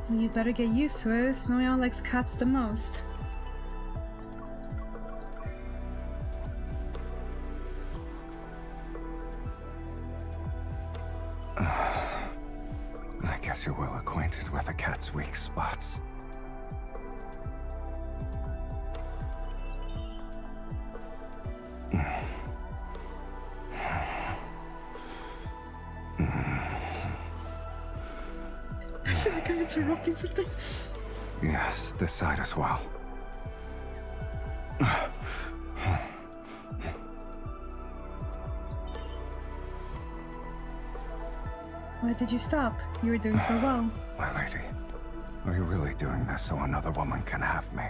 Well, you better get used to it. Snowy Owl likes cats the most. I guess you're well acquainted with a cat's weak spots. I feel like I'm interrupting something. Yes, this side as well. Why did you stop? You were doing so well. My lady, are you really doing this so another woman can have me?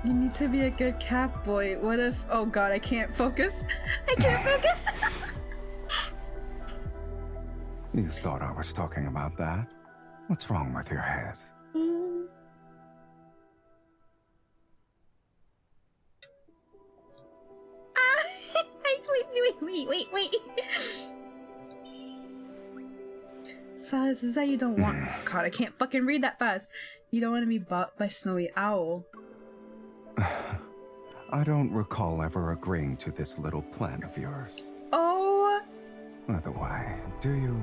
You need to be a good cat boy. What if... Oh god, I can't focus. I can't focus. You thought I was talking about that? What's wrong with your head? Wait. Silas, is that you don't want... God, I can't fucking read that fast. You don't want to be bought by Snowy Owl. I don't recall ever agreeing to this little plan of yours. Oh! By the way, do you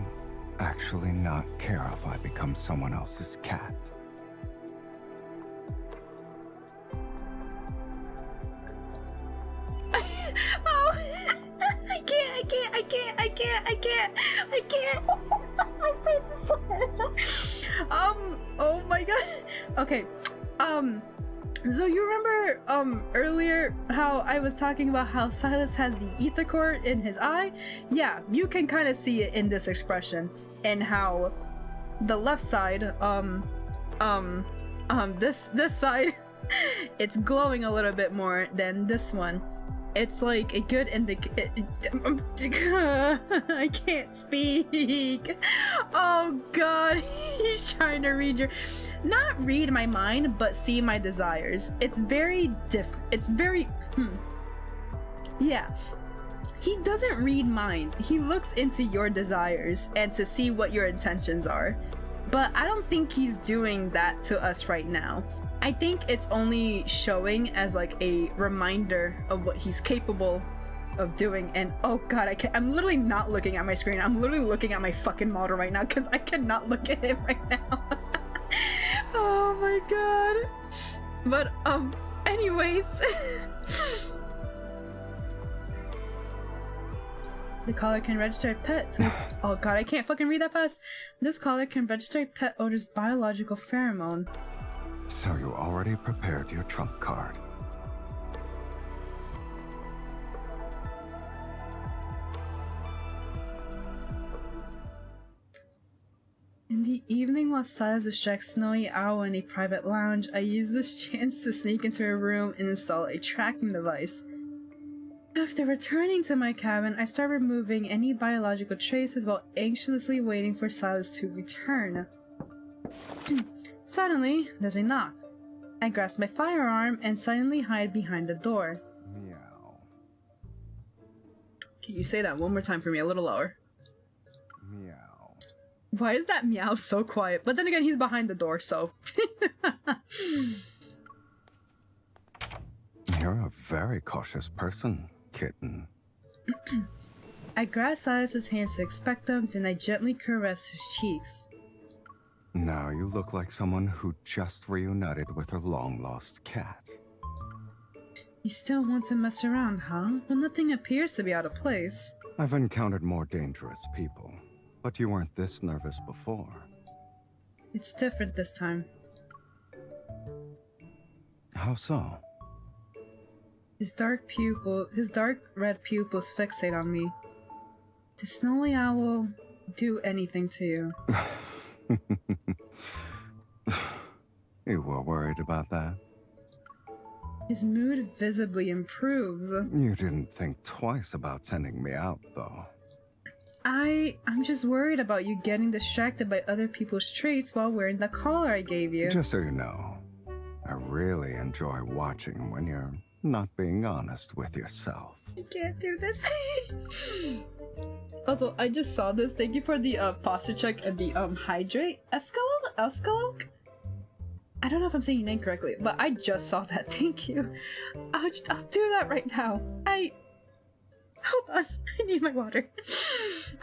actually not care if I become someone else's cat? Oh! I can't! My face is so oh my god. Okay. So you remember earlier how I was talking about how Silas has the ether core in his eye? Yeah, you can kind of see it in this expression, and how the left side, this side, it's glowing a little bit more than this one. It's like a good I can't speak. Oh god, he's trying to read your... Not read my mind, but see my desires. It's very it's very... Yeah. He doesn't read minds. He looks into your desires and to see what your intentions are. But I don't think he's doing that to us right now. I think it's only showing as like a reminder of what he's capable of doing. And oh god, I'm literally not looking at my screen. I'm literally looking at my fucking model right now because I cannot look at him right now. Oh my god. But anyways. The collar can register a pet to... Oh god, I can't fucking read that fast. This collar can register a pet owner's biological pheromone. So you already prepared your trump card. In the evening, while Silas distracts Snowy Owl in a private lounge, I use this chance to sneak into her room and install a tracking device. After returning to my cabin, I start removing any biological traces while anxiously waiting for Silas to return. Suddenly, there's a knock. I grasp my firearm and silently hide behind the door. Meow. Can you say that one more time for me, a little lower? Meow. Why is that meow so quiet? But then again, he's behind the door, so... You're a very cautious person, kitten. I grasp Silas's hands to expect them, then I gently caress his cheeks. Now you look like someone who just reunited with her long-lost cat. You still want to mess around, huh? Well, nothing appears to be out of place. I've encountered more dangerous people, but you weren't this nervous before. It's different this time. How so? His dark red pupils fixate on me. Did Snowy Owl do anything to you? You were worried about that? His mood visibly improves. You didn't think twice about sending me out, though. I'm just worried about you getting distracted by other people's traits while wearing the collar I gave you. Just so you know, I really enjoy watching when you're not being honest with yourself. I can't do this. Also, I just saw this. Thank you for the posture check and the hydrate. Escaloque? I don't know if I'm saying your name correctly, but I just saw that. Thank you. I'll do that right now. Hold on. I need my water.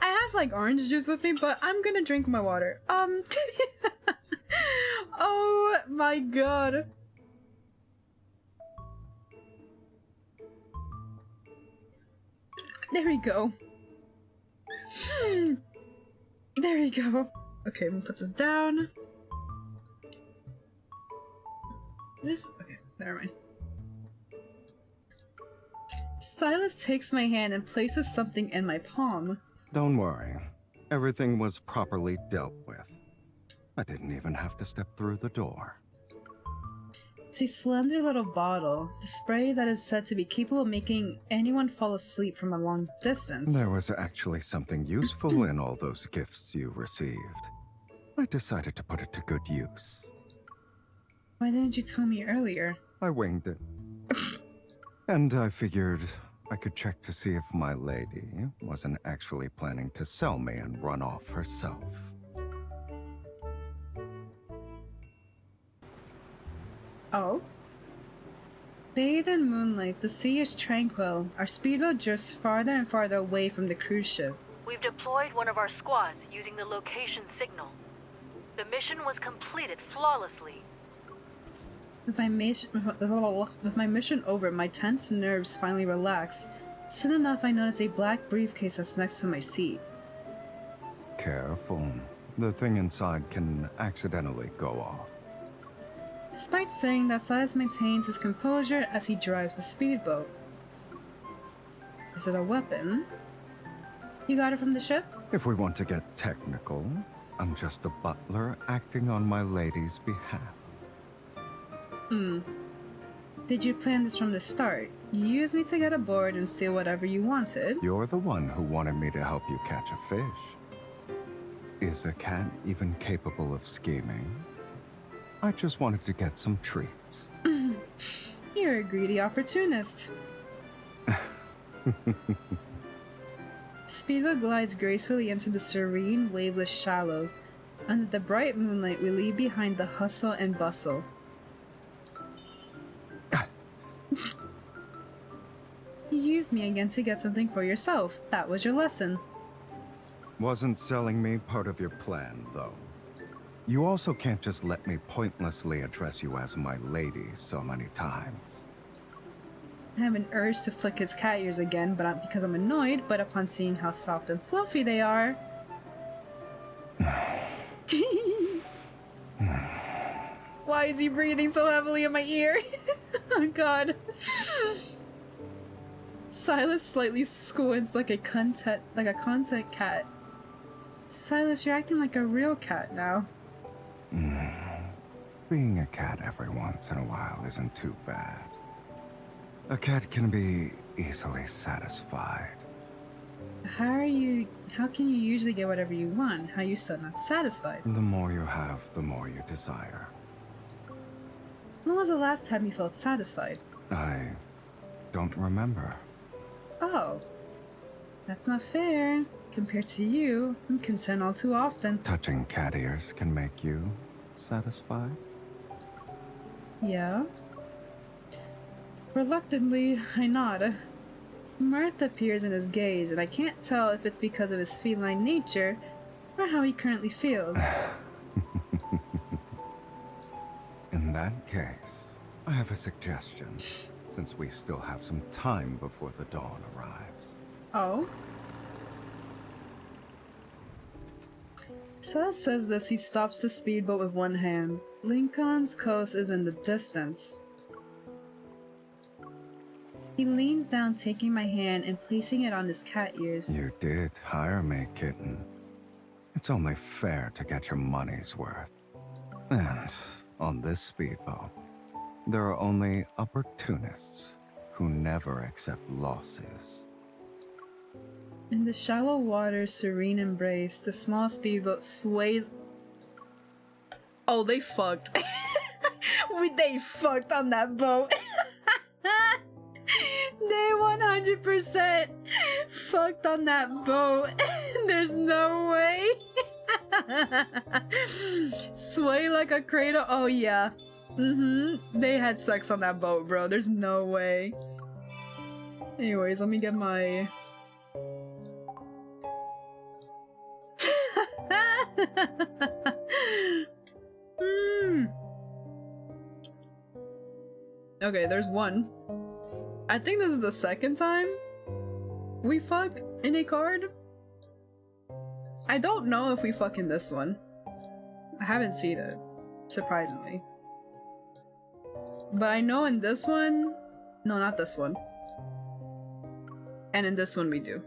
I have like orange juice with me, but I'm gonna drink my water. Oh my god. There we go. There we go. Okay, I'm gonna put this down. Okay, never mind. Silas takes my hand and places something in my palm. Don't worry. Everything was properly dealt with. I didn't even have to step through the door. It's a slender little bottle, the spray that is said to be capable of making anyone fall asleep from a long distance. There was actually something useful in all those gifts you received. I decided to put it to good use. Why didn't you tell me earlier? I winged it. And I figured I could check to see if my lady wasn't actually planning to sell me and run off herself. Oh? Bathed in moonlight, the sea is tranquil. Our speedboat drifts farther and farther away from the cruise ship. We've deployed one of our squads using the location signal. The mission was completed flawlessly. With my mission over, my tense nerves finally relax. Soon enough, I notice a black briefcase that's next to my seat. Careful. The thing inside can accidentally go off. Despite saying that, Silas maintains his composure as he drives the speedboat. Is it a weapon? You got it from the ship? If we want to get technical, I'm just a butler acting on my lady's behalf. Did you plan this from the start? You used me to get aboard and steal whatever you wanted. You're the one who wanted me to help you catch a fish. Is a cat even capable of scheming? I just wanted to get some treats. You're a greedy opportunist. Speedboat glides gracefully into the serene, waveless shallows. Under the bright moonlight, we leave behind the hustle and bustle. You used me again to get something for yourself. That was your lesson. Wasn't selling me part of your plan, though. You also can't just let me pointlessly address you as my lady so many times. I have an urge to flick his cat ears again, because I'm annoyed, but upon seeing how soft and fluffy they are... Why is he breathing so heavily in my ear? Oh god. Silas slightly squints like a content cat. Silas, you're acting like a real cat now. Being a cat every once in a while isn't too bad. A cat can be easily satisfied. How can you usually get whatever you want? How are you still not satisfied? The more you have, the more you desire. When was the last time you felt satisfied? I don't remember. Oh. That's not fair. Compared to you, I'm content all too often. Touching cat ears can make you satisfied? Yeah. Reluctantly, I nod. Mirth appears in his gaze, and I can't tell if it's because of his feline nature or how he currently feels. In that case, I have a suggestion, since we still have some time before the dawn arrives. Oh? Silas says this, he stops the speedboat with one hand. Lincoln's coast is in the distance. He leans down, taking my hand and placing it on his cat ears. You did hire me, kitten. It's only fair to get your money's worth. And on this speedboat, there are only opportunists who never accept losses. In the shallow water's serene embrace, the small speedboat sways. Oh, they fucked. They fucked on that boat. They 100% fucked on that boat. There's no way. Sway like a cradle. Oh yeah. They had sex on that boat, bro. There's no way. Anyways, let me get my... Okay, there's one. I think this is the second time we fuck in a card. I don't know if we fuck in this one. I haven't seen it, surprisingly. But I know in this one... No, not this one. And in this one we do.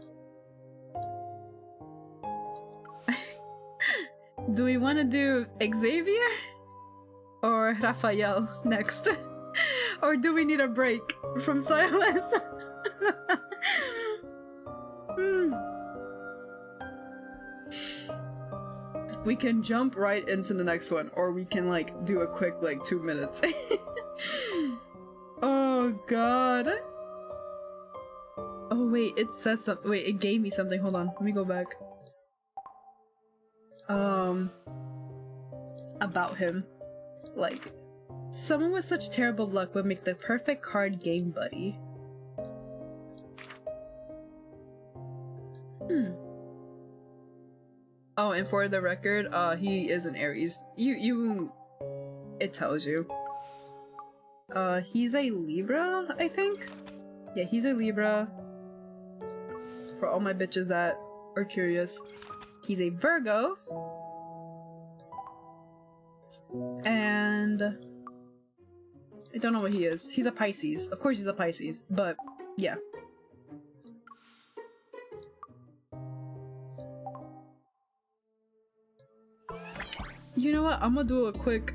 Do we want to do Xavier? Or Raphael next? Or do we need a break from silence? We can jump right into the next one, or we can like do a quick like 2 minutes. Oh god. Oh wait, it says something. Wait, it gave me something. Hold on, let me go back. About him. Like, someone with such terrible luck would make the perfect card game buddy. Oh, and for the record, he is an Aries. It tells you. He's a Libra, I think? Yeah, he's a Libra. For all my bitches that are curious. He's a Virgo. And I don't know what he is. He's a Pisces. Of course he's a Pisces, but yeah. You know what? I'm gonna do a quick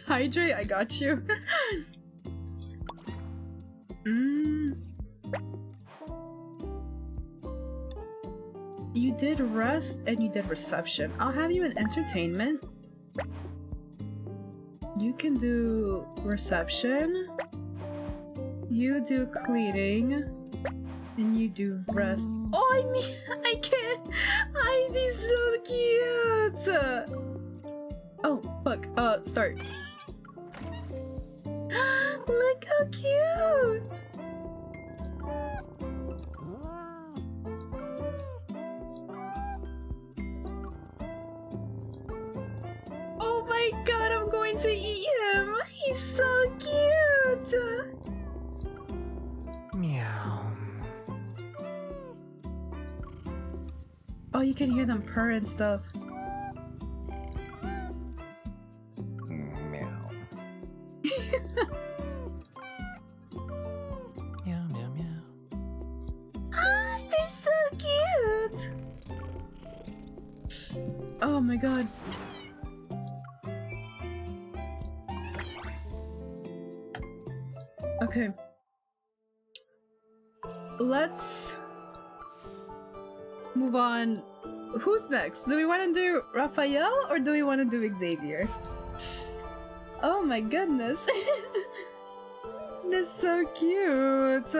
hydrate. I got you. You did rest and you did reception. I'll have you in entertainment. You can do reception. You do cleaning. And you do rest. Oh, I mean, I can't. He's so cute. Oh, fuck. Start. Look how cute. Oh my god, I'm going to eat him. He's so cute. Meow. Oh, you can hear them purr and stuff. Meow. Meow, meow, meow. Ah, they're so cute. Oh my god. Okay. Let's move on. Who's next? Do we want to do Raphael or do we want to do Xavier? Oh my goodness. That's so cute.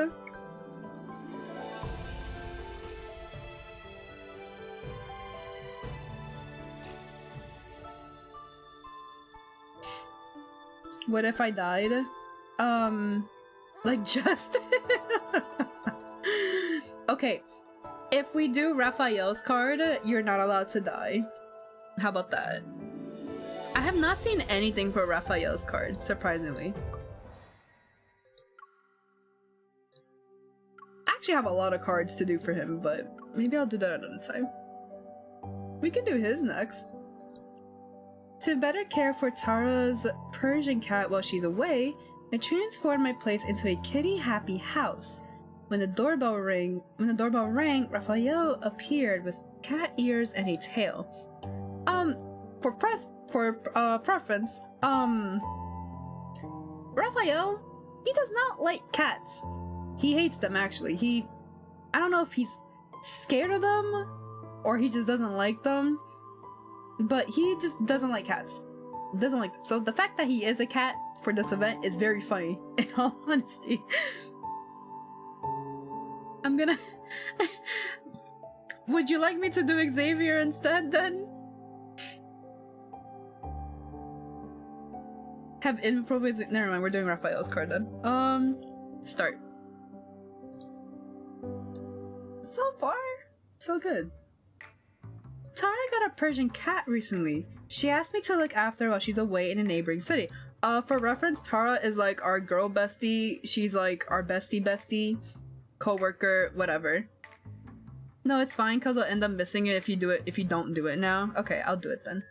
What if I died? Like just... Okay, if we do Raphael's card, you're not allowed to die. How about that? I have not seen anything for Raphael's card, surprisingly. I actually have a lot of cards to do for him, but maybe I'll do that another time. We can do his next. To better care for Tara's Persian cat while she's away, I transformed my place into a kitty-happy house. When the doorbell rang, Raphael appeared with cat ears and a tail. For preference, Raphael, he does not like cats. He hates them, actually. I don't know if he's scared of them or he just doesn't like them, but he just doesn't like cats. Doesn't like them. So the fact that he is a cat for this event is very funny, in all honesty. I'm gonna... Would you like me to do Xavier instead, then? Have improvised... Never mind, we're doing Raphael's card, then. Start. So far, so good. Tara got a Persian cat recently. She asked me to look after her while she's away in a neighboring city. For reference, Tara is like our girl bestie. She's like our bestie, co-worker, whatever. No, it's fine because I'll end up missing it if you don't do it now. Okay, I'll do it then.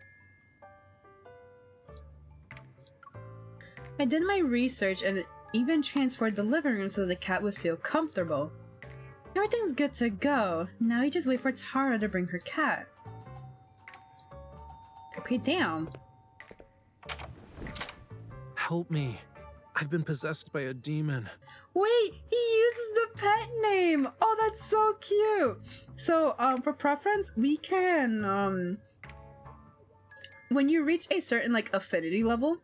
I did my research and even transferred the living room so the cat would feel comfortable. Everything's good to go. Now you just wait for Tara to bring her cat. Okay, damn. Help me. I've been possessed by a demon. Wait, he uses the pet name. Oh, that's so cute. So, for preference, we can, when you reach a certain, like, affinity level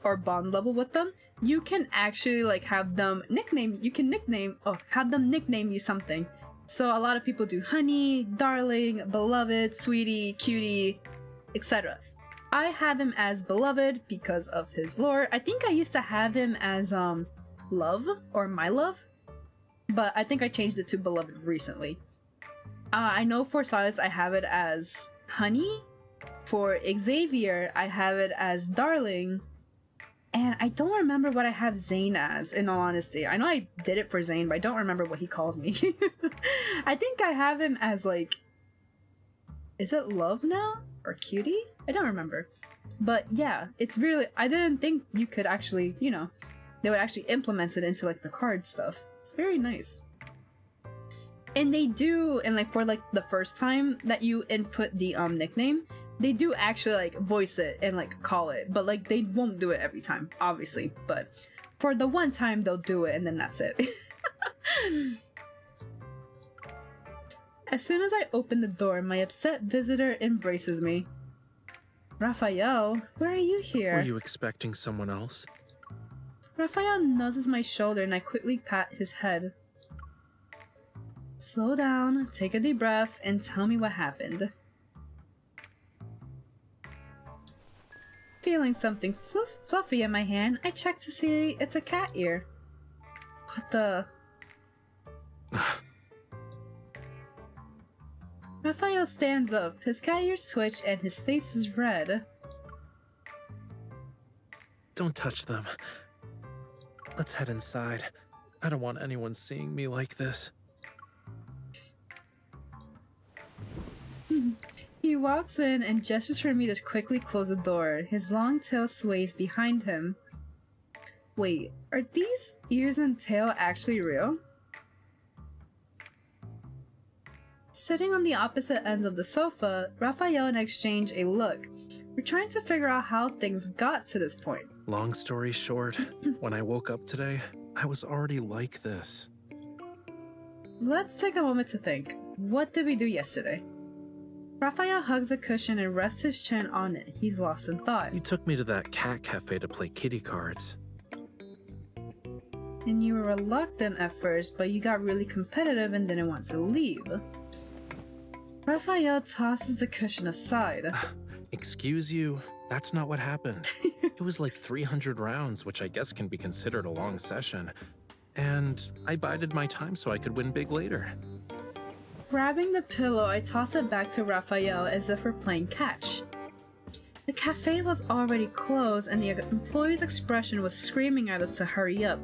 or bond level with them, you can actually, like, have them nickname you something. So a lot of people do honey, darling, beloved, sweetie, cutie, etc. I have him as beloved because of his lore. I think I used to have him as, love or my love, but I think I changed it to beloved recently. I know for Silas I have it as honey. For Xavier I have it as darling, and I don't remember what I have Zane as, in all honesty. I know I did it for Zane, but I don't remember what he calls me. I think I have him as, like, is it love now or cutie? I don't remember, but yeah, it's really, I didn't think you could actually, you know, they would actually implement it into, like, the card stuff. It's very nice. And they do, and, like, for, like, the first time that you input the nickname, they do actually, like, voice it and, like, call it, but, like, they won't do it every time, obviously, but for the one time they'll do it and then that's it. As soon as I open the door, my upset visitor embraces me. Raphael, why are you here? Were you expecting someone else? Raphael nuzzles my shoulder and I quickly pat his head. Slow down, take a deep breath, and tell me what happened. Feeling something fluffy in my hand, I check to see it's a cat ear. What the... Raphael stands up, his cat ears twitch and his face is red. Don't touch them. Let's head inside. I don't want anyone seeing me like this. He walks in and gestures for me to quickly close the door. His long tail sways behind him. Wait, are these ears and tail actually real? Sitting on the opposite ends of the sofa, Raphael and I exchange a look. We're trying to figure out how things got to this point. Long story short, when I woke up today, I was already like this. Let's take a moment to think. What did we do yesterday? Raphael hugs a cushion and rests his chin on it. He's lost in thought. You took me to that cat cafe to play kitty cards. And you were reluctant at first, but you got really competitive and didn't want to leave. Raphael tosses the cushion aside. Excuse you, that's not what happened. It was like 300 rounds, which I guess can be considered a long session. And I bided my time so I could win big later. Grabbing the pillow, I toss it back to Raphael as if we're playing catch. The cafe was already closed and the employee's expression was screaming at us to hurry up,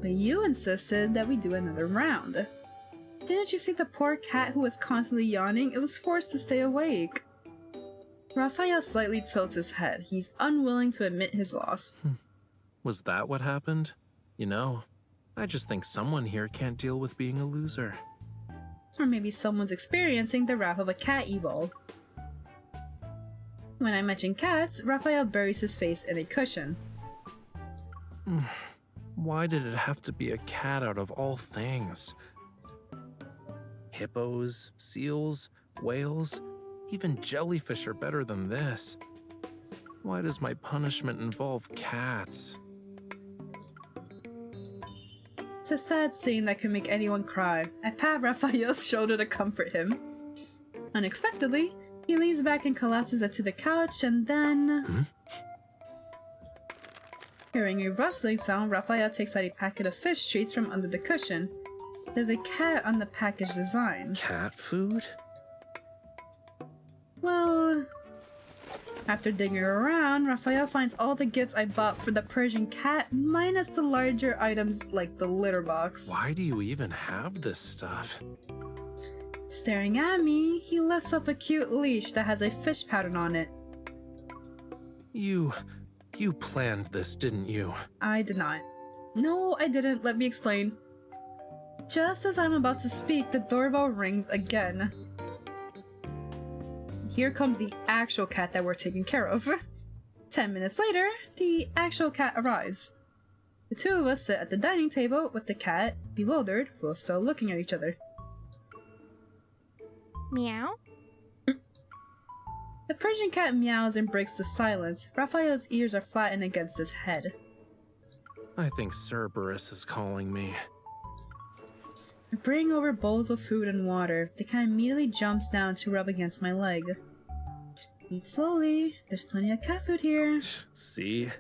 but you insisted that we do another round. Didn't you see the poor cat who was constantly yawning? It was forced to stay awake. Raphael slightly tilts his head. He's unwilling to admit his loss. Was that what happened? You know, I just think someone here can't deal with being a loser. Or maybe someone's experiencing the wrath of a cat evil. When I mention cats, Raphael buries his face in a cushion. Why did it have to be a cat out of all things? Hippos, seals, whales, even jellyfish are better than this. Why does my punishment involve cats? It's a sad scene that can make anyone cry. I pat Raphael's shoulder to comfort him. Unexpectedly, he leans back and collapses onto the couch and then... Hearing a rustling sound, Raphael takes out a packet of fish treats from under the cushion. There's a cat on the package design. Cat food? Well... After digging around, Raphael finds all the gifts I bought for the Persian cat, minus the larger items like the litter box. Why do you even have this stuff? Staring at me, he lifts up a cute leash that has a fish pattern on it. You planned this, didn't you? I did not. No, I didn't. Let me explain. Just as I'm about to speak, the doorbell rings again. Here comes the actual cat that we're taking care of. 10 minutes later, the actual cat arrives. The two of us sit at the dining table with the cat, bewildered, while still looking at each other. Meow? The Persian cat meows and breaks the silence. Raphael's ears are flattened against his head. I think Cerberus is calling me. I bring over bowls of food and water. The cat immediately jumps down to rub against my leg. Eat slowly. There's plenty of cat food here. See?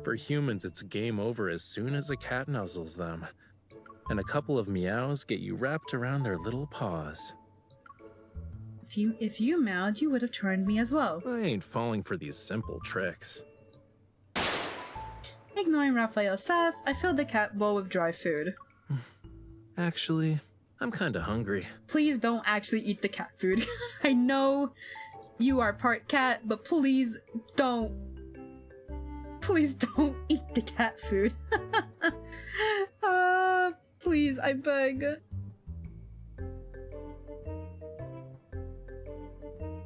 For humans, it's game over as soon as a cat nuzzles them. And a couple of meows get you wrapped around their little paws. If you meowed, you would have turned me as well. I ain't falling for these simple tricks. Ignoring Raphael's sass, I filled the cat bowl with dry food. Actually, I'm kinda hungry. Please don't actually eat the cat food. I know you are part cat, but please don't. Please don't eat the cat food. Please, I beg.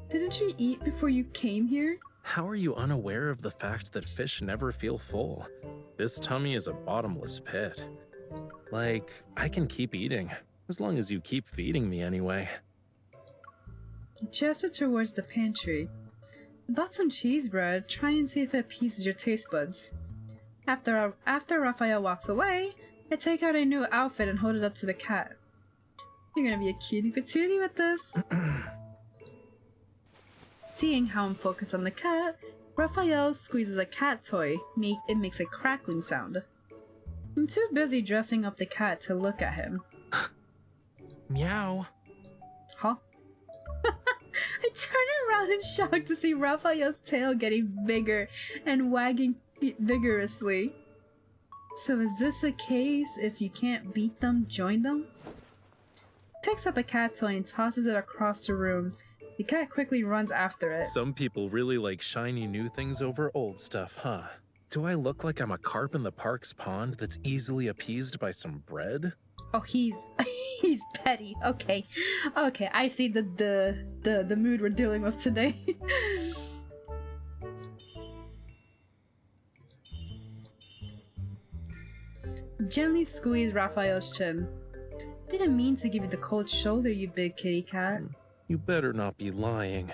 Didn't you eat before you came here? How are you unaware of the fact that fish never feel full? This tummy is a bottomless pit. Like, I can keep eating, as long as you keep feeding me anyway. He gestured towards the pantry. I bought some cheese bread, try and see if it appeases your taste buds. After Raphael walks away, I take out a new outfit and hold it up to the cat. You're gonna be a cutie patootie with this. Seeing how I'm focused on the cat, Raphael squeezes a cat toy. It makes a crackling sound. I'm too busy dressing up the cat to look at him. Meow. Huh? I turn around in shock to see Raphael's tail getting bigger and wagging vigorously. So is this a case if you can't beat them, join them? Picks up a cat toy and tosses it across the room. The cat quickly runs after it. Some people really like shiny new things over old stuff, huh? Do I look like I'm a carp in the park's pond that's easily appeased by some bread? Oh, he's petty. Okay, I see the mood we're dealing with today. Gently squeeze Raphael's chin. Didn't mean to give you the cold shoulder, you big kitty cat. You better not be lying.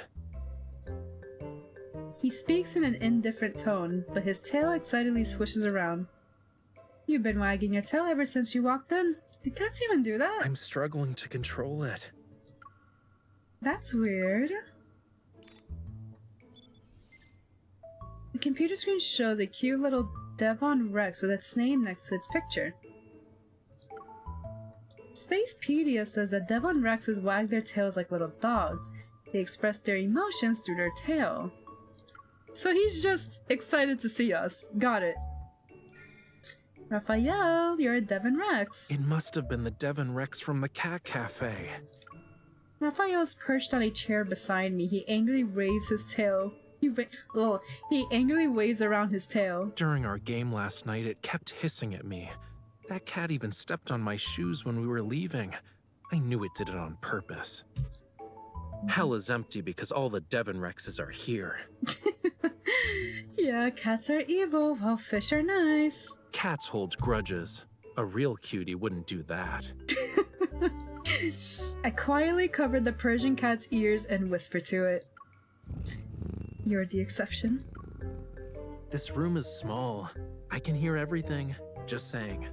He speaks in an indifferent tone, but his tail excitedly swishes around. You've been wagging your tail ever since you walked in. Do cats even do that? I'm struggling to control it. That's weird. The computer screen shows a cute little Devon Rex with its name next to its picture. Spacepedia says that Devon Rexes wag their tails like little dogs. They express their emotions through their tail. So he's just excited to see us. Got it. Raphael, you're a Devon Rex. It must have been the Devon Rex from the Cat Cafe. Raphael is perched on a chair beside me. He angrily waves his tail. He angrily waves around his tail. During our game last night, it kept hissing at me. That cat even stepped on my shoes when we were leaving. I knew it did it on purpose. Hell is empty because all the Devon Rexes are here. Yeah, cats are evil while fish are nice. Cats hold grudges. A real cutie wouldn't do that. I quietly covered the Persian cat's ears and whispered to it. You're the exception. This room is small. I can hear everything. Just saying.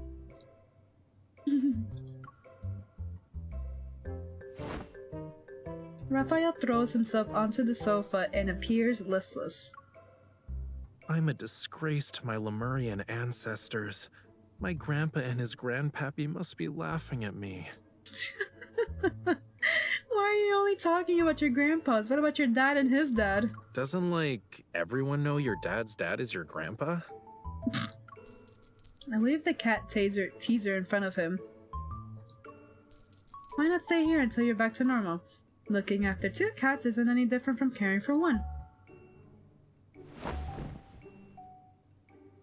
Raphael throws himself onto the sofa and appears listless. I'm a disgrace to my Lemurian ancestors. My grandpa and his grandpappy must be laughing at me. Why are you only talking about your grandpas? What about your dad and his dad? Doesn't, like, everyone know your dad's dad is your grandpa? I leave the cat teaser in front of him. Why not stay here until you're back to normal? Looking after two cats isn't any different from caring for one.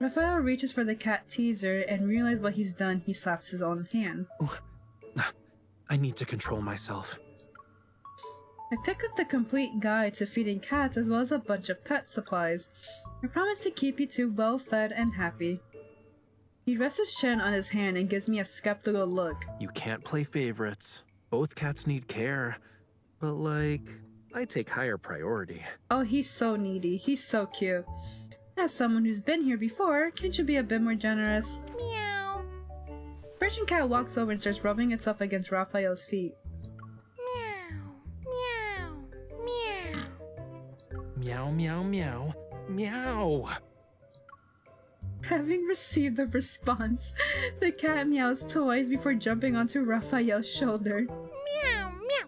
Raphael reaches for the cat teaser and realizes what he's done. He slaps his own hand. I need to control myself. I pick up the complete guide to feeding cats as well as a bunch of pet supplies. I promise to keep you two well fed and happy. He rests his chin on his hand and gives me a skeptical look. You can't play favorites. Both cats need care. But, like, I take higher priority. Oh, he's so needy. He's so cute. As someone who's been here before, can't you be a bit more generous? Meow. Persian cat walks over and starts rubbing itself against Raphael's feet. Meow. Meow. Meow. Meow, meow, meow, meow. Having received the response, the cat meows twice before jumping onto Raphael's shoulder. Meow. Meow.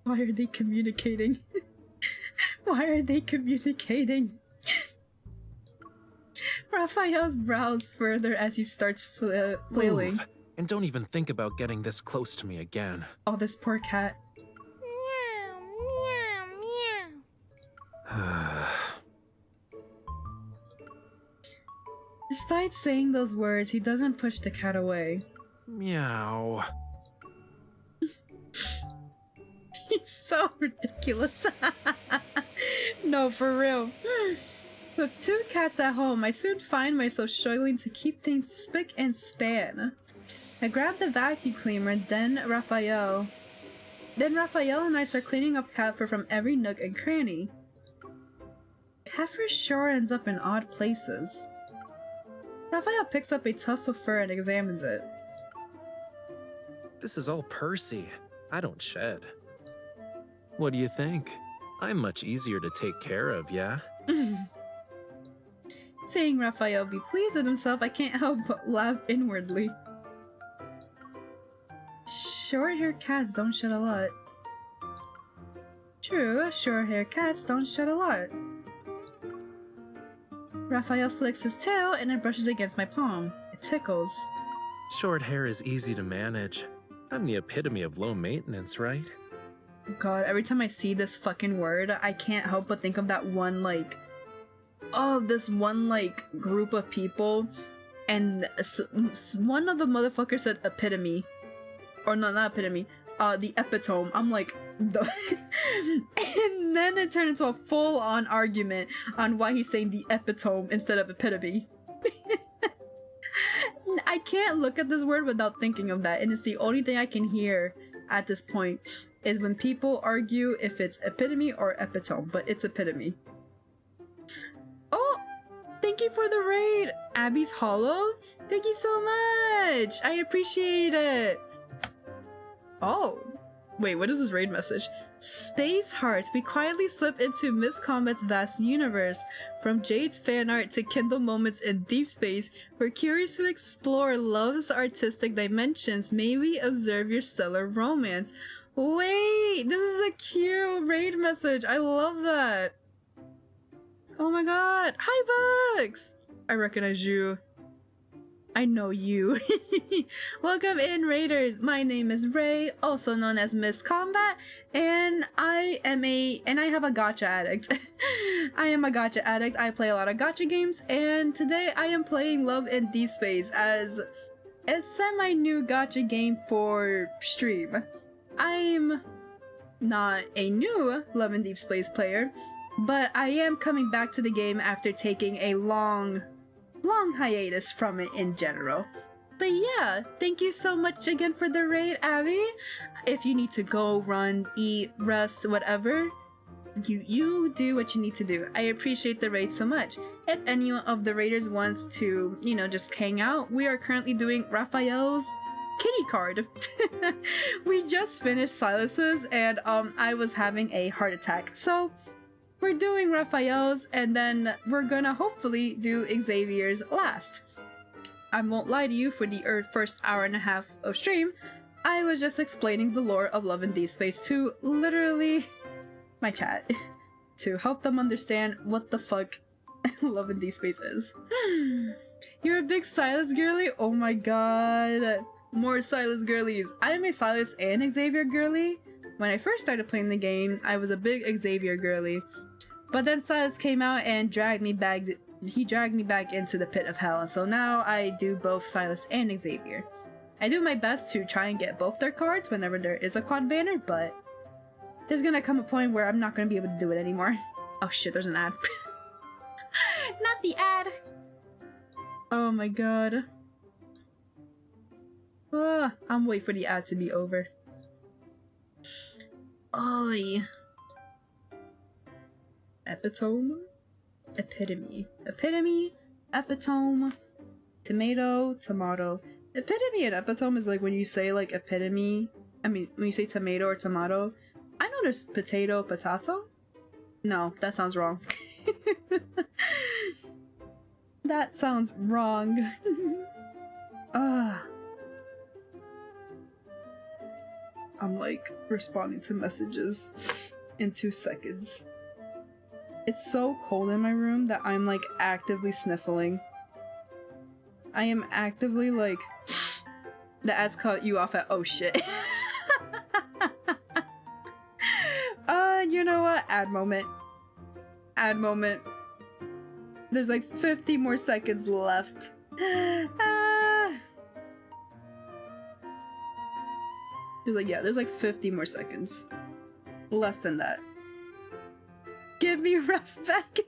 Why are they communicating? Why are they communicating? Raphael's brows further as he starts flailing. Move, and don't even think about getting this close to me again. Oh, this poor cat. Meow. Meow. Despite saying those words, he doesn't push the cat away. Meow. He's so ridiculous. No, for real. With two cats at home, I soon find myself struggling to keep things spick and span. I grab the vacuum cleaner, then Raphael and I start cleaning up cat fur from every nook and cranny. Cat fur sure ends up in odd places. Raphael picks up a tuft of fur and examines it. This is all Percy. I don't shed. What do you think? I'm much easier to take care of, yeah? Seeing Raphael be pleased with himself, I can't help but laugh inwardly. Short-haired cats don't shed a lot. True, short-haired cats don't shed a lot. Raphael flicks his tail and it brushes against my palm. It tickles. Short hair is easy to manage. I'm the epitome of low maintenance, right? God, every time I see this fucking word, I can't help but think of that one, like... Oh, this one, like, group of people, and one of the motherfuckers said epitome. Or no, not epitome. The epitome. I'm like... And then it turned into a full-on argument on why he's saying the epitome instead of epitome. I can't look at this word without thinking of that, and it's the only thing I can hear at this point is when people argue if it's epitome or epitome, but it's epitome. Oh, thank you for the raid, Abby's Hollow. Thank you so much. I appreciate it. Oh, wait, what is this raid message? Space Hearts, we quietly slip into Miss Combat's vast universe. From Jade's fan art to Kindle moments in deep space, we're curious to explore love's artistic dimensions. May we observe your stellar romance. Wait, this is a cute raid message. I love that. Oh my god. Hi, Bugs! I recognize you. I know you. Welcome in, Raiders. My name is Ray, also known as Miss Combat, and I have a gacha addict. I am a gacha addict. I play a lot of gacha games, and today I am playing Love in Deep Space as a semi-new gacha game for stream. I'm not a new Love in Deep Space player, but I am coming back to the game after taking a long hiatus from it in general. But yeah, thank you so much again for the raid, Abby. If you need to go, run, eat, rest, whatever, you do what you need to do. I appreciate the raid so much. If any of the raiders wants to, you know, just hang out, we are currently doing Raphael's kitty card. We just finished Silas's and I was having a heart attack. So we're doing Raphael's, and then we're gonna hopefully do Xavier's last. I won't lie to you, for the first hour and a half of stream, I was just explaining the lore of Love in Deep Space to literally my chat, to help them understand what the fuck Love in Deep Space is. You're a big Silas girly? Oh my god. More Silas girlies. I am a Silas and Xavier girly. When I first started playing the game, I was a big Xavier girly. But then Silas came out and dragged me back. He dragged me back into the pit of hell, and so now I do both Silas and Xavier. I do my best to try and get both their cards whenever there is a quad banner, but there's gonna come a point where I'm not gonna be able to do it anymore. Oh shit, there's an ad. Not the ad! Oh my god. I'm waiting for the ad to be over. Oi. Epitome? Epitome. Epitome? Epitome? Tomato? Tomato. Epitome and epitome is like when you say like epitome. I mean, when you say tomato or tomato. I know there's potato, potato? No, that sounds wrong. That sounds wrong. I'm like responding to messages in 2 seconds. It's so cold in my room that I'm like actively sniffling. I am actively like, the ads cut you off at oh shit. You know what? Ad moment. Ad moment. There's like 50 more seconds left. There's like 50 more seconds. Less than that. Give me rough back.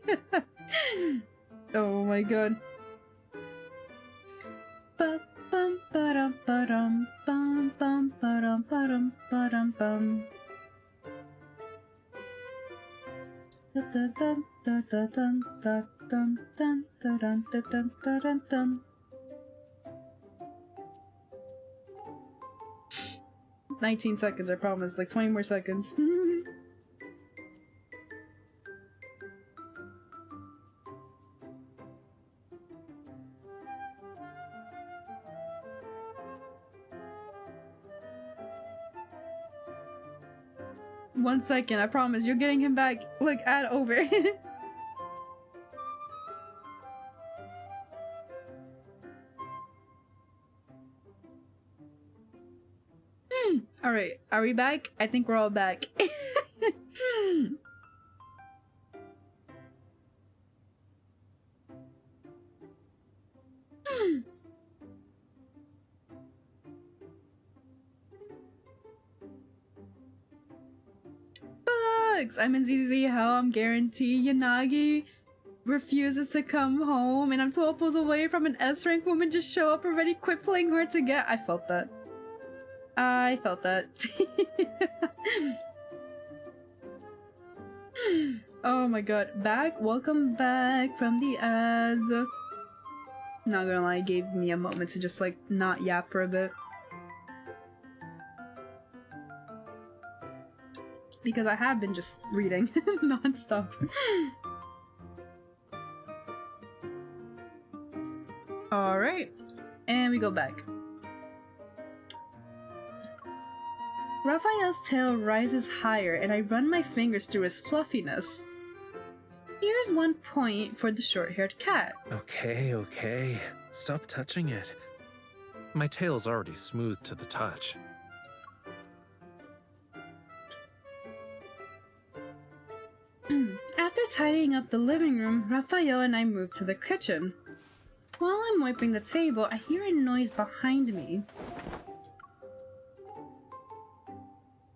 Oh my god. Ba-bum, ba-dum, ba-dum, bum, bum, ba-dum, ba-dum, ba-dum, bum. Da-da-dum, da-da-dum, da-dum, dun, da-dum, da-dum, da-dum, dum. 19 seconds, I promise. Like 20 more seconds. One second, I promise. You're getting him back. Like, ad over. Alright, are we back? I think we're all back. Bugs! I'm in ZZ hell, I'm guaranteed. Yanagi refuses to come home, and I'm 12 pulls away from an S-rank woman just show up already. Quit playing hard to get. I felt that. I felt that. Oh my god. Back? Welcome back from the ads. Not gonna lie, it gave me a moment to just like not yap for a bit. Because I have been just reading non-stop. Alright. And we go back. Raphael's tail rises higher and I run my fingers through his fluffiness. Here's one point for the short-haired cat. Okay, okay. Stop touching it. My tail's already smooth to the touch. After tidying up the living room, Raphael and I move to the kitchen. While I'm wiping the table, I hear a noise behind me.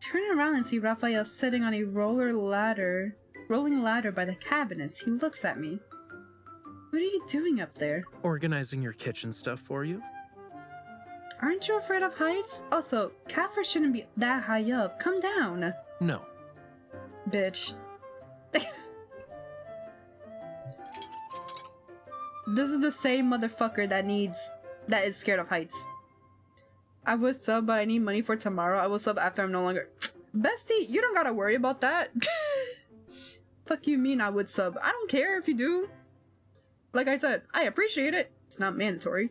Turn around and see Raphael sitting on a rolling ladder by the cabinet. He looks at me. What are you doing up there? Organizing your kitchen stuff for you? Aren't you afraid of heights? Also, Kafir shouldn't be that high up. Come down. No. Bitch. This is the same motherfucker that is scared of heights. I would sub, but I need money for tomorrow. I will sub after I'm no longer... Bestie, you don't gotta worry about that. Fuck you mean I would sub. I don't care if you do. Like I said, I appreciate it. It's not mandatory.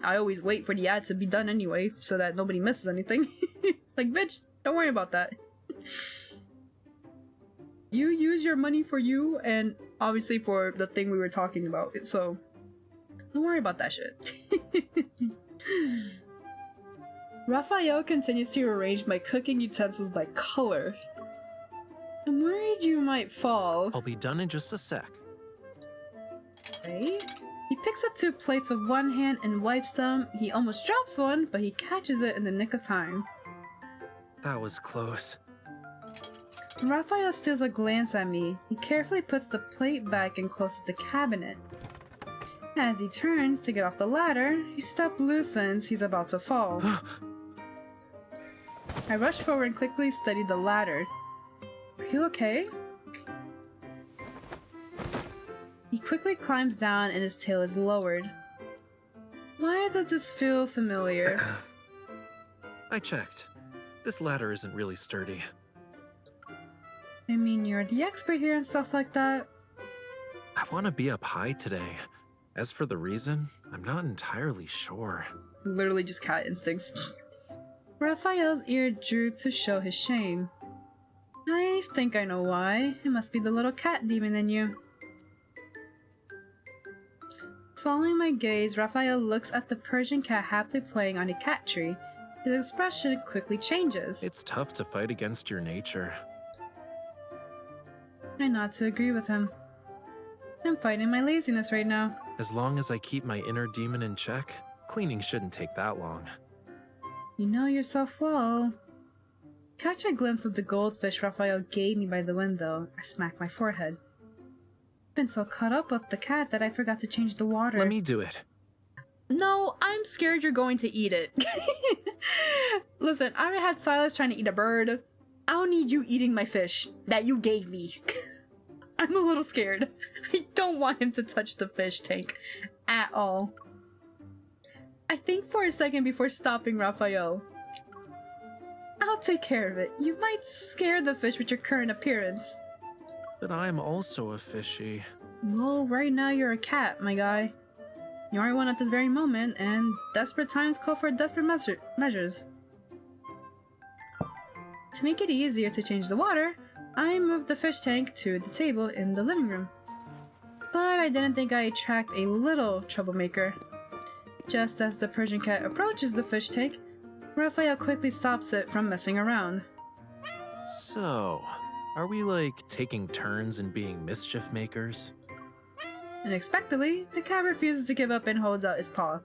I always wait for the ad to be done anyway, so that nobody misses anything. Like, bitch, don't worry about that. You use your money for you, and obviously for the thing we were talking about, so... Don't worry about that shit. Raphael continues to arrange my cooking utensils by color. I'm worried you might fall. I'll be done in just a sec. Okay. He picks up 2 plates with one hand and wipes them. He almost drops one, but he catches it in the nick of time. That was close. Raphael steals a glance at me. He carefully puts the plate back and closes the cabinet. As he turns to get off the ladder, his step loosens, he's about to fall. I rush forward and quickly steady the ladder. Are you okay? He quickly climbs down and his tail is lowered. Why does this feel familiar? I checked. This ladder isn't really sturdy. I mean, you're the expert here and stuff like that. I want to be up high today. As for the reason, I'm not entirely sure. Literally just cat instincts. Raphael's ear drooped to show his shame. I think I know why. It must be the little cat demon in you. Following my gaze, Raphael looks at the Persian cat happily playing on a cat tree. His expression quickly changes. It's tough to fight against your nature. I nod to agree with him. I'm fighting my laziness right now. As long as I keep my inner demon in check, cleaning shouldn't take that long. You know yourself well. Catch a glimpse of the goldfish Raphael gave me by the window. I smack my forehead. Been so caught up with the cat that I forgot to change the water. Let me do it. No, I'm scared you're going to eat it. Listen, I had Silas trying to eat a bird. I don't need you eating my fish that you gave me. I'm a little scared. I don't want him to touch the fish tank at all. I think for a second before stopping Raphael. I'll take care of it. You might scare the fish with your current appearance. But I'm also a fishy. Well, right now you're a cat, my guy. You aren't one at this very moment, and desperate times call for desperate measures. To make it easier to change the water, I moved the fish tank to the table in the living room. But I didn't think I'd attract a little troublemaker. Just as the Persian cat approaches the fish tank, Raphael quickly stops it from messing around. So, are we like taking turns in being mischief makers? Unexpectedly, the cat refuses to give up and holds out his paw.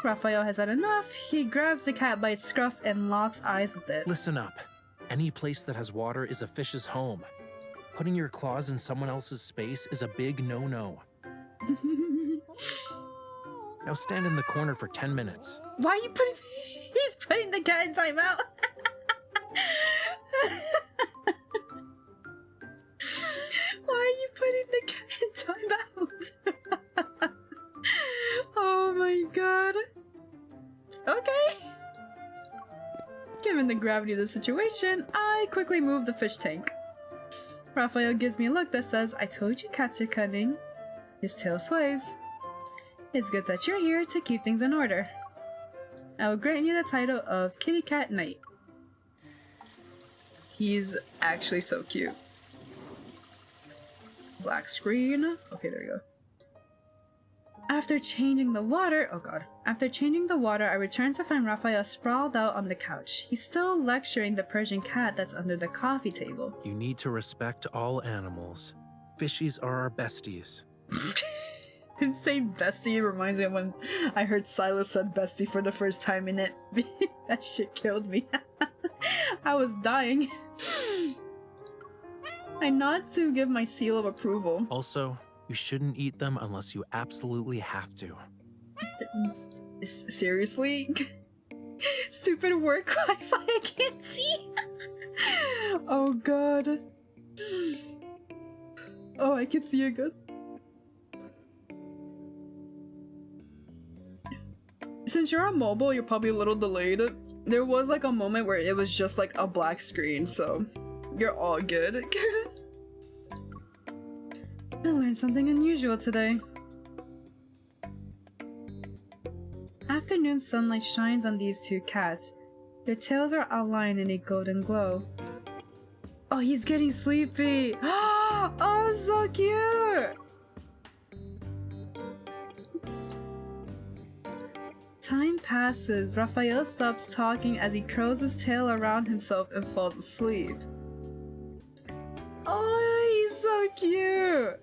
Raphael has had enough. He grabs the cat by its scruff and locks eyes with it. Listen up. Any place that has water is a fish's home. Putting your claws in someone else's space is a big no-no. Now stand in the corner for 10 minutes. Why are you putting... He's putting the cat in timeout. Why are you putting the cat in timeout? Oh my god. Okay. Given the gravity of the situation, I quickly move the fish tank. Raphael gives me a look that says, I told you cats are cunning. His tail sways. It's good that you're here to keep things in order. I will grant you the title of Kitty Cat Knight. He's actually so cute. Black screen. Okay, there we go. After changing the water, I return to find Raphael sprawled out on the couch. He's still lecturing the Persian cat that's under the coffee table. You need to respect all animals. Fishies are our besties. Him saying bestie reminds me of when I heard Silas said bestie for the first time in it. That shit killed me. I was dying. I nod to give my seal of approval. Also, you shouldn't eat them unless you absolutely have to. Seriously? Stupid work Wi-Fi, I can't see. Oh god. Oh, I can see you good. Since you're on mobile, you're probably a little delayed. There was like a moment where it was just like a black screen, so you're all good. I learned something unusual today. Afternoon sunlight shines on these two cats. Their tails are outlined in a golden glow. Oh, he's getting sleepy! Oh, so cute! Oops. Time passes. Raphael stops talking as he curls his tail around himself and falls asleep. Oh, he's so cute!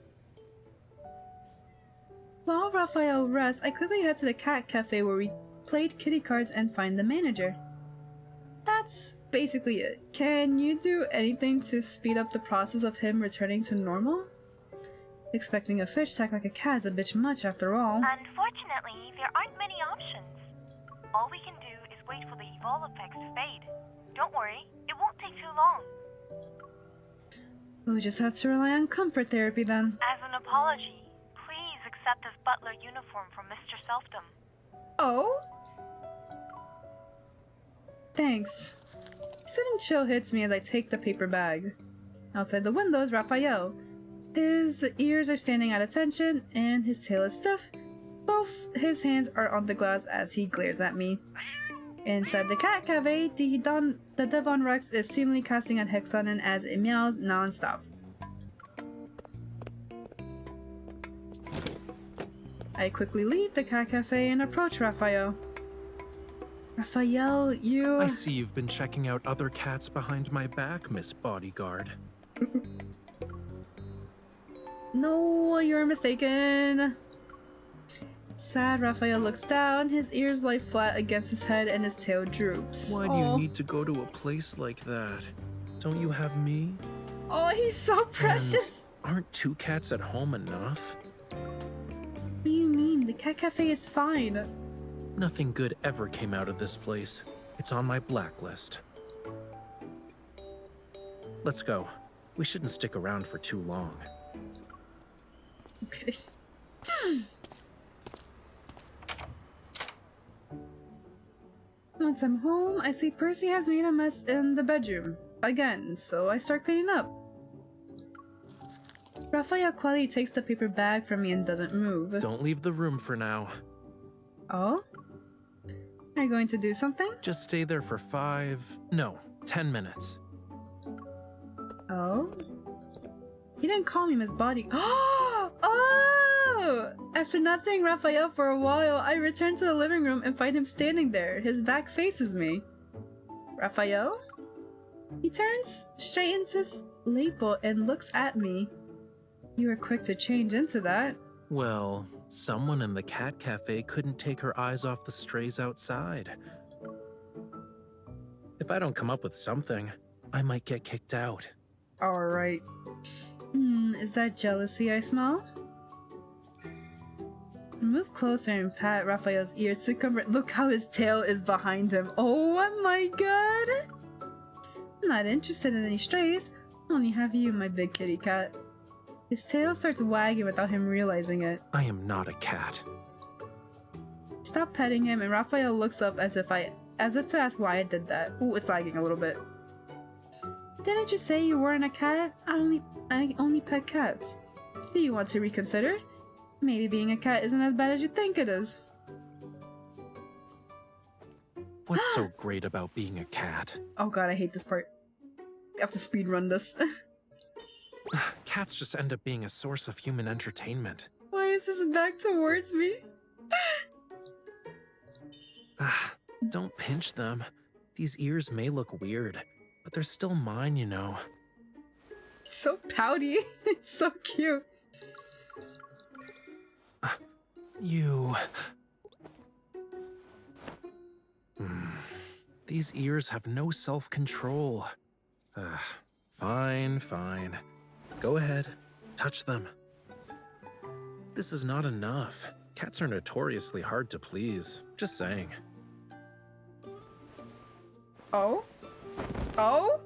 While Raphael rests, I quickly head to the cat cafe where we played kitty cards and find the manager. That's basically it. Can you do anything to speed up the process of him returning to normal? Expecting a fish to act like a cat is a bit much after all. Unfortunately, there aren't many options. All we can do is wait for the evolve effects to fade. Don't worry, it won't take too long. We'll just have to rely on comfort therapy then. As an apology, please accept this butler uniform from Mr. Selfdom. Oh? Thanks. Sudden chill hits me as I take the paper bag. Outside the window is Raphael. His ears are standing at attention, and his tail is stiff. Both his hands are on the glass as he glares at me. Inside the cat cafe, the Devon Rex is seemingly casting at Hexanon as it meows non-stop. I quickly leave the cat cafe and approach Raphael. Raphael, you... I see you've been checking out other cats behind my back, Miss Bodyguard. No, you're mistaken. Sad Raphael looks down, his ears lie flat against his head and his tail droops. Why do you need to go to a place like that? Don't you have me? Oh, he's so precious. And aren't 2 cats at home enough? What do you mean? The cat cafe is fine. Nothing good ever came out of this place. It's on my blacklist. Let's go. We shouldn't stick around for too long. Okay. Once I'm home, I see Percy has made a mess in the bedroom. Again, so I start cleaning up. Raphael quietly takes the paper bag from me and doesn't move. Don't leave the room for now. Oh? Are you going to do something? Just stay there for 10 minutes. Oh? He didn't call me Miss Body. Oh! After not seeing Raphael for a while, I return to the living room and find him standing there. His back faces me. Raphael? He turns, straightens his label, and looks at me. You were quick to change into that. Well, someone in the cat cafe couldn't take her eyes off the strays outside. If I don't come up with something, I might get kicked out. Alright. Is that jealousy I smell? I move closer and pat Raphael's ear to comfort. Look how his tail is behind him. Oh my god! I'm not interested in any strays. I only have you, my big kitty cat. His tail starts wagging without him realizing it. I am not a cat. Stop petting him, and Raphael looks up as if to ask why I did that. Ooh, it's lagging a little bit. Didn't you say you weren't a cat? I only pet cats. Do you want to reconsider? Maybe being a cat isn't as bad as you think it is. What's so great about being a cat? Oh god, I hate this part. I have to speedrun this. Cats just end up being a source of human entertainment. Why is his back towards me? Don't pinch them. These ears may look weird, but they're still mine, you know. So pouty. It's so cute. You... These ears have no self-control. Fine. Go ahead. Touch them. This is not enough. Cats are notoriously hard to please. Just saying. Oh? Oh?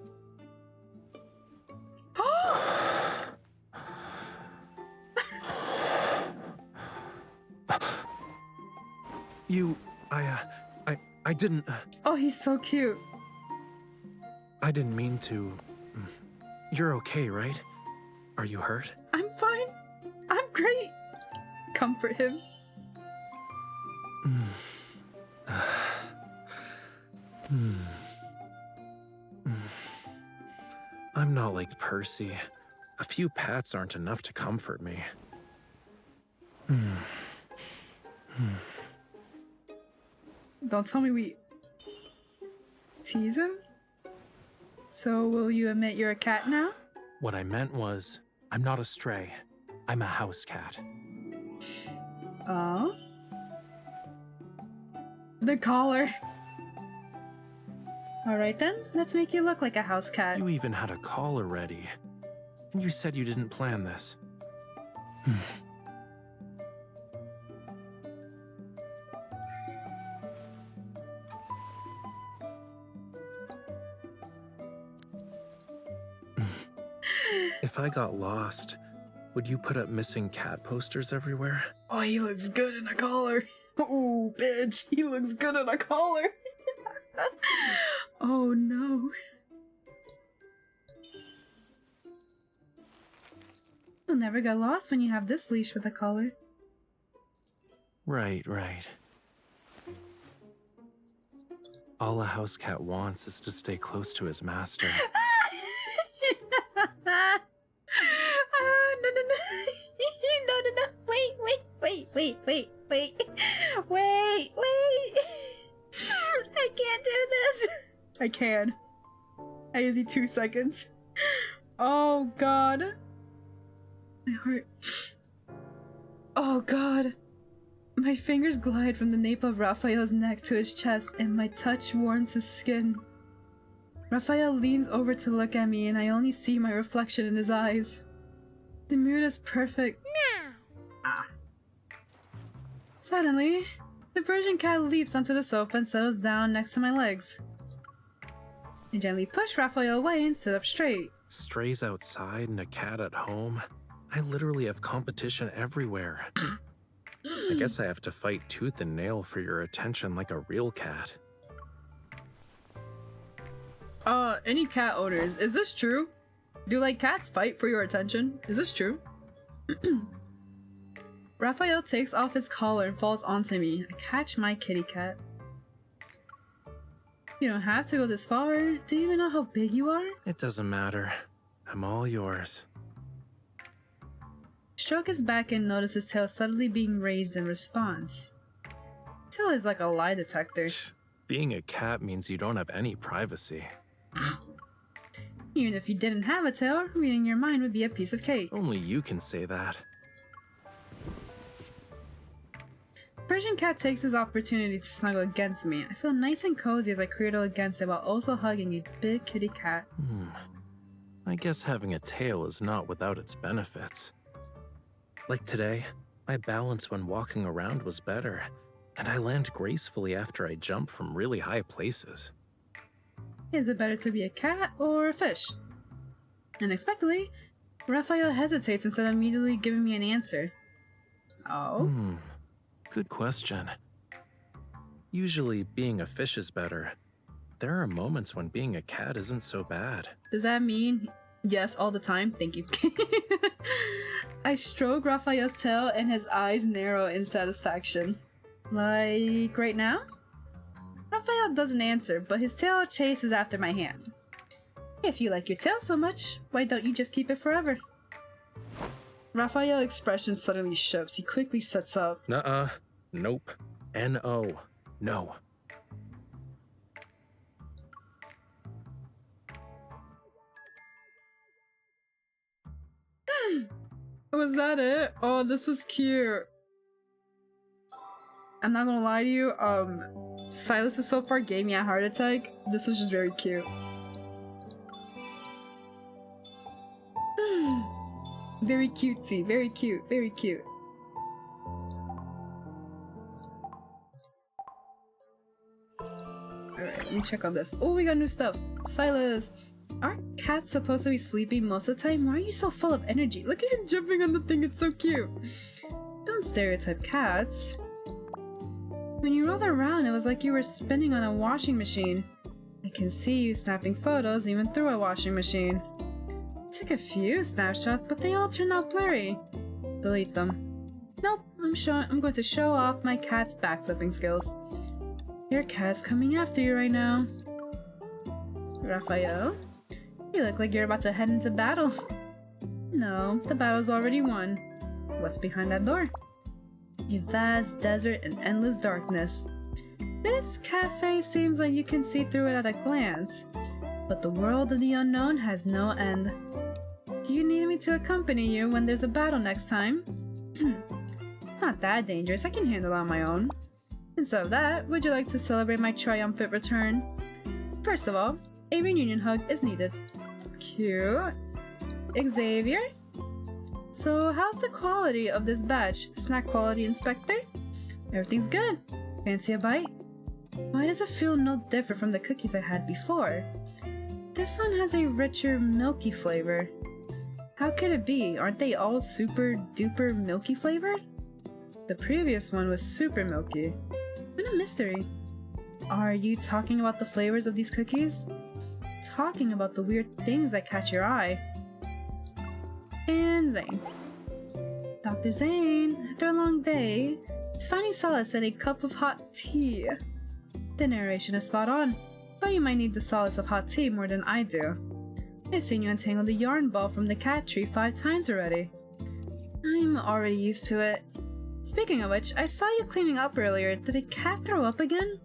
I didn't... Oh, he's so cute. I didn't mean to... You're okay, right? Are you hurt? I'm fine. I'm great. Comfort him. I'm not like Percy. A few pats aren't enough to comfort me. Don't tell me we tease him? So will you admit you're a cat now? What I meant was, I'm not a stray. I'm a house cat. Oh? The collar. Alright then, let's make you look like a house cat. You even had a collar ready. And you said you didn't plan this. If I got lost, would you put up missing cat posters everywhere? Oh, he looks good in a collar. Oh, bitch, he looks good in a collar. Oh no. You'll never get lost when you have this leash with a collar. Right, right. All a house cat wants is to stay close to his master. No, no, no. No, no, no. Wait. I can't do this. I can. I just need 2 seconds. Oh, God. My heart. Oh, God. My fingers glide from the nape of Raphael's neck to his chest, and my touch warms his skin. Raphael leans over to look at me, and I only see my reflection in his eyes. The mood is perfect. Ah. Suddenly, the Persian cat leaps onto the sofa and settles down next to my legs. I gently push Raphael away and sit up straight. Strays outside and a cat at home? I literally have competition everywhere. I guess I have to fight tooth and nail for your attention like a real cat. Any cat owners, is this true? Do like cats fight for your attention? Is this true? Raphael takes off his collar and falls onto me. I catch my kitty cat. You don't have to go this far. Do you even know how big you are? It doesn't matter. I'm all yours. Stroke his back and notice his tail suddenly being raised in response. Tail is like a lie detector. Being a cat means you don't have any privacy. Even if you didn't have a tail, reading your mind would be a piece of cake. Only you can say that. Persian cat takes his opportunity to snuggle against me. I feel nice and cozy as I cradle against it while also hugging a big kitty cat. I guess having a tail is not without its benefits. Like today, my balance when walking around was better, and I land gracefully after I jump from really high places. Is it better to be a cat or a fish? Unexpectedly, Raphael hesitates instead of immediately giving me an answer. Oh? Good question. Usually, being a fish is better. There are moments when being a cat isn't so bad. Does that mean yes all the time? Thank you. I stroke Raphael's tail and his eyes narrow in satisfaction. Like right now? Raphael doesn't answer, but his tail chases after my hand. If you like your tail so much, why don't you just keep it forever? Raphael's expression suddenly shifts. He quickly sits up. Nuh-uh. Nope. N-O. No. Was that it? Oh, this is cute. I'm not gonna lie to you, Silas so far gave me a heart attack. This was just very cute. Very cutesy, very cute, very cute. Alright, let me check on this. Oh, we got new stuff. Silas! Aren't cats supposed to be sleeping most of the time? Why are you so full of energy? Look at him jumping on the thing, it's so cute. Don't stereotype cats. When you rolled around, it was like you were spinning on a washing machine. I can see you snapping photos even through a washing machine. Took a few snapshots, but they all turned out blurry. Delete them. Nope, I'm going to show off my cat's backflipping skills. Your cat's coming after you right now. Raphael? You look like you're about to head into battle. No, the battle's already won. What's behind that door? A vast desert and endless darkness. This cafe seems like you can see through it at a glance, but the world of the unknown has no end. Do you need me to accompany you when there's a battle next time? It's not that dangerous, I can handle it on my own. Instead of that, would you like to celebrate my triumphant return? First of all, a reunion hug is needed. Cute. Xavier? So, how's the quality of this batch? Snack quality inspector? Everything's good. Fancy a bite? Why does it feel no different from the cookies I had before? This one has a richer, milky flavor. How could it be? Aren't they all super duper milky flavored? The previous one was super milky. What a mystery. Are you talking about the flavors of these cookies? Talking about the weird things that catch your eye. And Zane. Dr. Zane, after a long day, is finding solace in a cup of hot tea. The narration is spot on, but you might need the solace of hot tea more than I do. I've seen you untangle the yarn ball from the cat tree 5 times already. I'm already used to it. Speaking of which, I saw you cleaning up earlier. Did a cat throw up again?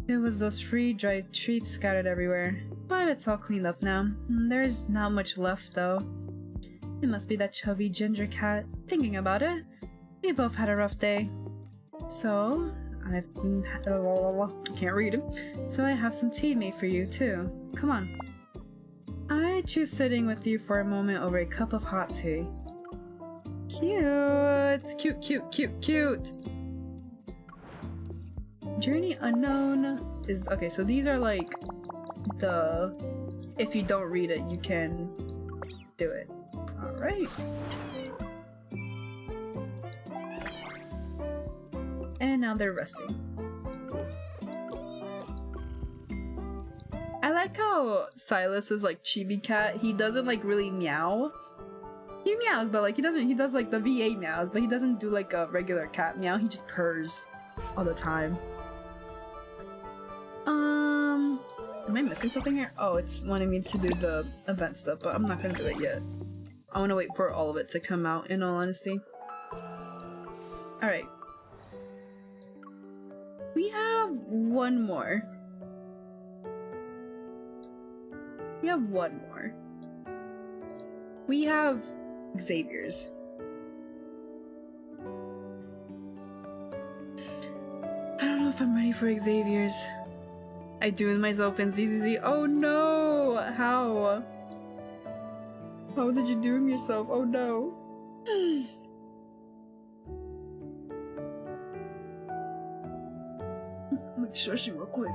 It was those free-dried treats scattered everywhere, but it's all cleaned up now. There's not much left though. It must be that chubby ginger cat. Thinking about it, we both had a rough day. So, I can't read. So I have some tea made for you too. Come on. I choose sitting with you for a moment over a cup of hot tea. Cute! Cute, cute, cute, cute! Journey unknown is... Okay, so these are like the... If you don't read it, you can do it. Alright. And now they're resting. I like how Silas is like chibi cat. He doesn't like really meow. He meows, but like he does like the VA meows, but he doesn't do like a regular cat meow. He just purrs all the time. Am I missing something here? Oh, it's wanting me to do the event stuff, but I'm not gonna do it yet. I want to wait for all of it to come out, in all honesty. Alright. We have one more. We have one more. We have Xavier's. I don't know if I'm ready for Xavier's. I doomed myself in ZZZ. Oh no! How? How did you doom yourself? Oh no. Let me shush you real quick.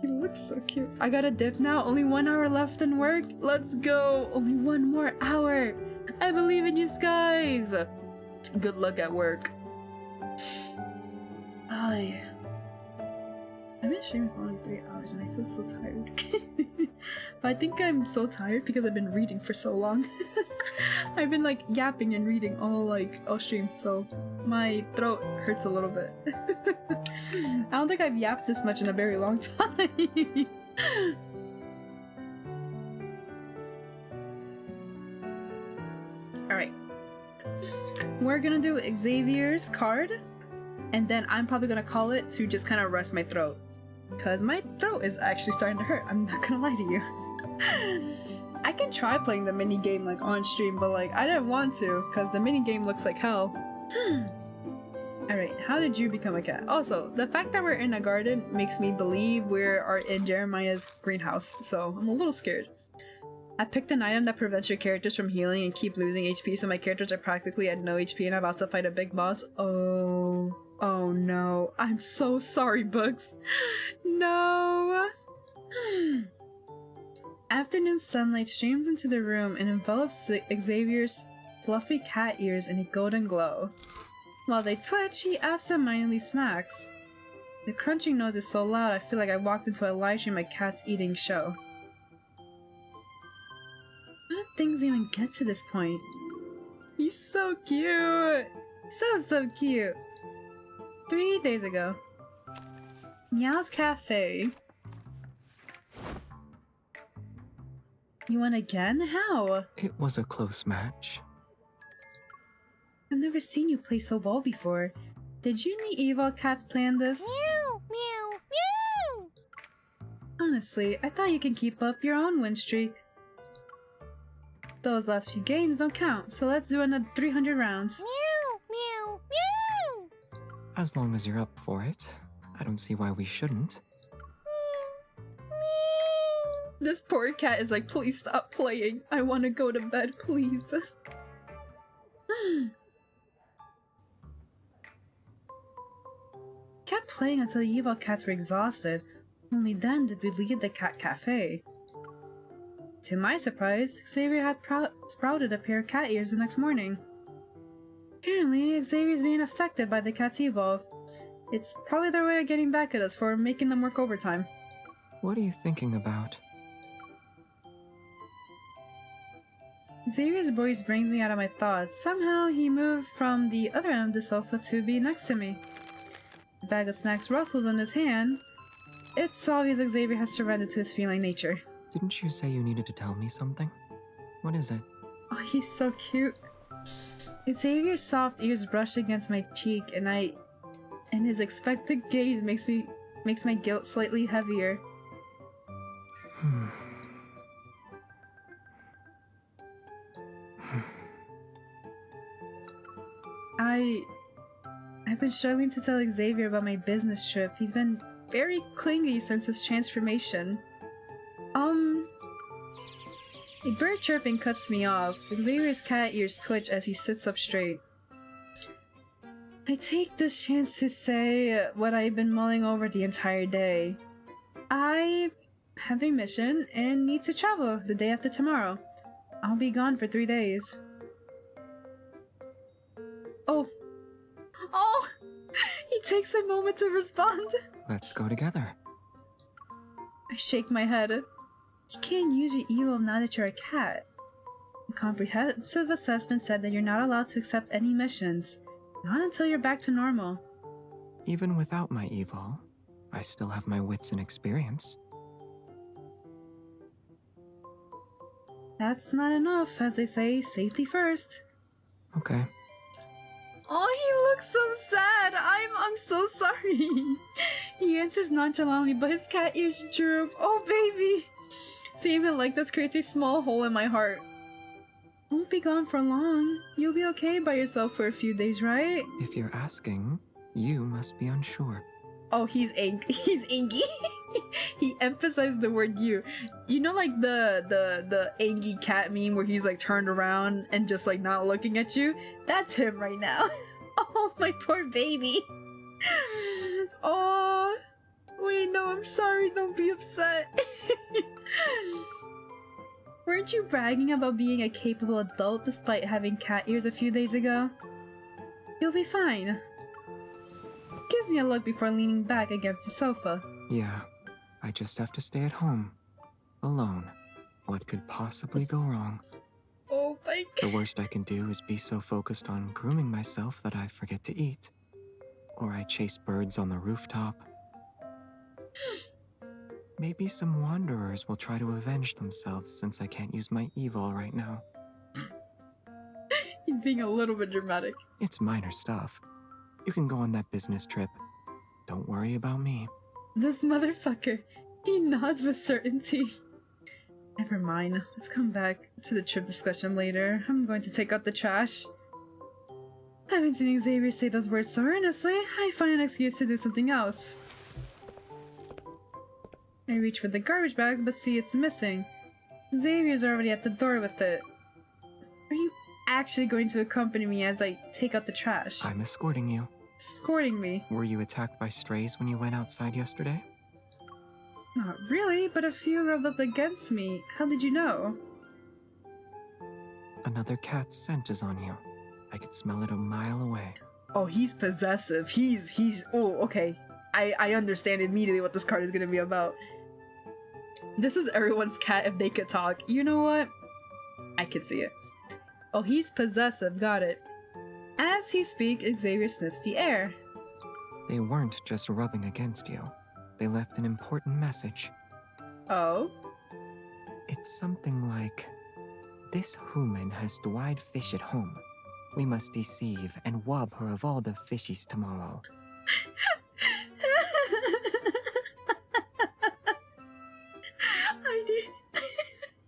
He looks so cute. I got a dip now. Only 1 hour left in work. Let's go. Only 1 more hour. I believe in you, Skies. Good luck at work. I've been streaming for only 3 hours and I feel so tired. But I think I'm so tired because I've been reading for so long. I've been like yapping and reading all stream, so my throat hurts a little bit. I don't think I've yapped this much in a very long time. Alright. We're gonna do Xavier's card, and then I'm probably gonna call it to just kind of rest my throat. Because my throat is actually starting to hurt, I'm not gonna lie to you. I can try playing the mini game like on stream, but like I didn't want to because the mini game looks like hell. Alright, how did you become a cat? Also, the fact that we're in a garden makes me believe we are in Jeremiah's greenhouse, so I'm a little scared. I picked an item that prevents your characters from healing and keep losing HP, so my characters are practically at no HP and I'm about to fight a big boss. Oh no. I'm so sorry, Books. No. Afternoon sunlight streams into the room and envelops Xavier's fluffy cat ears in a golden glow. While they twitch, he absentmindedly snacks. The crunching noise is so loud I feel like I walked into a live stream of cats eating show. How did things even get to this point? He's so cute! So cute! 3 days ago. Meow's Cafe. You won again? How? It was a close match. I've never seen you play so well before. Did you and the evil cats plan this? Meow, meow, meow! Honestly, I thought you can keep up your own win streak. Those last few games don't count, so let's do another 300 rounds. Meow, meow, meow! As long as you're up for it, I don't see why we shouldn't. Meow. This poor cat is like, please stop playing. I want to go to bed, please. Kept playing until the evil cats were exhausted. Only then did we leave the cat cafe. To my surprise, Xavier had sprouted a pair of cat ears the next morning. Apparently, Xavier's being affected by the cat's evolve. It's probably their way of getting back at us for making them work overtime. What are you thinking about? Xavier's voice brings me out of my thoughts. Somehow, he moved from the other end of the sofa to be next to me. The bag of snacks rustles in his hand. It's obvious Xavier has surrendered to his feline nature. Didn't you say you needed to tell me something? What is it? Oh, he's so cute. Xavier's soft ears brush against my cheek, and his expectant gaze makes my guilt slightly heavier. I've been struggling to tell Xavier about my business trip. He's been very clingy since his transformation. A bird chirping cuts me off. Xavier's cat ears twitch as he sits up straight. I take this chance to say what I've been mulling over the entire day. I have a mission and need to travel the day after tomorrow. I'll be gone for 3 days. Oh! He takes a moment to respond. Let's go together. I shake my head. You can't use your evolve now that you're a cat. A comprehensive assessment said that you're not allowed to accept any missions. Not until you're back to normal. Even without my evil, I still have my wits and experience. That's not enough, as they say, safety first. Okay. Oh, he looks so sad. I'm so sorry. He answers nonchalantly, but his cat ears droop. Oh, baby. Seeing him like this creates a small hole in my heart. Won't be gone for long. You'll be okay by yourself for a few days, right? If you're asking, you must be unsure. Oh, he's angry. He's angry. He emphasized the word "you." You know, like the angry cat meme where he's like turned around and just like not looking at you. That's him right now. Oh, my poor baby. Oh, wait, no, I'm sorry. Don't be upset. Weren't you bragging about being a capable adult despite having cat ears a few days ago? You'll be fine. Gives me a look before leaning back against the sofa. Yeah, I just have to stay at home. Alone. What could possibly go wrong? Oh my god. The worst I can do is be so focused on grooming myself that I forget to eat. Or I chase birds on the rooftop. Maybe some wanderers will try to avenge themselves since I can't use my evil right now. He's being a little bit dramatic. It's minor stuff. You can go on that business trip. Don't worry about me. This motherfucker. He nods with certainty. Never mind. Let's come back to the trip discussion later. I'm going to take out the trash. I haven't seen Xavier say those words so earnestly. I find an excuse to do something else. I reach for the garbage bag, but see it's missing. Xavier's already at the door with it. Are you actually going to accompany me as I take out the trash? I'm escorting you. Escorting me? Were you attacked by strays when you went outside yesterday? Not really, but a few rubbed up against me. How did you know? Another cat's scent is on you. I could smell it a mile away. Oh, he's possessive. Oh, okay. I understand immediately what this card is gonna be about. This is everyone's cat if they could talk. You know what? I could see it. Oh, he's possessive. Got it. As he speaks, Xavier sniffs the air. They weren't just rubbing against you. They left an important message. Oh? It's something like, this human has dried fish at home. We must deceive and rob her of all the fishies tomorrow.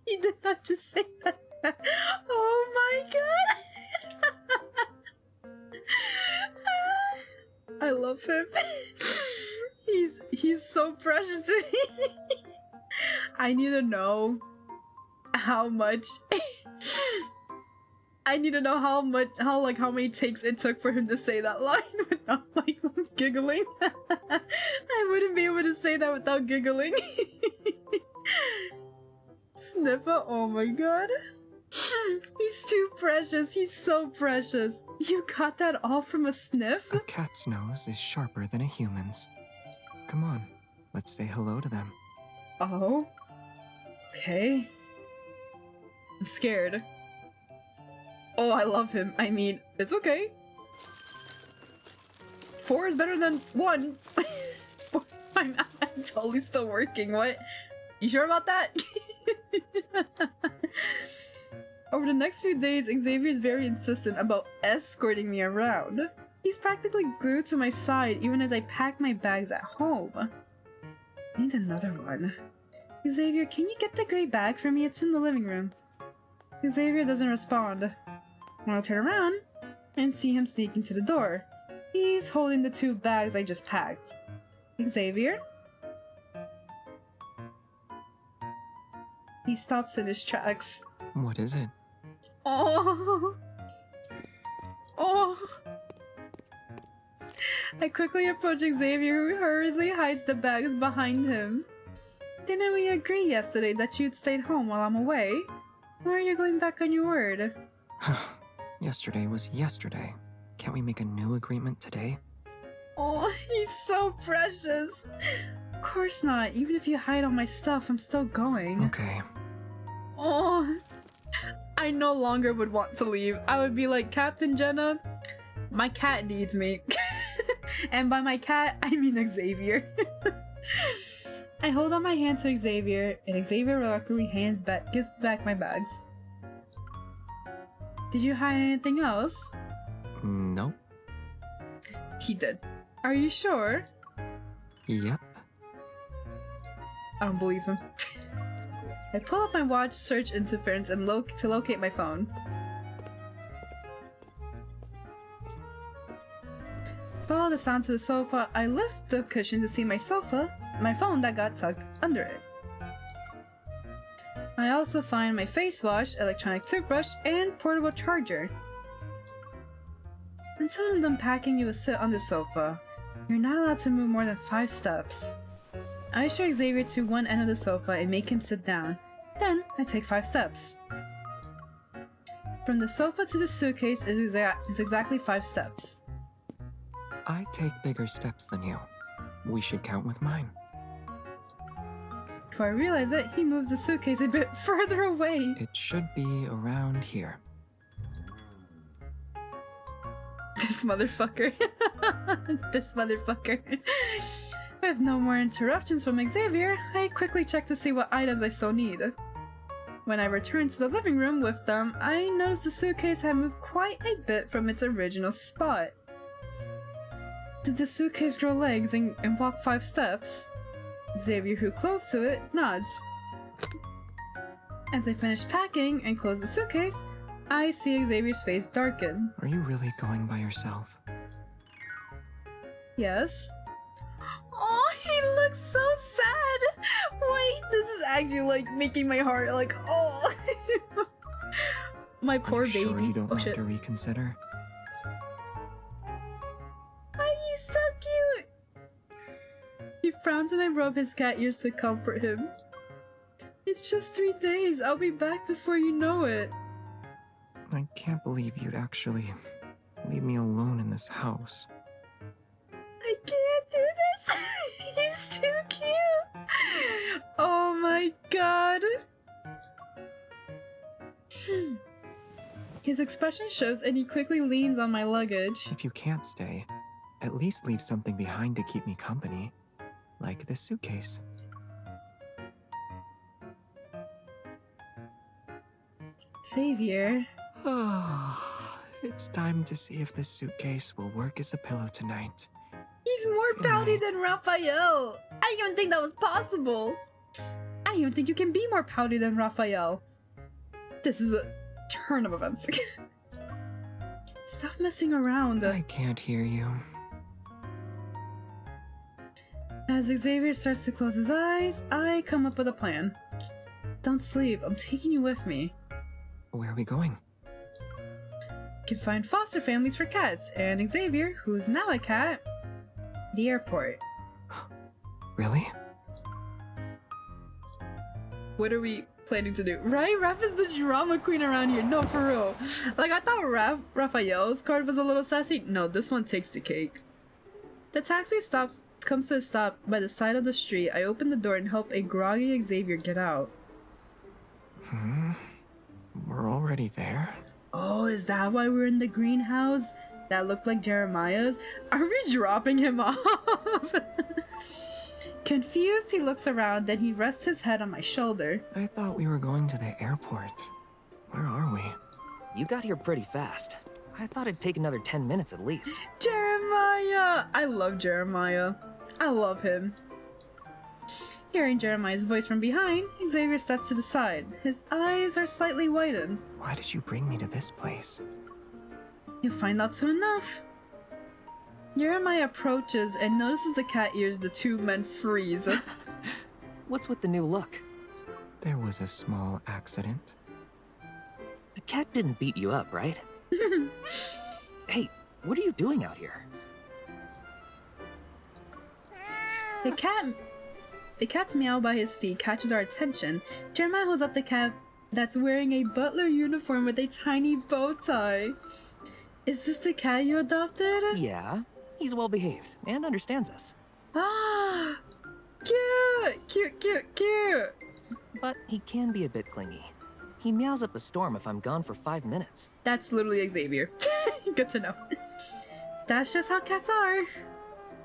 He did not just say that. Oh my god! I love him. He's so precious to me. I need to know how much. I need to know how many takes it took for him to say that line without like giggling. I wouldn't be able to say that without giggling. Sniffer, oh my god. He's too precious. He's so precious. You got that all from a sniff? A cat's nose is sharper than a human's. Come on, let's say hello to them. Oh. Okay. I'm scared. Oh, I love him. I mean, it's okay. 4 is better than 1. I'm totally still working. What? You sure about that? Over the next few days, Xavier is very insistent about escorting me around. He's practically glued to my side even as I pack my bags at home. I need another one. Xavier, can you get the gray bag for me? It's in the living room. Xavier doesn't respond. I'll turn around and see him sneaking to the door. He's holding the 2 bags I just packed. Xavier? He stops in his tracks. What is it? Oh! Oh! I quickly approach Xavier, who hurriedly hides the bags behind him. Didn't we agree yesterday that you'd stay home while I'm away? Why are you going back on your word? Yesterday was yesterday. Can't we make a new agreement today? Oh, he's so precious. Of course not. Even if you hide all my stuff, I'm still going. Okay. Oh, I no longer would want to leave. I would be like, Captain Jenna, my cat needs me. And by my cat, I mean Xavier. I hold out my hand to Xavier, and Xavier reluctantly gives back my bags. Did you hide anything else? Nope. He did. Are you sure? Yep. I don't believe him. I pull up my watch, search interference, and to locate my phone. Follow the sound to the sofa. I lift the cushion to see my phone that got tucked under it. I also find my face wash, electronic toothbrush, and portable charger. Until I'm done packing, you will sit on the sofa. You're not allowed to move more than 5 steps. I usher Xavier to one end of the sofa and make him sit down. Then, I take 5 steps. From the sofa to the suitcase is exactly 5 steps. I take bigger steps than you. We should count with mine. Before I realize it, he moves the suitcase a bit further away. It should be around here. This motherfucker. This motherfucker. With no more interruptions from Xavier, I quickly check to see what items I still need. When I return to the living room with them, I notice the suitcase had moved quite a bit from its original spot. Did the suitcase grow legs and walk 5 steps? Xavier, who close to it, nods. As I finish packing and close the suitcase, I see Xavier's face darken. Are you really going by yourself? Yes. Oh, he looks so sad! Wait, this is actually like making my heart like, oh! My poor baby. Sure you don't want shit. to reconsider? He's so cute! He frowns and I rub his cat ears to comfort him. It's just 3 days. I'll be back before you know it. I can't believe you'd actually leave me alone in this house. I can't do this! He's too cute! Oh my god! His expression shows and he quickly leans on my luggage. If you can't stay, at least leave something behind to keep me company. Like this suitcase. Xavier. It's time to see if this suitcase will work as a pillow tonight. He's more pouty than Raphael! I didn't even think that was possible! I didn't even think you can be more pouty than Raphael. This is a turn of events. Stop messing around. I can't hear you. As Xavier starts to close his eyes, I come up with a plan. Don't sleep. I'm taking you with me. Where are we going? Can find foster families for cats, and Xavier, who's now a cat, the airport. Really? What are we planning to do? Right? Raph is the drama queen around here. No, for real. Like, I thought Raphael's card was a little sassy. No, this one takes the cake. The taxi comes to a stop by the side of the street. I open the door and help a groggy Xavier get out. We're already there? Oh, is that why we're in the greenhouse? That looked like Jeremiah's? Are we dropping him off? Confused, he looks around, then he rests his head on my shoulder. I thought we were going to the airport. Where are we? You got here pretty fast. I thought it'd take another 10 minutes at least. Jeremiah! I love Jeremiah. I love him. Hearing Jeremiah's voice from behind, Xavier steps to the side. His eyes are slightly widened. Why did you bring me to this place? You'll find out soon enough. Jeremiah approaches and notices the cat ears. The two men freeze. What's with the new look? There was a small accident. The cat didn't beat you up, right? Hey, what are you doing out here? The cat's meow by his feet catches our attention. Jeremiah holds up the cat that's wearing a butler uniform with a tiny bow tie. Is this the cat you adopted? Yeah, he's well behaved and understands us. Ah, cute, cute, cute, cute. But he can be a bit clingy. He meows up a storm if I'm gone for 5 minutes. That's literally Xavier. Good to know. That's just how cats are.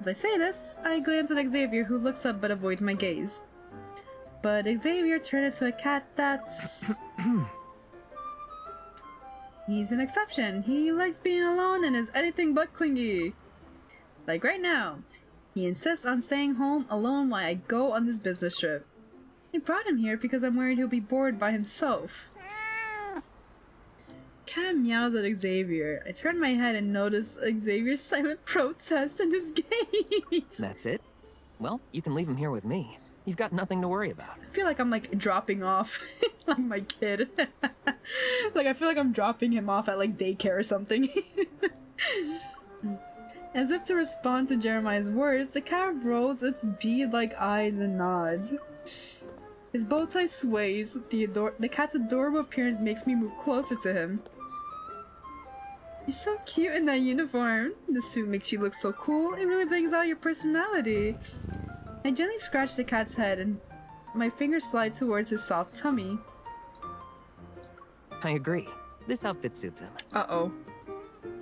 As I say this, I glance at Xavier, who looks up but avoids my gaze. But Xavier turned into a cat that's... He's an exception. He likes being alone and is anything but clingy. Like right now. He insists on staying home alone while I go on this business trip. I brought him here because I'm worried he'll be bored by himself. Cat meows at Xavier. I turn my head and notice Xavier's silent protest in his gaze. That's it? Well, you can leave him here with me. You've got nothing to worry about. I feel like I'm like dropping off like my kid. Like I feel like I'm dropping him off at like daycare or something. As if to respond to Jeremiah's words, the cat rolls its bead-like eyes and nods. His bow tie sways. The cat's adorable appearance makes me move closer to him. You're so cute in that uniform. The suit makes you look so cool. It really brings out your personality. I gently scratch the cat's head and my fingers slide towards his soft tummy. I agree. This outfit suits him. Uh-oh.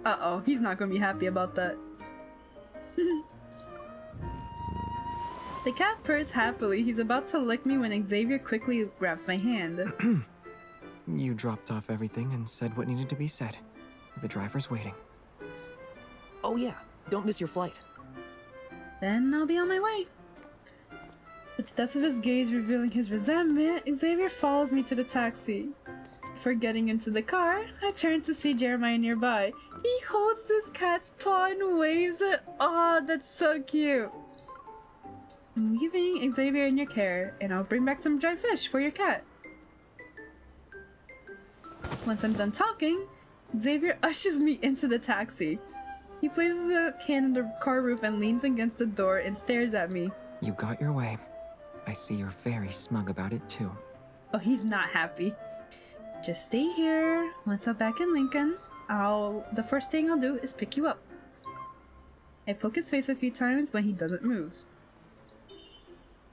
Uh-oh. He's not gonna be happy about that. The cat purrs happily. He's about to lick me when Xavier quickly grabs my hand. You dropped off everything and said what needed to be said. The driver's waiting. Oh yeah, don't miss your flight. Then I'll be on my way. With the depths of his gaze revealing his resentment, Xavier follows me to the taxi. Before getting into the car, I turn to see Jeremiah nearby. He holds his cat's paw and waves it. Aw, that's so cute. I'm leaving Xavier in your care, and I'll bring back some dried fish for your cat. Once I'm done talking, Xavier ushers me into the taxi. He places a hand on the car roof and leans against the door and stares at me. You got your way. I see you're very smug about it too. Oh, he's not happy. Just stay here. Once I'm back in Lincoln, the first thing I'll do is pick you up. I poke his face a few times when he doesn't move.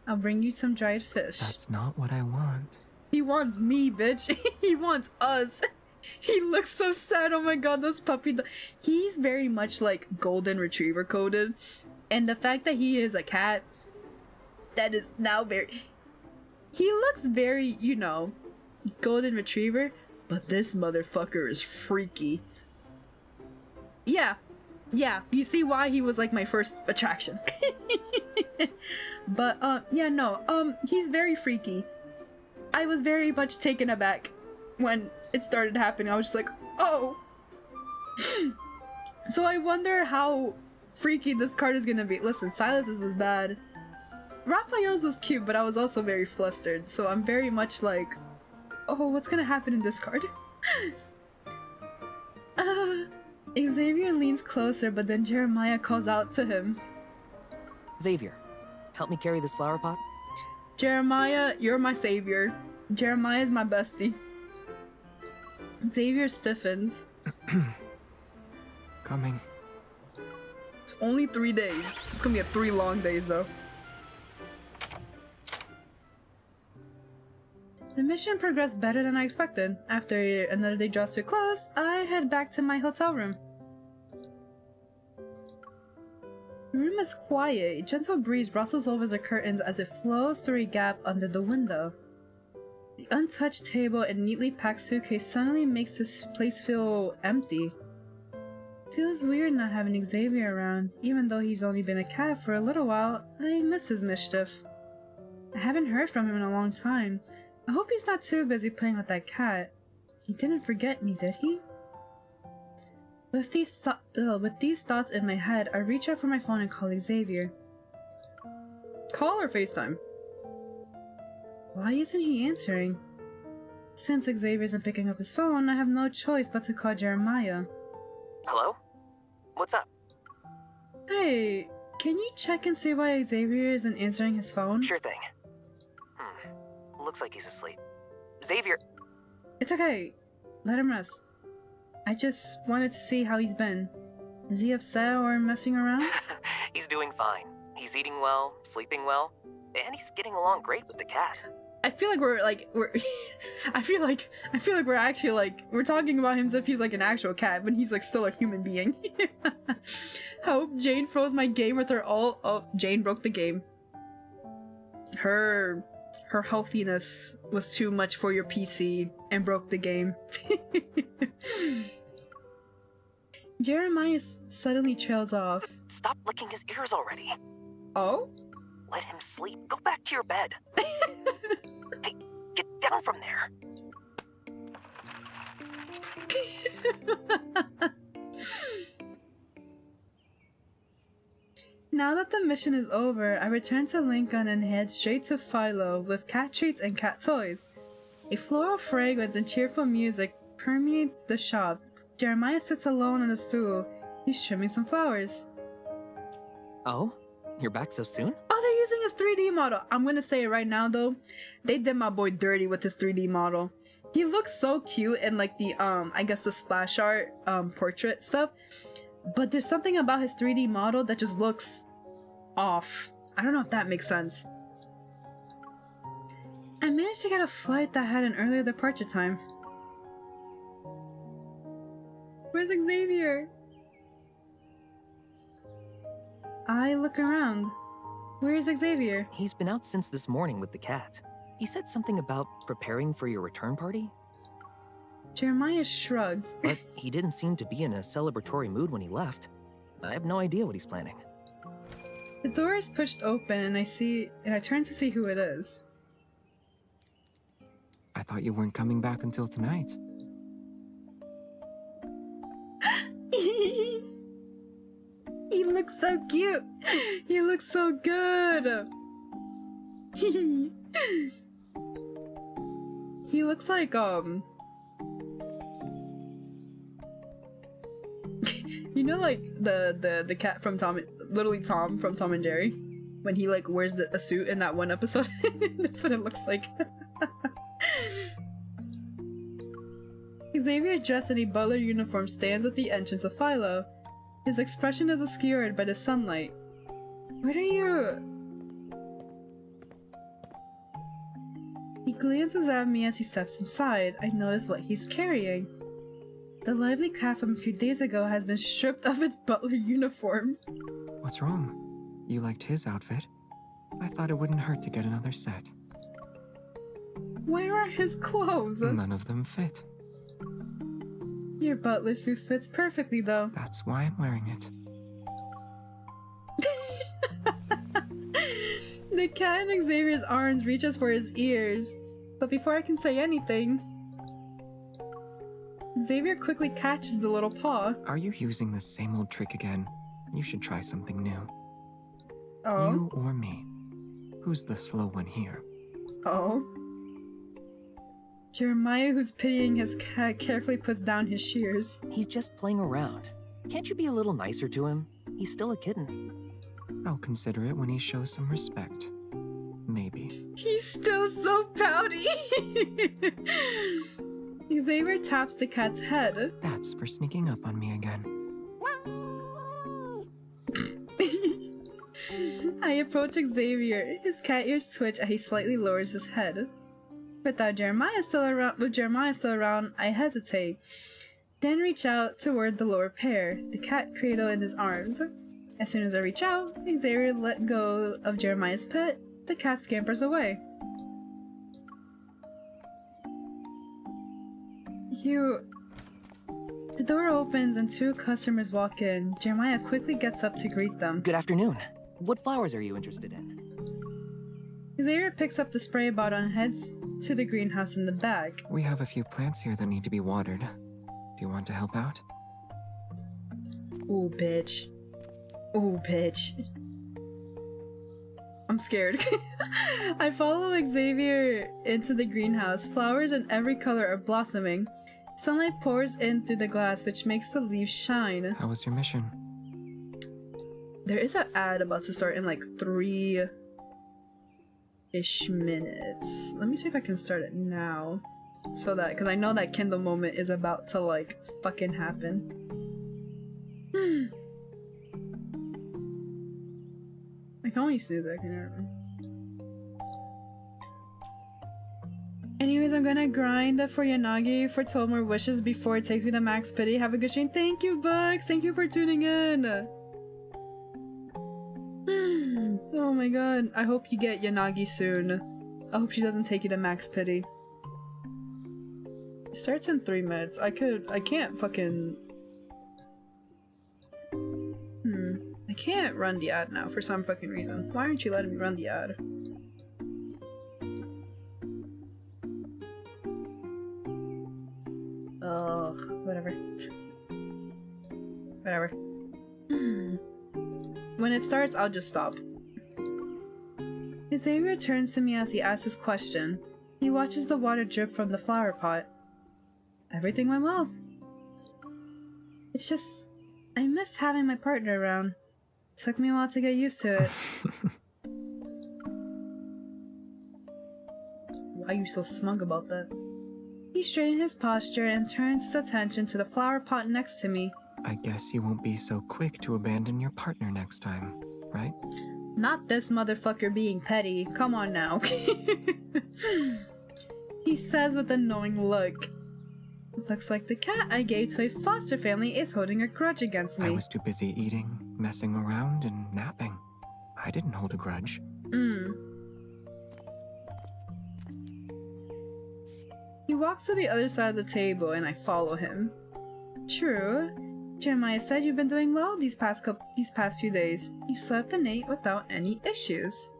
I'll bring you some dried fish. That's not what I want. He wants me, bitch. He wants us. He looks so sad. Oh my god, those puppy he's very much like golden retriever coded. And the fact that he is a cat, that is now very... He looks very, you know, golden retriever, but this motherfucker is freaky. Yeah, you see why he was like my first attraction. But yeah, no, he's very freaky. I was very much taken aback when it started happening. I was just like, oh. So I wonder how freaky this card is gonna be. Listen, Silas's was bad. Raphael's was cute, but I was also very flustered, so I'm very much like, oh, what's gonna happen in this card? Xavier leans closer, but then Jeremiah calls out to him. Xavier, help me carry this flower pot? Jeremiah, you're my savior. Jeremiah's my bestie. Xavier stiffens. Coming. It's only 3 days. It's gonna be 3 long days, though. The mission progressed better than I expected. After another day draws to a close, I head back to my hotel room. The room is quiet. A gentle breeze rustles over the curtains as it flows through a gap under the window. The untouched table and neatly packed suitcase suddenly makes this place feel empty. Feels weird not having Xavier around. Even though he's only been a cat for a little while, I miss his mischief. I haven't heard from him in a long time. I hope he's not too busy playing with that cat. He didn't forget me, did he? With these thoughts in my head, I reach out for my phone and call Xavier. Call or FaceTime? Why isn't he answering? Since Xavier isn't picking up his phone, I have no choice but to call Jeremiah. Hello? What's up? Hey, can you check and see why Xavier isn't answering his phone? Sure thing. Looks like he's asleep. Xavier! It's okay. Let him rest. I just wanted to see how he's been. Is he upset or messing around? He's doing fine. He's eating well, sleeping well, and he's getting along great with the cat. I feel like we're I feel like we're actually we're talking about him as if he's like an actual cat, but he's like still a human being. Hope Jane froze my game with her all. Oh, Jane broke the game. Her healthiness was too much for your PC and broke the game. Jeremiah suddenly trails off. Stop licking his ears already. Oh? Let him sleep. Go back to your bed. Hey, get down from there. Now that the mission is over, I return to Lincoln and head straight to Philo with cat treats and cat toys. A floral fragrance and cheerful music permeate the shop. Jeremiah sits alone on a stool. He's trimming some flowers. Oh? You're back so soon? Oh, they're using his 3D model. I'm gonna say it right now though. They did my boy dirty with his 3D model. He looks so cute in like the I guess the splash art portrait stuff. But there's something about his 3D model that just looks off. I don't know if that makes sense. I managed to get a flight that had an earlier departure time. Where's Xavier? I look around. Where's Xavier? He's been out since this morning with the cat. He said something about preparing for your return party. Jeremiah shrugs. But he didn't seem to be in a celebratory mood when he left. I have no idea what he's planning. The door is pushed open and I turn to see who it is. I thought you weren't coming back until tonight. He looks so cute. He looks so good. He looks like you know, like the cat from literally Tom from Tom and Jerry, when he like wears a suit in that one episode. That's what it looks like. Xavier, dressed in a butler uniform, stands at the entrance of Philo. His expression is obscured by the sunlight. What are you? He glances at me as he steps inside. I notice what he's carrying. The lively cat from a few days ago has been stripped of its butler uniform. What's wrong? You liked his outfit. I thought it wouldn't hurt to get another set. Where are his clothes? None of them fit. Your butler suit fits perfectly, though. That's why I'm wearing it. The cat in Xavier's arms reaches for his ears, but before I can say anything, Xavier quickly catches the little paw. Are you using the same old trick again? You should try something new. Oh? You or me? Who's the slow one here? Oh. Jeremiah, who's pitying his cat, carefully puts down his shears. He's just playing around. Can't you be a little nicer to him? He's still a kitten. I'll consider it when he shows some respect. Maybe. He's still so pouty. Xavier taps the cat's head. That's for sneaking up on me again. I approach Xavier. His cat ears twitch as he slightly lowers his head. With Jeremiah still around, I hesitate. Then reach out toward the lower pair, the cat cradle in his arms. As soon as I reach out, Xavier let go of Jeremiah's pet. The cat scampers away. The door opens and two customers walk in. Jeremiah quickly gets up to greet them. Good afternoon. What flowers are you interested in? Xavier picks up the spray bottle and heads to the greenhouse in the back. We have a few plants here that need to be watered. Do you want to help out? Ooh, bitch. Ooh, bitch. I'm scared. I follow Xavier into the greenhouse. Flowers in every color are blossoming. Sunlight pours in through the glass, which makes the leaves shine. How was your mission? There is an ad about to start in like 3-ish minutes. Let me see if I can start it now. So that, because I know that Kindle moment is about to like fucking happen. I can only snooze that, never mind. Anyways, I'm gonna grind for Yanagi for 12 more wishes before it takes me to max pity. Have a good stream. Thank you, Bugs! Thank you for tuning in! Oh my god. I hope you get Yanagi soon. I hope she doesn't take you to max pity. It starts in 3 minutes. I can't fucking... I can't run the ad now for some fucking reason. Why aren't you letting me run the ad? Ugh, whatever. Whatever. When it starts, I'll just stop. Xavier turns to me as he asks his question. He watches the water drip from the flower pot. Everything went well. It's just... I missed having my partner around. Took me a while to get used to it. Why are you so smug about that? He straightened his posture and turns his attention to the flower pot next to me. I guess you won't be so quick to abandon your partner next time, right? Not this motherfucker being petty. Come on now. He says with a knowing look. Looks like the cat I gave to a foster family is holding a grudge against me. I was too busy eating, messing around, and napping. I didn't hold a grudge. He walks to the other side of the table and I follow him. True. Jeremiah said you've been doing well these past few days. You slept and ate without any issues.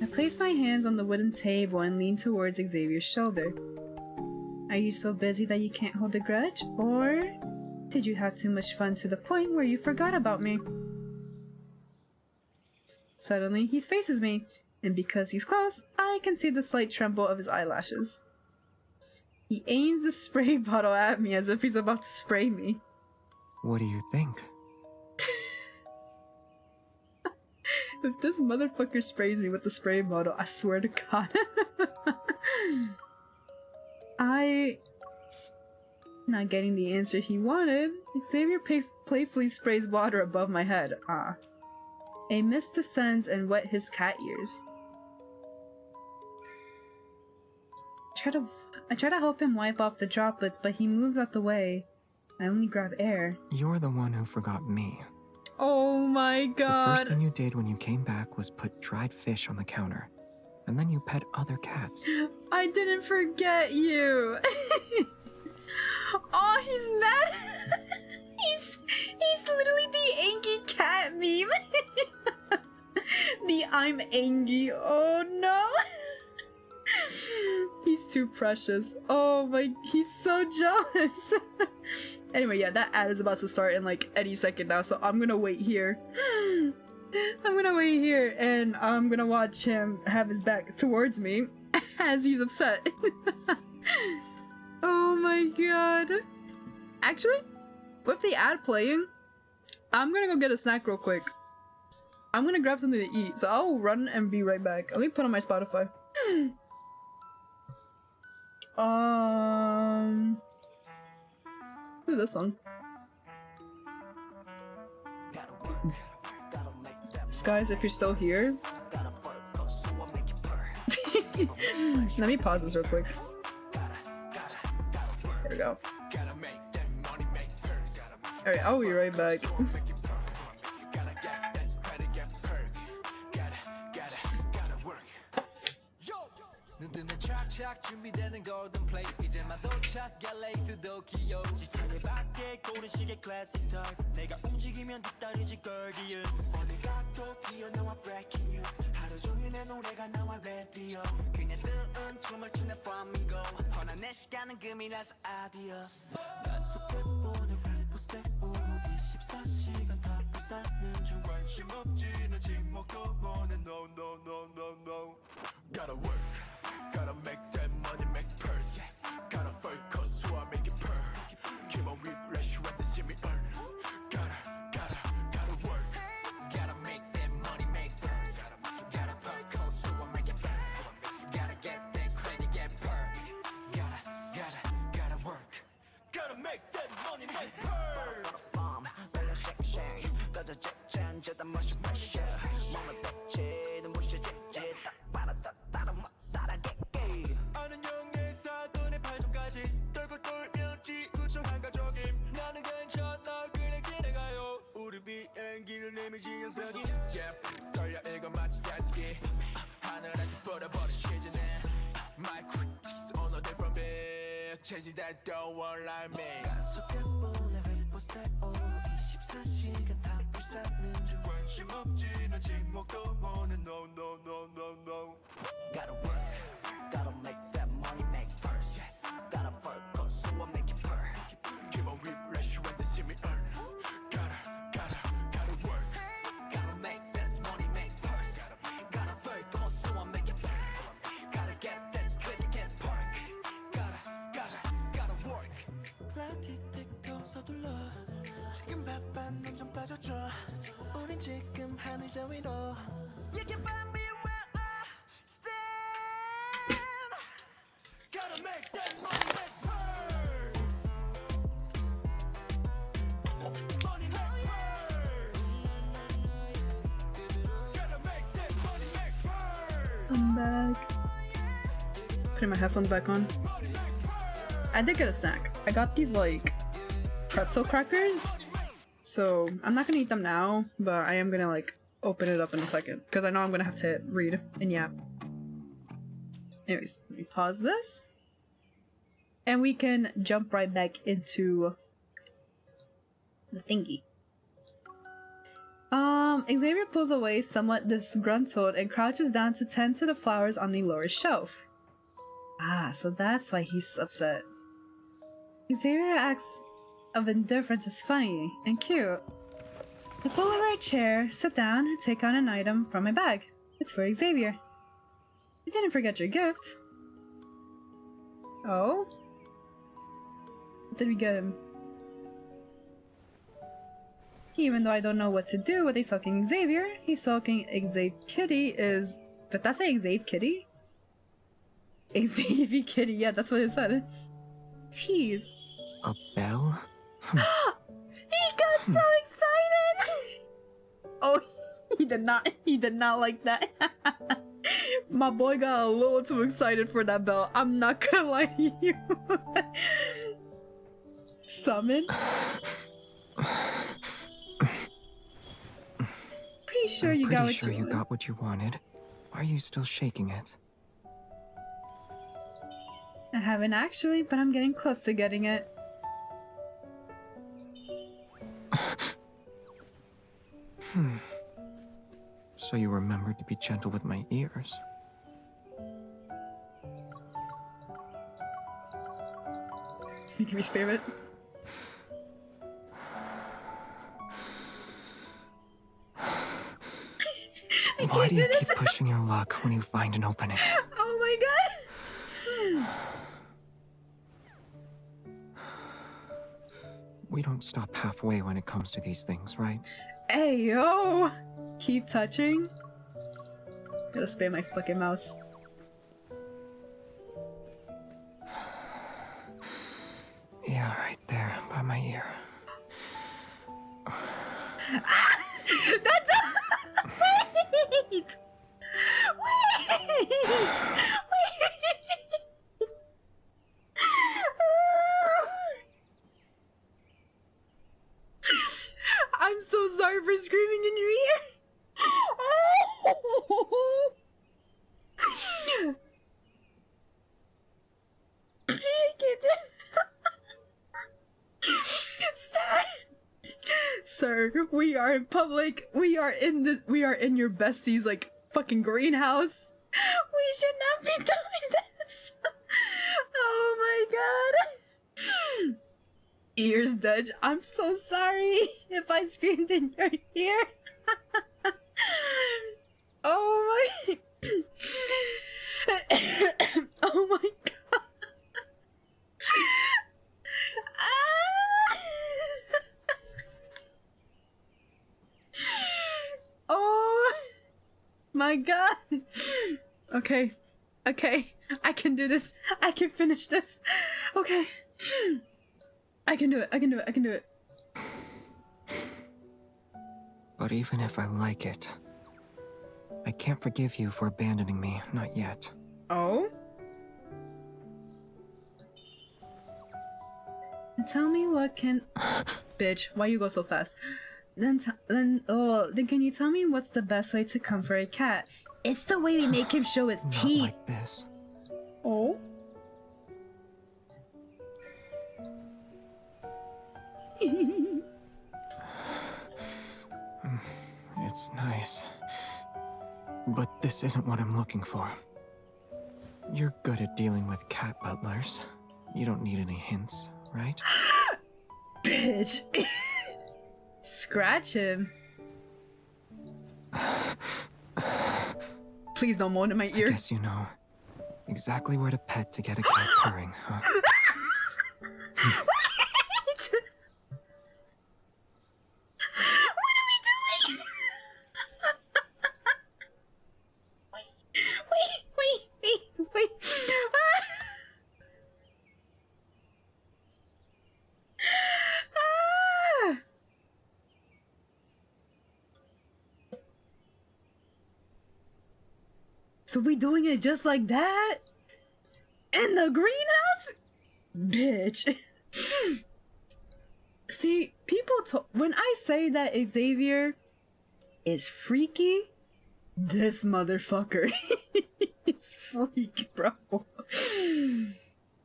I place my hands on the wooden table and lean towards Xavier's shoulder. Are you so busy that you can't hold a grudge? Or did you have too much fun to the point where you forgot about me? Suddenly, he faces me, and because he's close, I can see the slight tremble of his eyelashes. He aims the spray bottle at me as if he's about to spray me. What do you think? If this motherfucker sprays me with the spray bottle, I swear to God. Not getting the answer he wanted, Xavier playfully sprays water above my head. A mist descends and wet his cat ears. I try to help him wipe off the droplets, but he moves out the way. I only grab air. You're the one who forgot me. Oh my god. The first thing you did when you came back was put dried fish on the counter. And then you pet other cats. I didn't forget you. Oh, he's mad. He's literally the angry cat meme. The I'm angry. Oh no. He's too precious. Oh my, he's so jealous. Anyway, yeah, that ad is about to start in like any second now, so I'm gonna wait here. I'm gonna wait here and I'm gonna watch him have his back towards me as he's upset. Oh my god. Actually, with the ad playing, I'm gonna go get a snack real quick. I'm gonna grab something to eat, so I'll run and be right back. Let me put on my Spotify. Do this song. Skies, if you're still here. Let me pause this real quick. There we go. Alright, I'll be right back. 착착 준비되는 golden plate 이제만 도착 LA to Tokyo 지창의 밖에 고르시계 classic type 내가 움직이면 뒤따르지 Guardians 어딜 가도 튀어나와 breaking news 하루 종일 내 노래가 나와 radio 그냥 뜨은 춤을 추는 flamingo 허나 내 시간은 금이라서 adios 단속해 보는 래퍼 스텝으로 24시간 다 부사는 중 관심 없지 난 지목도 원해 no no no no no Gotta work Gotta make that money, make purse. Gotta focus so I make it purr. Keep on refresh when they see me earn. Gotta work. Gotta make that money, make purse. Gotta focus so I make it purr. Gotta get that credit, get purr. Gotta work. Gotta make that money, make purse. Bomb, belly shake. Gotta check, 저다 멋있. 몸을 뻗지, 눈부셔 jet. 딱 봐라, 따라. 아는 영의 사돈의 발전까지 떨고 돌면 지구촌 한가족임 나는 괜찮아 그냥 지나가요 우리 비행기를 내밀지 연석이 Yeah 떨려 이거 마치 자티기 하늘에서 뿌려버린 시즌에 My critics on a different beat chasing that don't want like me 간속해볼래 웹포스테오 24시간 다 불사는 중 관심 없지 난 지목도 원해 No no no no no Gotta work Gotta make that money, make purse. Yes. Gotta focus, so I make it purr. Keep on refresh when they see me earn. Gotta work. Gotta make that money, make purse. Gotta focus, so I make it purr. Gotta get that credit, get perk. Gotta work. 플라티틱도 서둘러. 지금 바빠 넌 좀 빠져줘. 우린 지금 하늘 저 위로. You can find me where I stand. Gotta make that money, make purse. Money, make purse. Gotta make that money, make purse. I'm back. Putting my headphones back on. I did get a snack. I got these like pretzel crackers. So I'm not gonna eat them now, but I am gonna like open it up in a second because I know I'm gonna have to read and yap. Anyways, let me pause this. And we can jump right back into the thingy. Xavier pulls away somewhat disgruntled and crouches down to tend to the flowers on the lower shelf. Ah, so that's why he's upset. Xavier acts of indifference is funny and cute. I pull over a chair, sit down, and take out an item from my bag. It's for Xavier. You didn't forget your gift. Oh? What did we get him? Even though I don't know what to do with a sulking Xavier, he's sulking Xavier Kitty is... Did that say Xavier Kitty? Xavier Kitty, yeah, that's what it said. Jeez. A bell? He got so excited! Oh, he did not like that. My boy got a little too excited for that bell. I'm not gonna lie to you. Summon? Pretty sure you got what you wanted. got what you wanted. Why are you still shaking it? I haven't actually, but I'm getting close to getting it. So you remembered to be gentle with my ears. Give me spirit. Why do you keep pushing your luck when you find an opening? Oh my god! We don't stop halfway when it comes to these things, right? Hey, yo! Keep touching. Gotta spam my fucking mouse. Yeah, right there, by my ear. That's wait! Wait! I'm so sorry for screaming in your ear. Sir, we are in public. We are in your bestie's like fucking greenhouse. We should not be doing this. Oh my god. Ears dead. I'm so sorry if I screamed in your ear. Oh my. Oh my god. Oh my god. Okay. Okay. I can do this. I can finish this. Okay. I can do it. I can do it. I can do it. But even if I like it, I can't forgive you for abandoning me, not yet. Oh? Tell me what can... Bitch, why you go so fast? Then can you tell me what's the best way to comfort a cat? It's the way we make him show his teeth. Not like this. Oh? It's nice. But this isn't what I'm looking for. You're good at dealing with cat butlers. You don't need any hints, right? Bitch. Scratch him. Please don't moan in my ear. I guess you know exactly where to pet to get a cat purring, huh? What are we doing? Wait. So we doing it just like that? In the greenhouse? Bitch. See, when I say that Xavier is freaky, this motherfucker is freaky, bro.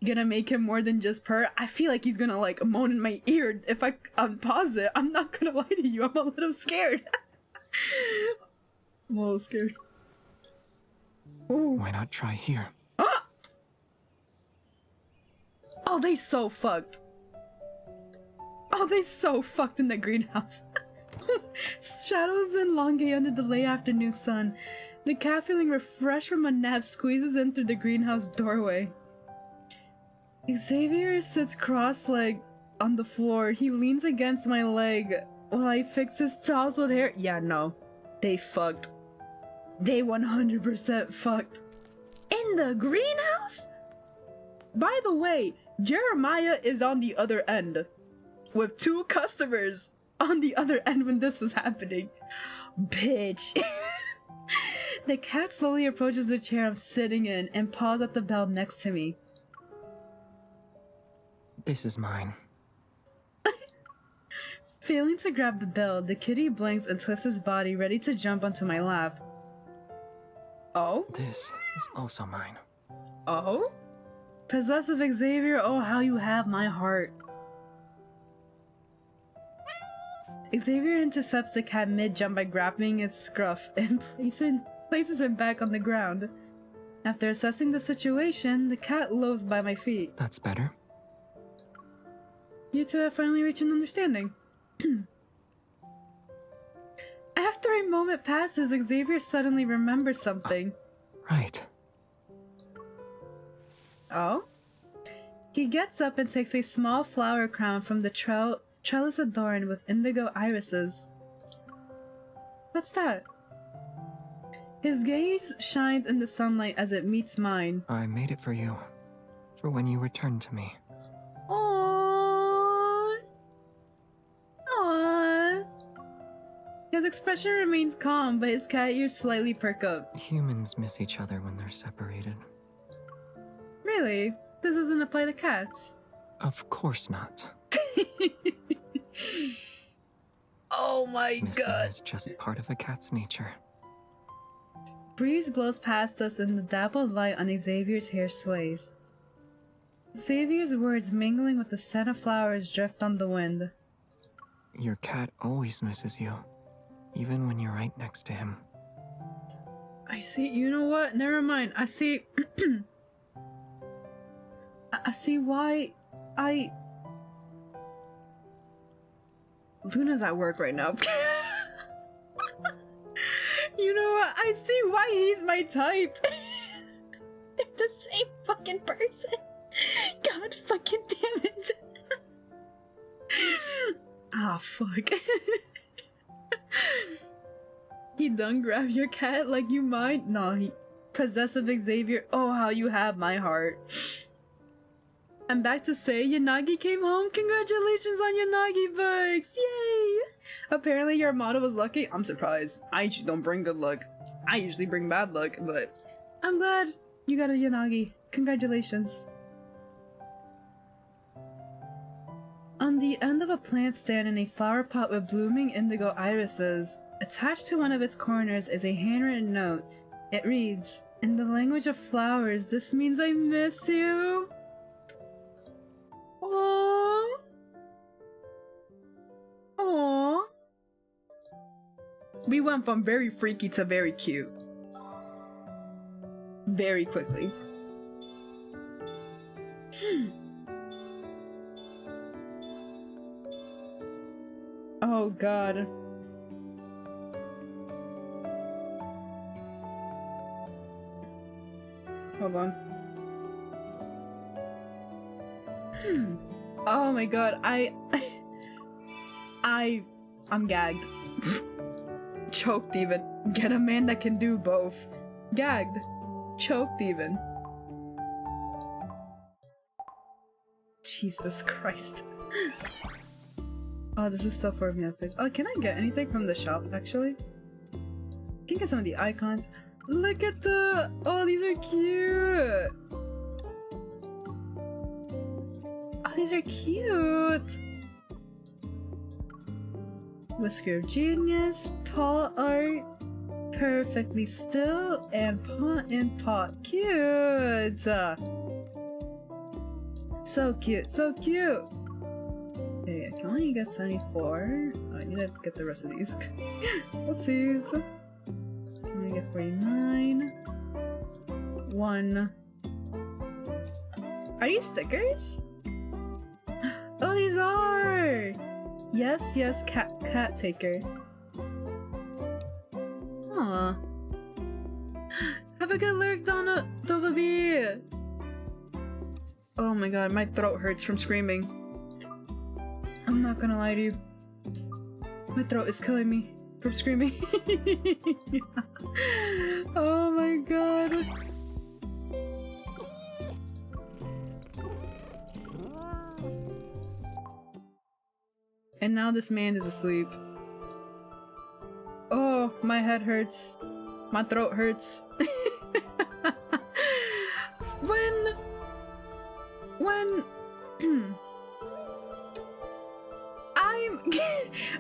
Gonna make him more than just purr. I feel like he's gonna like moan in my ear if I unpause it. I'm not gonna lie to you, I'm a little scared. I'm a little scared. Ooh. Why not try here? Ah! Oh, they so fucked. Oh, they so fucked in the greenhouse. Shadows elongate under the late afternoon sun. The cat, feeling refreshed from a nap, squeezes in through the greenhouse doorway. Xavier sits cross-legged on the floor. He leans against my leg while I fix his tousled hair. Yeah, no. They fucked. They 100% fucked. In the greenhouse? By the way, Jeremiah is on the other end. With 2 customers on the other end when this was happening. Bitch. The cat slowly approaches the chair I'm sitting in and paws at the bell next to me. This is mine. Failing to grab the bell, the kitty blinks and twists his body, ready to jump onto my lap. Oh? This is also mine. Oh? Possessive Xavier, oh how you have my heart. Xavier intercepts the cat mid-jump by grabbing its scruff and places him back on the ground. After assessing the situation, the cat lolls by my feet. That's better. You two have finally reached an understanding. I have After a moment passes, Xavier suddenly remembers something. Right. Oh? He gets up and takes a small flower crown from the trellis adorned with indigo irises. What's that? His gaze shines in the sunlight as it meets mine. I made it for you. For when you return to me. Aww. Aww. His expression remains calm, but his cat ears slightly perk up. Humans miss each other when they're separated. Really? This doesn't apply to cats? Of course not. Oh my Missing god. is just part of a cat's nature. Breeze blows past us and the dappled light on Xavier's hair sways. Xavier's words mingling with the scent of flowers drift on the wind. Your cat always misses you, even when you're right next to him. I see, you know what? Never mind. I see... I see why Luna's at work right now. You know what? I see why he's my type. They're the same fucking person. God fucking damn it. Ah, fuck. He done grabbed your cat like you might? No, he... Possessive Xavier. Oh, how you have my heart. I'm back to say Yanagi came home. Congratulations on Yanagi books! Yay! Apparently your motto was lucky. I'm surprised. I usually don't bring good luck. I usually bring bad luck, but I'm glad you got a Yanagi. Congratulations. On the end of a plant stand in a flower pot with blooming indigo irises, attached to one of its corners is a handwritten note. It reads, "In the language of flowers, this means I miss you." Aww. Aww. We went from very freaky to very cute. Very quickly. Oh god. Hold on. Oh my god, I'm gagged. Choked even. Get a man that can do both. Gagged. Choked even. Jesus Christ. Oh, this is stuff for me space. Oh, can I get anything from the shop actually? Can get some of the icons. Look at the... Oh, these are cute! Oh, these are cute! Whisker of Genius, Paw Art, Perfectly Still, and Paw in Pot. Cute! So cute, so cute! Okay, I can only get 74. Oh, I need to get the rest of these. Whoopsies! I'm gonna get 49. 1. Are these stickers? Oh, these are! Yes, yes, cat taker. Aw. Have a good lurk, Dova B! Oh my god, my throat hurts from screaming. I'm not gonna lie to you. My throat is killing me from screaming. Oh my god. And now this man is asleep. Oh, my head hurts. My throat hurts. When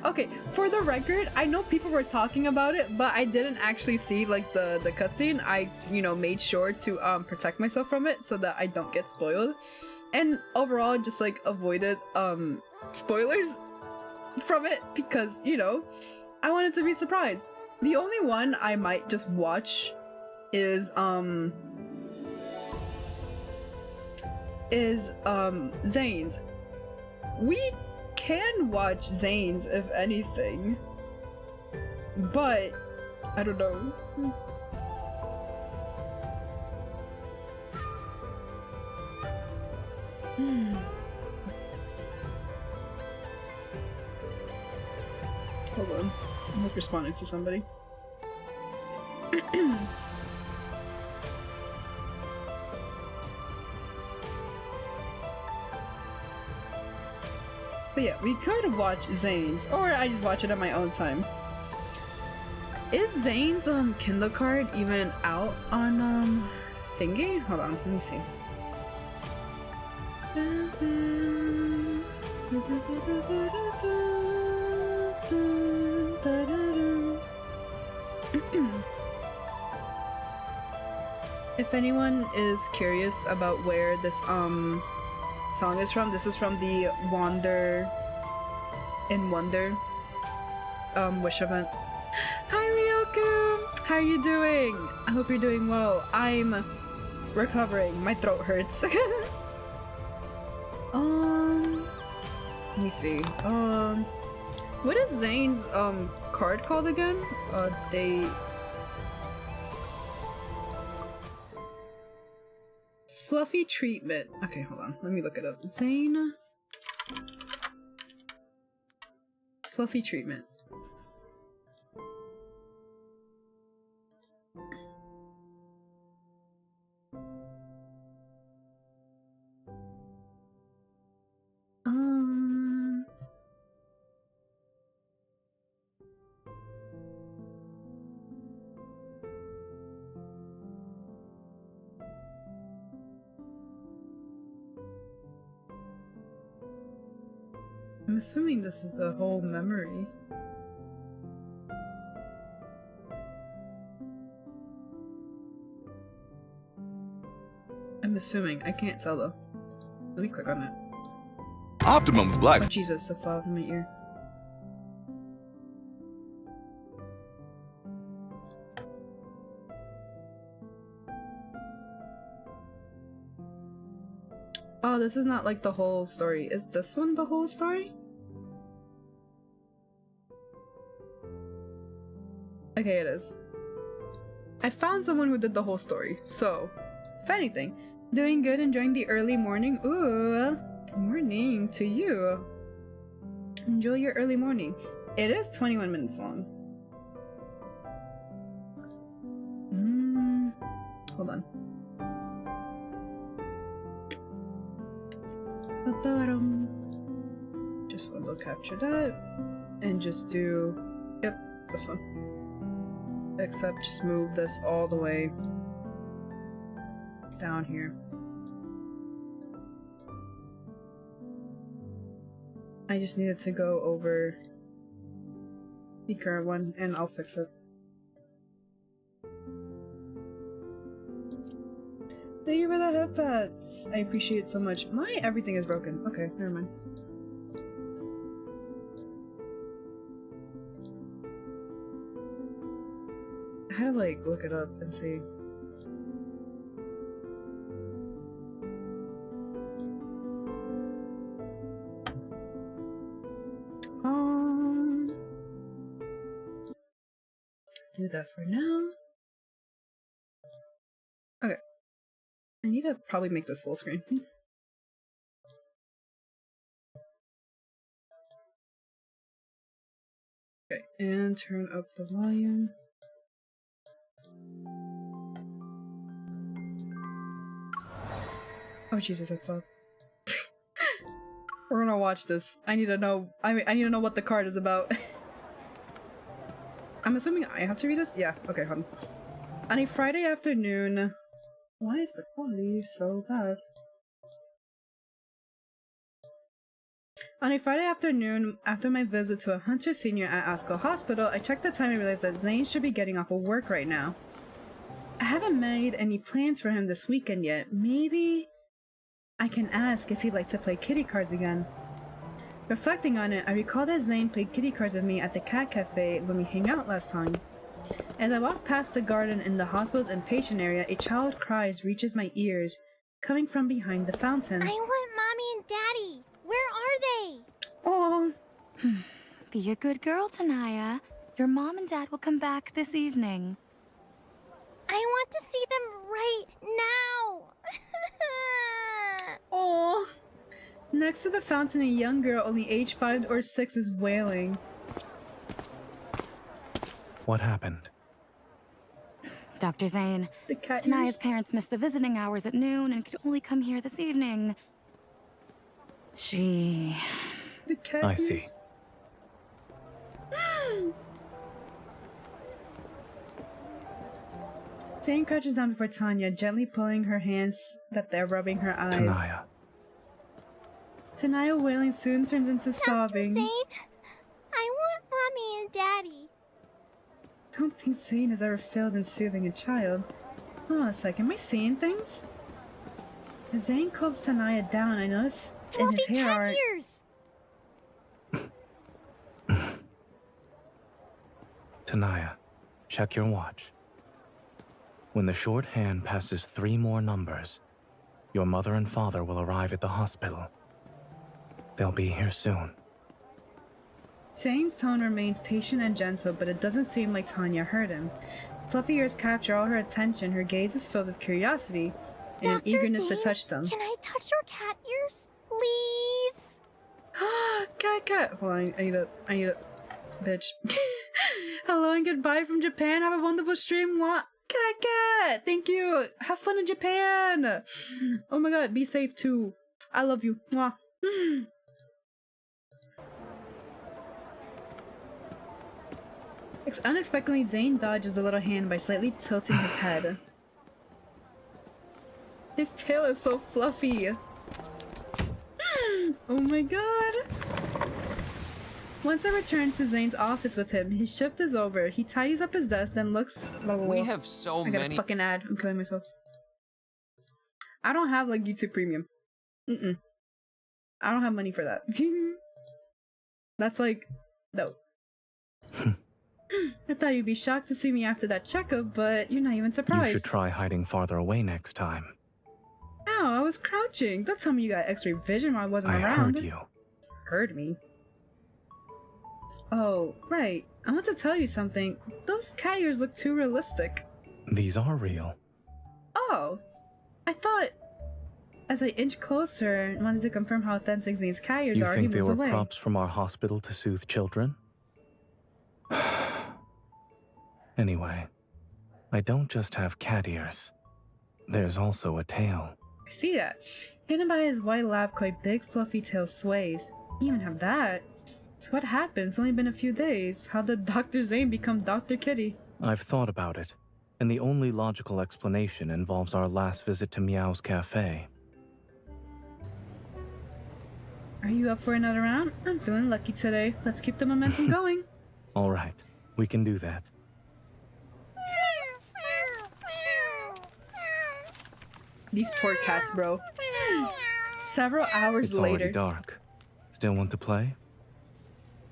okay, for the record, I know people were talking about it, but I didn't actually see like the cutscene. I, you know, made sure to protect myself from it so that I don't get spoiled. And overall just like avoided spoilers from it because, you know, I wanted to be surprised. The only one I might just watch is Zane's. We can watch Zane's if anything. but I don't know. Hold on. I'm like responding to somebody. But yeah, we could watch Zane's, or I just watch it at my own time. Is Zane's Kindle card even out on thingy? Hold on, let me see. If anyone is curious about where this song is from, this is from the Wander in Wonder Wish event. Hi Ryoku! How are you doing? I hope you're doing well. I'm recovering. My throat hurts. Let me see. What is Zane's card called again? Fluffy treatment. Okay, hold on. Let me look it up. Zane. Fluffy treatment. I'm assuming this is the whole memory. I'm assuming. I can't tell though. Let me click on it. Optimum's Black. Oh, Jesus, that's loud in my ear. Oh, this is not like the whole story. Is this one the whole story? Okay, it is. I found someone who did the whole story, so if anything, doing good, enjoying the early morning. Ooh, morning to you. Enjoy your early morning. It is 21 minutes long. Hold on. Just window capture that and just do, yep, this one. Except just move this all the way down here. I just needed to go over the current one and I'll fix it. Thank you for the headpats. I appreciate it so much. My everything is broken. Okay, never mind. I had to like look it up and see. Do that for now. Okay. I need to probably make this full screen. Okay, and turn up the volume. Oh Jesus, that's loud. We're gonna watch this. I need to know. I need to know what the card is about. I'm assuming I have to read this? Yeah, okay, hold on. On a Friday afternoon... Why is the quality so bad? On a Friday afternoon, after my visit to a Hunter Senior at Asko Hospital, I checked the time and realized that Zane should be getting off of work right now. I haven't made any plans for him this weekend yet. Maybe I can ask if he'd like to play kitty cards again. Reflecting on it, I recall that Zane played kitty cards with me at the cat cafe when we hung out last time. As I walk past the garden in the hospital's inpatient area, a child's cries reaches my ears, coming from behind the fountain. I want Mommy and Daddy! Where are they? Oh. Be a good girl, Tanaya. Your mom and dad will come back this evening. I want to see them right now. Oh. Next to the fountain, a young girl only age 5 or 6 is wailing. What happened? Dr. Zane, Tanaya's parents missed the visiting hours at noon and could only come here this evening. She... I see. Zane crouches down before Tanya, gently pulling her hands that they're rubbing her eyes. Tanaya. Tanaya wailing soon turns into sobbing. Zane, I want Mommy and Daddy. Don't think Zane has ever failed in soothing a child. Hold on a second, am I seeing things? As Zane calms Tanaya down, I notice in his hair are... Tanaya, check your watch. When the shorthand passes 3 more numbers, your mother and father will arrive at the hospital. They'll be here soon. Zane's tone remains patient and gentle, but it doesn't seem like Tanya heard him. Fluffy ears capture all her attention, her gaze is filled with curiosity and an eagerness to touch them. Can I touch your cat ears, please? Cat. Hold on, I need a... Bitch. Hello and goodbye from Japan. Have a wonderful stream. What? Cat. Thank you. Have fun in Japan. Oh my god, be safe too. I love you. Mwah. Unexpectedly, Zane dodges the little hand by slightly tilting his head. His tail is so fluffy. Oh my god. Once I return to Zane's office with him, his shift is over. He tidies up his desk, then looks... We have so I got many... a fucking ad. I'm killing myself. I don't have, like, YouTube Premium. I don't have money for that. That's like... No. I thought you'd be shocked to see me after that checkup, but you're not even surprised. You should try hiding farther away next time. Ow, I was crouching. Don't tell me you got X-ray vision while I wasn't I around. heard you. Heard me? Oh, right. I want to tell you something. Those cat ears look too realistic. These are real. Oh. I thought... As I inched closer and wanted to confirm how authentic Zane's cat ears You are, he think they moves were away. props from our hospital to soothe children? Anyway, I don't just have cat ears. There's also a tail. I see that. Hidden by his white lab coat, big fluffy tail sways. You even have that. So what happened? It's only been a few days. How did Dr. Zane become Dr. Kitty? I've thought about it, and the only logical explanation involves our last visit to Meow's cafe. Are you up for another round? I'm feeling lucky today. Let's keep the momentum going. All right, we can do that. These poor cats, bro. Several hours It's later. already dark. Still want to play?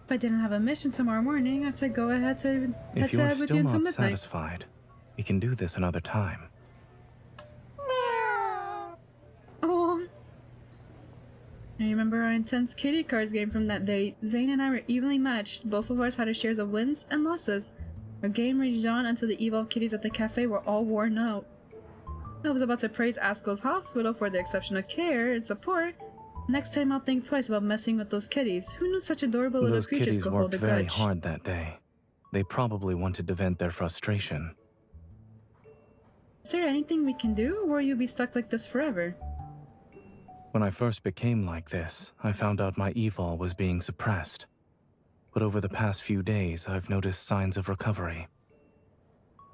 If I didn't have a mission tomorrow morning, I'd say go ahead to head If to you're bed with still you until not midnight. satisfied, we can do this another time. Oh. I remember our intense kitty cards game from that day. Zane and I were evenly matched. Both of us had our shares of wins and losses. Our game raged on until the evolved kitties at the cafe were all worn out. I was about to praise Asko's hospital for their exceptional care and support. Next time I'll think twice about messing with those kitties. Who knew such adorable little Those creatures kitties could hold worked a very grudge? hard that day. They probably wanted to vent their frustration. Is there anything we can do, or will you be stuck like this forever? When I first became like this, I found out my evol was being suppressed. But over the past few days, I've noticed signs of recovery.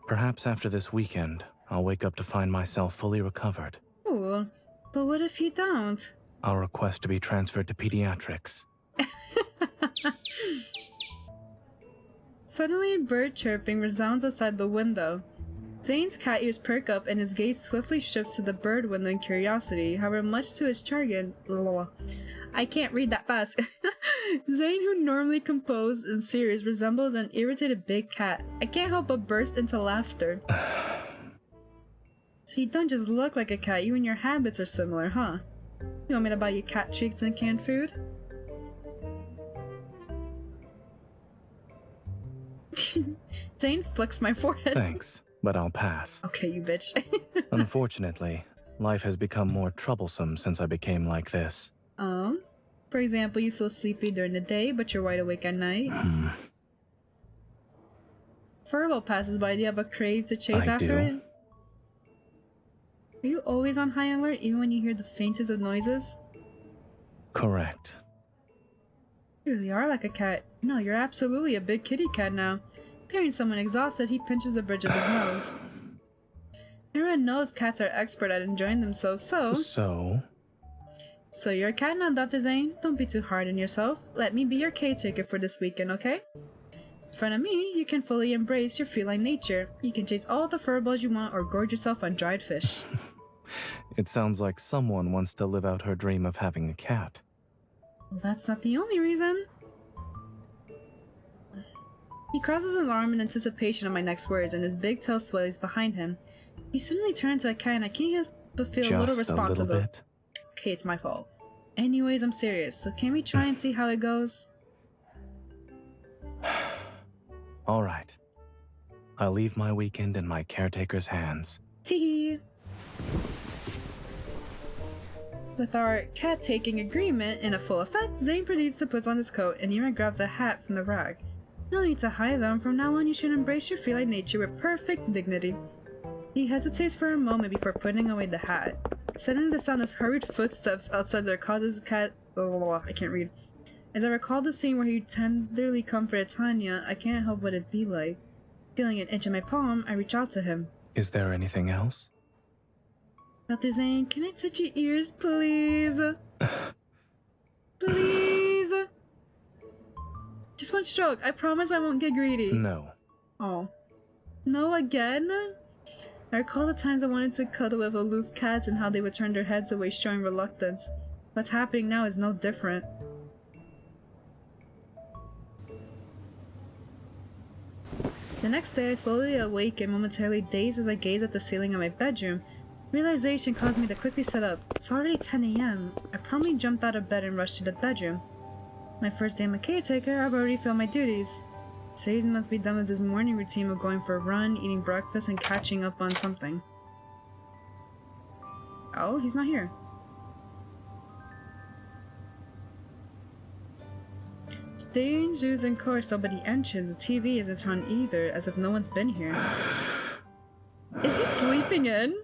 Perhaps after this weekend, I'll wake up to find myself fully recovered. Ooh, but what if you don't? I'll request to be transferred to pediatrics. Suddenly, bird chirping resounds outside the window. Zane's cat ears perk up and his gaze swiftly shifts to the bird window in curiosity. However, much to his chagrin, I can't read that fast. Zane, who normally composed and serious, resembles an irritated big cat. I can't help but burst into laughter. So you don't just look like a cat, you and your habits are similar, huh? You want me to buy you cat treats and canned food? Zane flicks my forehead. Thanks, but I'll pass. Okay, you bitch. Unfortunately, life has become more troublesome since I became like this. For example, you feel sleepy during the day, but you're wide awake at night. Furball passes by. Do you have a crave to chase after it? Are you always on high alert, even when you hear the faintest of noises? Correct. You really are like a cat. No, you're absolutely a big kitty cat now. Hearing someone exhausted, he pinches the bridge of his nose. Everyone knows cats are expert at enjoying themselves, so... So you're a cat now, Dr. Zane? Don't be too hard on yourself. Let me be your caretaker for this weekend, okay? In front of me, you can fully embrace your feline nature. You can chase all the furballs you want or gorge yourself on dried fish. It sounds like someone wants to live out her dream of having a cat. Well, that's not the only reason. He crosses his arm in anticipation of my next words, and his big tail sways behind him. You suddenly turn into a cat, and I can't help but feel a little responsible. A little bit. Okay, it's my fault. Anyways, I'm serious, so can we try and see how it goes? All right. I'll leave my weekend in my caretaker's hands. Tee. With our cat-taking agreement in a full effect, Zane proceeds to put on his coat, and Yura grabs a hat from the rag. No need to hide them. From now on, you should embrace your feline nature with perfect dignity. He hesitates for a moment before putting away the hat. Suddenly, the sound of hurried footsteps outside their causes cat. I can't read. As I recall the scene where he tenderly comforted Tanya, I can't help but it be like. Feeling an itch in my palm, I reach out to him. Is there anything else? Dr. Zane, can I touch your ears, please? Please? Just one stroke. I promise I won't get greedy. No. Oh. No again? I recall the times I wanted to cuddle with aloof cats and how they would turn their heads away showing reluctance. What's happening now is no different. The next day I slowly awake and momentarily dazed as I gaze at the ceiling of my bedroom. Realization caused me to quickly sit up. It's already 10 a.m. I promptly jumped out of bed and rushed to the bedroom. My first day as a caretaker, I've already failed my duties. Zane must be done with his morning routine of going for a run, eating breakfast, and catching up on something. Oh, he's not here. Stage is in course, but the entrance, the TV isn't on either, as if no one's been here. Is he sleeping in?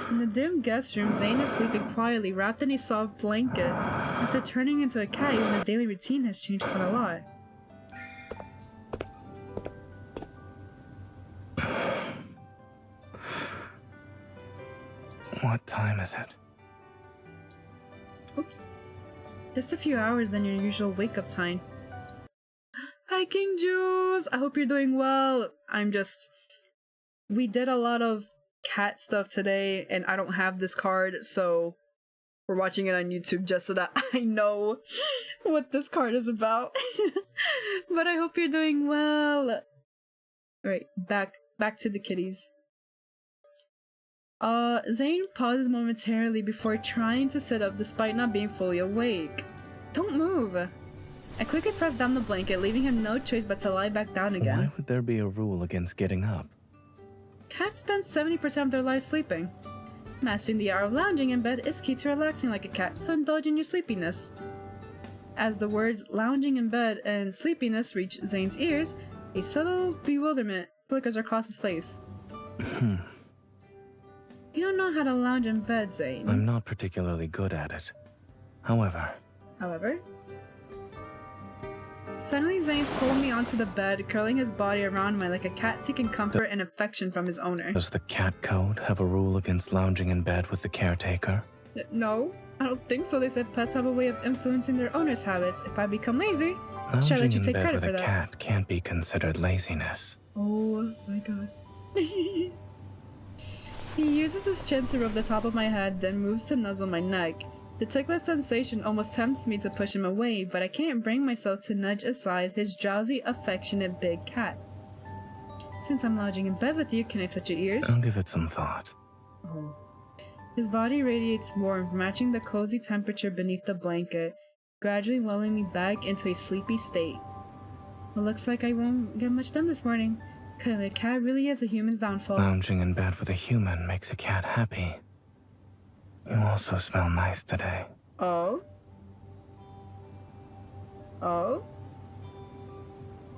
In the dim guest room, Zane is sleeping quietly, wrapped in a soft blanket. After turning into a cat, even his daily routine has changed quite a lot. What time is it? Oops. Just a few hours than your usual wake-up time. Hi, King Jules! I hope you're doing well. We did a lot of cat stuff today, and I don't have this card, so we're watching it on YouTube just so that I know what this card is about. But I hope you're doing well. Alright, back to the kitties. Zane pauses momentarily before trying to sit up despite not being fully awake. Don't move! I quickly press down the blanket, leaving him no choice but to lie back down again. Why would there be a rule against getting up? Cats spend 70% of their lives sleeping. Mastering the art of lounging in bed is key to relaxing like a cat, so indulge in your sleepiness. As the words lounging in bed and sleepiness reach Zane's ears, a subtle bewilderment flickers across his face. You don't know how to lounge in bed, Zane. I'm not particularly good at it. However? Suddenly, Zane's pulling me onto the bed, curling his body around me like a cat seeking comfort and affection from his owner. Does the cat code have a rule against lounging in bed with the caretaker? No, I don't think so. They said pets have a way of influencing their owner's habits. If I become lazy, should I let you take credit for that? Lounging in bed with a cat can't be considered laziness. Oh my god. He uses his chin to rub the top of my head, then moves to nuzzle my neck. The ticklish sensation almost tempts me to push him away, but I can't bring myself to nudge aside his drowsy, affectionate big cat. Since I'm lounging in bed with you, can I touch your ears? I'll give it some thought. Oh. His body radiates warmth, matching the cozy temperature beneath the blanket, gradually lulling me back into a sleepy state. Well, looks like I won't get much done this morning. Cause the cat really is a human's downfall. Lounging in bed with a human makes a cat happy. You also smell nice today. Oh? Oh?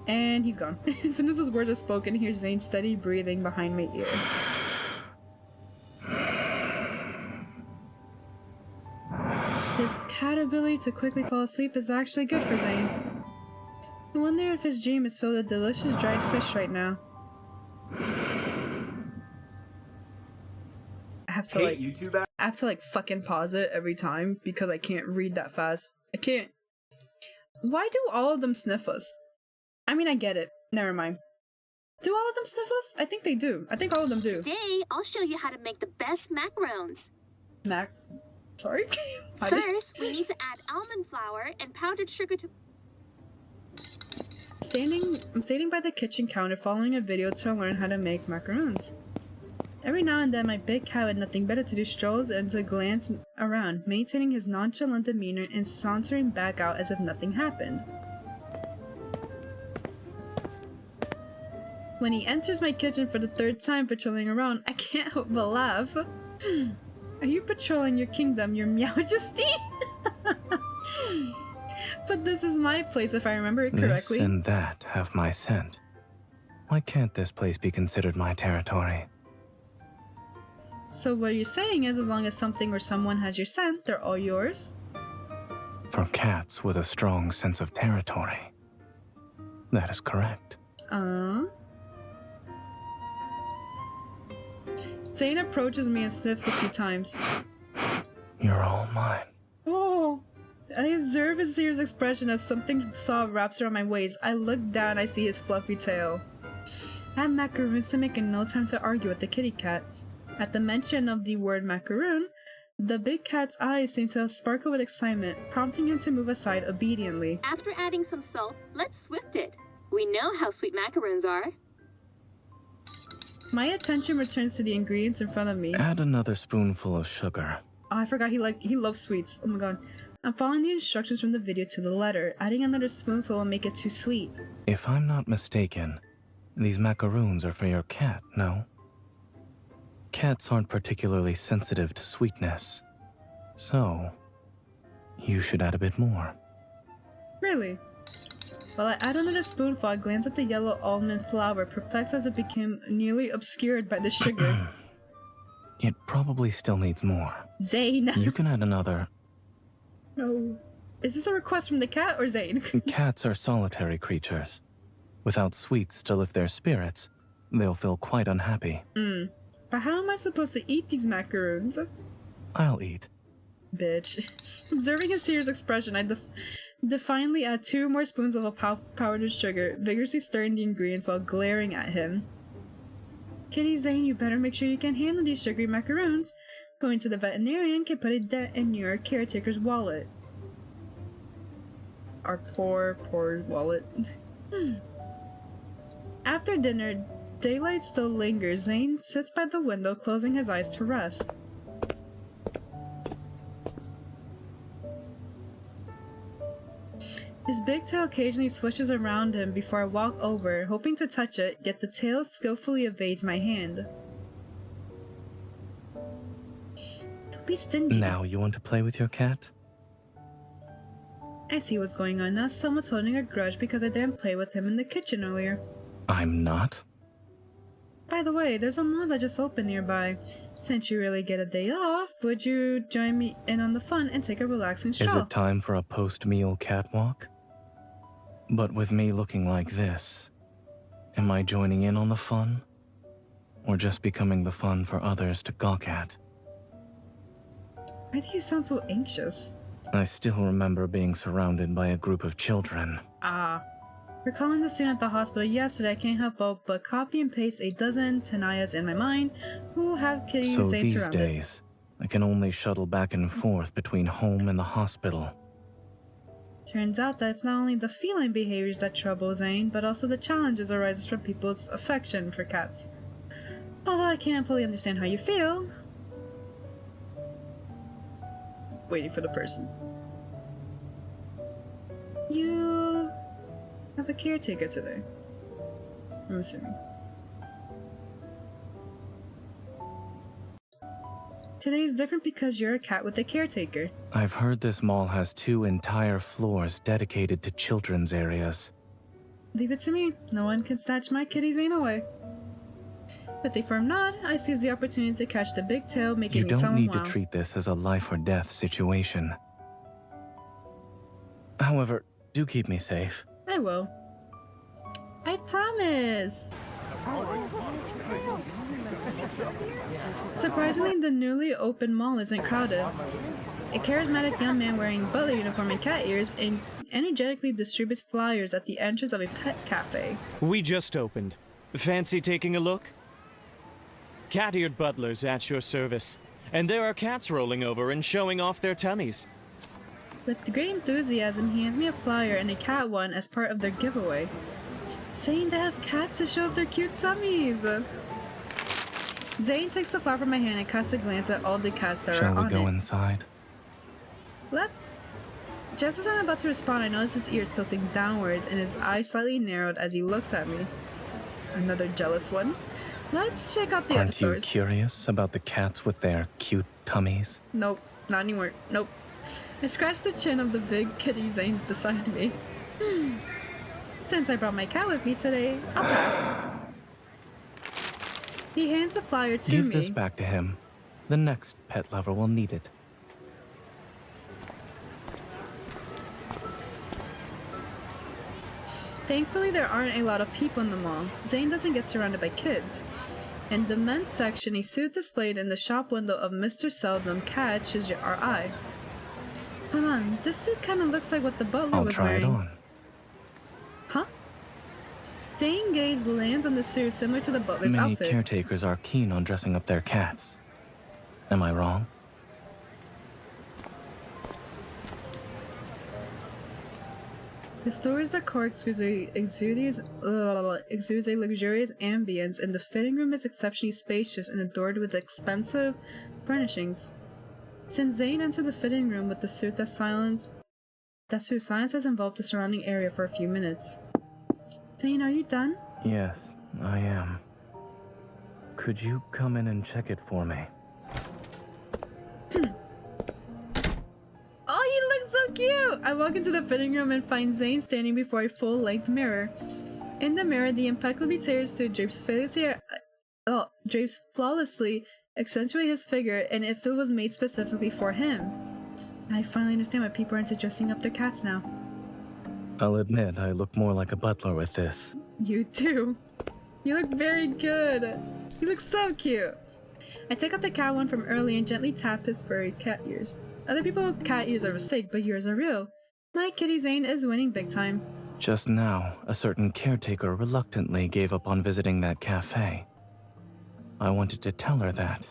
And he's gone. As soon as those words are spoken, here's Zane's steady breathing behind my ear. This cat ability to quickly fall asleep is actually good for Zane. I wonder if his dream is filled with delicious dried fish right now. I have to like fucking pause it every time because I can't read that fast. I can't. Why do all of them sniff us? I mean, I get it. Never mind. Do all of them sniff us? I think they do. I think all of them do. Today, I'll show you how to make the best macarons. Sorry? First, we need to add almond flour and powdered sugar to... I'm standing by the kitchen counter following a video to learn how to make macarons. Every now and then, my big cat with nothing better to do strolls in to glance around, maintaining his nonchalant demeanor and sauntering back out as if nothing happened. When he enters my kitchen for the third time patrolling around, I can't help but laugh. Are you patrolling your kingdom, your Majesty? But this is my place if I remember it correctly. This and that have my scent. Why can't this place be considered my territory? So what you're saying is as long as something or someone has your scent, they're all yours? For cats with a strong sense of territory. That is correct. Zane approaches me and sniffs a few times. You're all mine. Oh! I observe his serious expression as something soft wraps around my waist. I look down, I see his fluffy tail. I have macaroons to make and no time to argue with the kitty cat. At the mention of the word macaroon, the big cat's eyes seem to sparkle with excitement, prompting him to move aside obediently. After adding some salt, let's Swift it. We know how sweet macaroons are. My attention returns to the ingredients in front of me. Add another spoonful of sugar. Oh, I forgot he loves sweets. Oh my god. I'm following the instructions from the video to the letter. Adding another spoonful will make it too sweet. If I'm not mistaken, these macaroons are for your cat, no? Cats aren't particularly sensitive to sweetness. So, you should add a bit more. Really? While I add another spoonful, I glance at the yellow almond flour, perplexed as it became nearly obscured by the sugar. It probably still needs more. Zane! You can add another. No. Is this a request from the cat or Zane? Cats are solitary creatures. Without sweets to lift their spirits, they'll feel quite unhappy. But how am I supposed to eat these macaroons? I'll eat. Bitch. Observing his serious expression, I defiantly add 2 more spoons of powdered sugar, vigorously stirring the ingredients while glaring at him. Kitty Zane, you better make sure you can handle these sugary macaroons. Going to the veterinarian can put a dent in your caretaker's wallet. Our poor wallet. After dinner, daylight still lingers. Zane sits by the window, closing his eyes to rest. His big tail occasionally swishes around him before I walk over, hoping to touch it, yet the tail skillfully evades my hand. Don't be stingy. Now you want to play with your cat? I see what's going on now. Someone's holding a grudge because I didn't play with him in the kitchen earlier. I'm not. By the way, there's a mall that just opened nearby. Since you really get a day off, would you join me in on the fun and take a relaxing stroll? Is it time for a post-meal catwalk? But with me looking like this, am I joining in on the fun? Or just becoming the fun for others to gawk at? Why do you sound so anxious? I still remember being surrounded by a group of children. Recalling the scene at the hospital yesterday, I can't help but copy and paste a dozen Tenayas in my mind who have Kitty So Zane these surrounded. days, I can only shuttle back and forth between home and the hospital. Turns out that it's not only the feline behaviors that trouble Zane, but also the challenges arises from people's affection for cats. Although I can't fully understand how you feel. Waiting for the person. You have a caretaker today. I'm assuming. Today is different because you're a cat with a caretaker. I've heard this mall has 2 entire floors dedicated to children's areas. Leave it to me. No one can snatch my kitty Zane away. With a firm nod, I seize the opportunity to catch the big tail, making You me don't someone need wow. to treat this as a life or death situation. However, do keep me safe. I will. I promise! Surprisingly, the newly opened mall isn't crowded. A charismatic young man wearing butler uniform and cat ears energetically distributes flyers at the entrance of a pet cafe. We just opened. Fancy taking a look? Cat-eared butlers at your service. And there are cats rolling over and showing off their tummies. With great enthusiasm, he hands me a flyer and a cat one as part of their giveaway, saying they have cats to show off their cute tummies. Zane takes the flower from my hand and casts a glance at all the cats that are Shall on we go it. inside? Let's. Just as I'm about to respond, I notice his ears tilting downwards and his eyes slightly narrowed as he looks at me. Another jealous one. Let's check out the other Aren't you stores. curious about the cats with their cute tummies? Nope, not anymore. Nope. I scratched the chin of the big kitty Zane beside me. Since I brought my cat with me today, I'll pass. He hands the flyer to Give me. this back to him. The next pet lover will need it. Thankfully, there aren't a lot of people in the mall. Zane doesn't get surrounded by kids. In the men's section, a suit displayed in the shop window of Mr. Seldom catches our eye. Hold on, this suit kind of looks like what the butler I'll was try wearing. it on. Huh? Zane's gaze lands on the suit similar to the butler's Many outfit. caretakers are keen on dressing up their cats. Am I wrong? The store's decor exudes a luxurious ambience, and the fitting room is exceptionally spacious and adorned with expensive furnishings. Since Zane entered the fitting room with the suit, silence has enveloped the surrounding area for a few minutes. Zane, are you done? Yes, I am. Could you come in and check it for me? Oh, he looks so cute! I walk into the fitting room and find Zane standing before a full-length mirror. In the mirror, the impeccably tailored suit drapes flawlessly, accentuate his figure, and if it was made specifically for him. I finally understand why people are into dressing up their cats now. I'll admit I look more like a butler with this. You do. You look very good. You look so cute. I take out the cat one from earlier and gently tap his furry cat ears. Other people's cat ears are fake, but yours are real. My kitty Zane is winning big time. Just now, a certain caretaker reluctantly gave up on visiting that cafe. I wanted to tell her that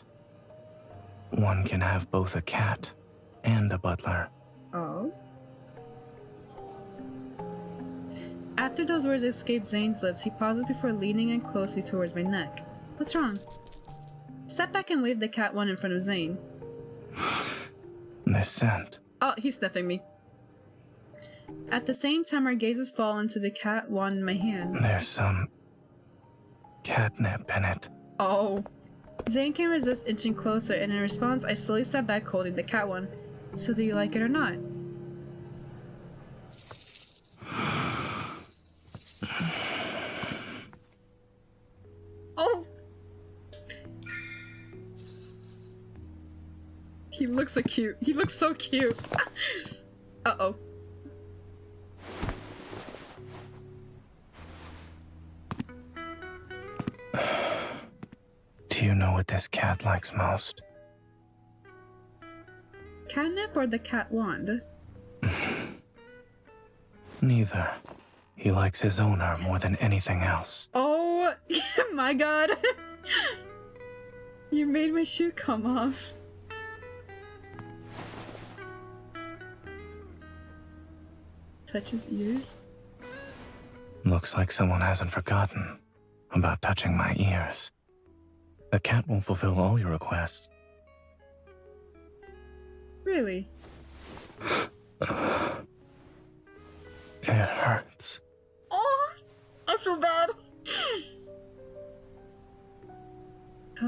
one can have both a cat and a butler. Oh? After those words escape Zane's lips, he pauses before leaning in closely towards my neck. What's wrong? Step back and wave the cat one in front of Zane. This scent. Oh, he's sniffing me. At the same time, our gazes fall into the cat one in my hand. There's some catnip in it. Oh. Zane can't resist inching closer, and in response, I slowly step back holding the cat one. So do you like it or not? Oh! He looks so cute. He looks so cute. Uh-oh. Do you know what this cat likes most? Catnip or the cat wand? Neither. He likes his owner more than anything else. Oh my god. You made my shoe come off. Touch his ears. Looks like someone hasn't forgotten about touching my ears. A cat won't fulfill all your requests. Really? It hurts. Oh!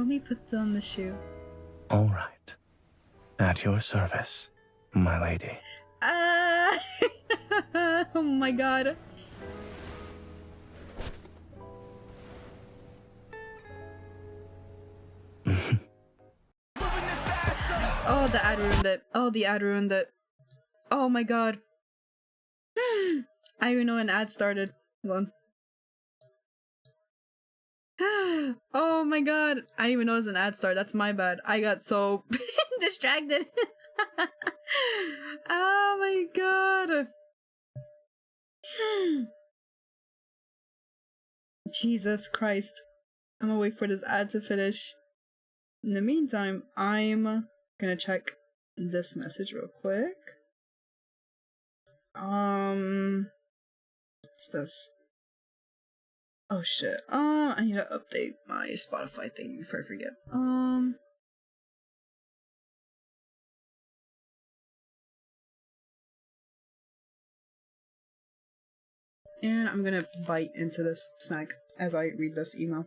Help me put on the shoe. All right. At your service, my lady. Oh my god. Oh, the ad ruined it. Oh, the ad ruined it. Oh my god. I even know an ad started. Hold on. Oh my god. I didn't even notice an ad start. That's my bad. I got so distracted. Oh my god. Jesus Christ. I'm gonna wait for this ad to finish. In the meantime, I'm gonna check this message real quick. What's this? Oh shit. I need to update my Spotify thing before I forget. And I'm gonna bite into this snack as I read this email.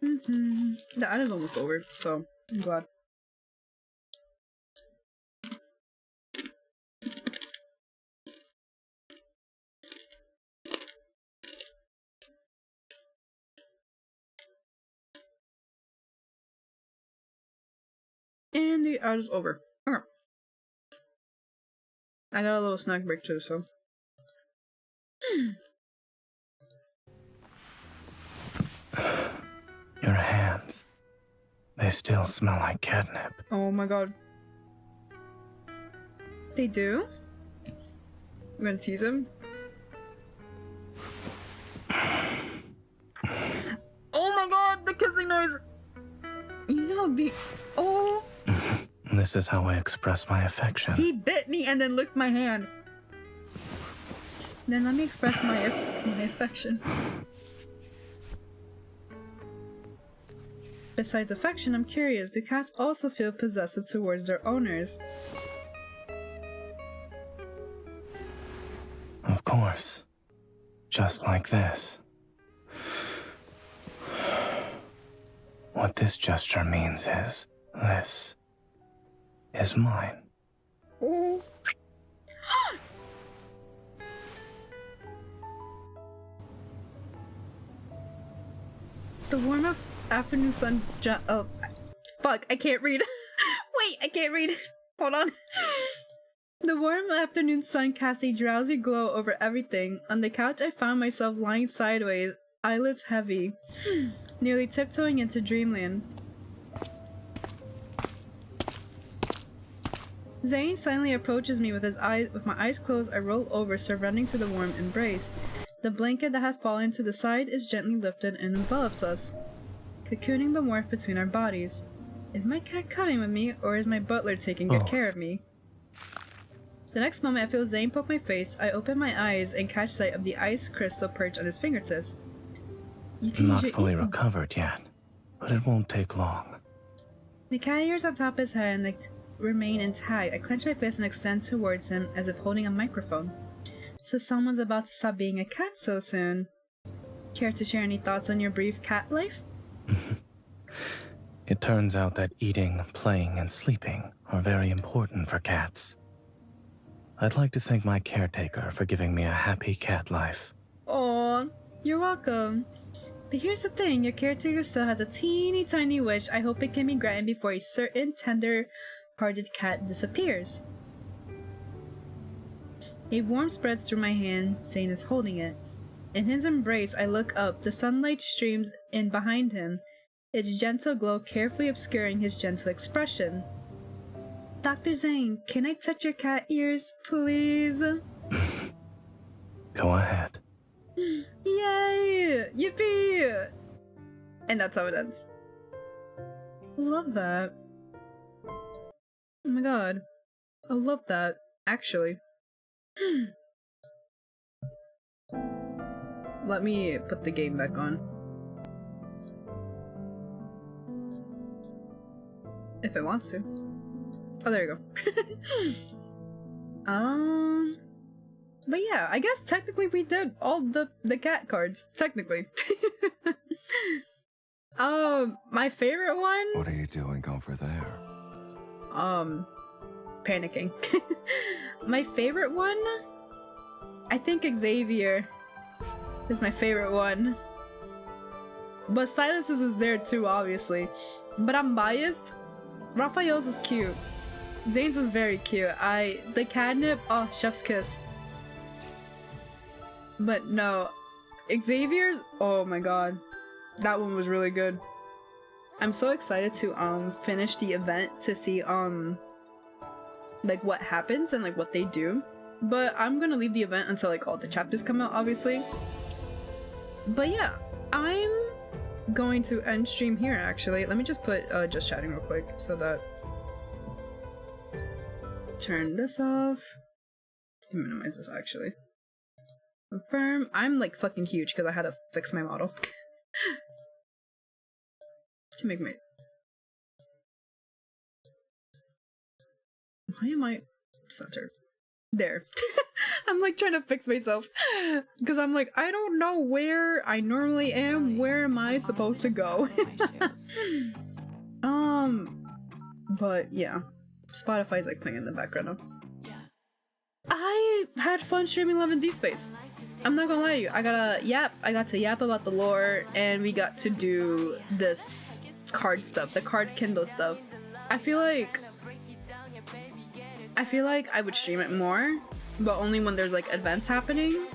The ad is almost over, so I'm glad. And the ad is over. Okay. I got a little snack break too, so. Your hands. They still smell like catnip. Oh my god. They do? I'm gonna tease him. Oh my god, the kissing noise! You know, oh! This is how I express my affection. He bit me and then licked my hand. Then let me express my affection. Besides affection, I'm curious, do cats also feel possessive towards their owners? Of course. Just like this. What this gesture means is, this is mine. Oh. The warm afternoon sun oh, fuck, I can't read. Wait, I can't read. Hold on. The warm afternoon sun cast a drowsy glow over everything. On the couch, I found myself lying sideways, eyelids heavy, nearly tiptoeing into dreamland. Zane suddenly approaches me with my eyes closed. I roll over, surrendering to the warm embrace. The blanket that has fallen to the side is gently lifted and envelops us, cocooning the warmth between our bodies. Is my cat cuddling with me, or is my butler taking good care of me? The next moment, I feel Zane poke my face. I open my eyes and catch sight of the ice crystal perched on his fingertips. Not fully recovered yet, but it won't take long. The cat ears on top of his head and remain intact. I clench my fist and extend towards him as if holding a microphone. So someone's about to stop being a cat so soon. Care to share any thoughts on your brief cat life? It turns out that eating, playing, and sleeping are very important for cats. I'd like to thank my caretaker for giving me a happy cat life. Aw, you're welcome. But here's the thing, your caretaker still has a teeny tiny wish. I hope it can be granted before a certain tender-hearted cat disappears. A warmth spreads through my hand, Zane is holding it. In his embrace, I look up. The sunlight streams in behind him. its gentle glow carefully obscuring his gentle expression. Dr. Zane, can I touch your cat ears, please? Go ahead. Yay! Yippee! And that's how it ends. Love that. Oh my god. I love that, actually. Let me put the game back on. If it wants to. Oh, there you go. But yeah, I guess technically we did all the cat cards. Technically. My favorite one. What are you doing over there? Panicking. My favorite one, I think Xavier is my favorite one. But Silas's is there too, obviously. But I'm biased. Raphael's was cute. Zane's was very cute. The catnip, oh, chef's kiss. But no, Xavier's, oh my god. That one was really good. I'm so excited to finish the event to see like what happens and like what they do. But I'm gonna leave the event until like all the chapters come out, obviously. But yeah, I'm going to end stream here actually. Let me just put just chatting real quick so that turn this off. Minimize this actually. Confirm. I'm like fucking huge because I had to fix my model. To make my... Why am I centered? There. I'm like trying to fix myself because I'm like, I don't know where I normally am. Where am I supposed to go? But yeah, Spotify's like playing in the background now. I had fun streaming Love and Deep Space. I'm not gonna lie to you, I got to yap about the lore, and we got to do this card stuff, the card Kindle stuff. I feel like I would stream it more, but only when there's like events happening.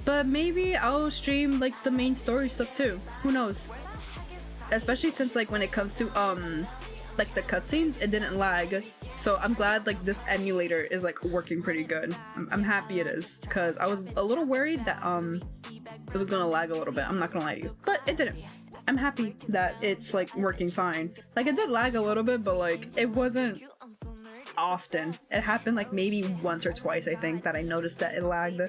But maybe I'll stream like the main story stuff too. Who knows? Especially since like when it comes to like the cutscenes, it didn't lag. So I'm glad like this emulator is like working pretty good. I'm happy it is, because I was a little worried that it was gonna lag a little bit. I'm not gonna lie to you, but it didn't. I'm happy that it's like working fine. Like it did lag a little bit, but like it wasn't often. It happened like maybe once or twice, I think, that I noticed that it lagged.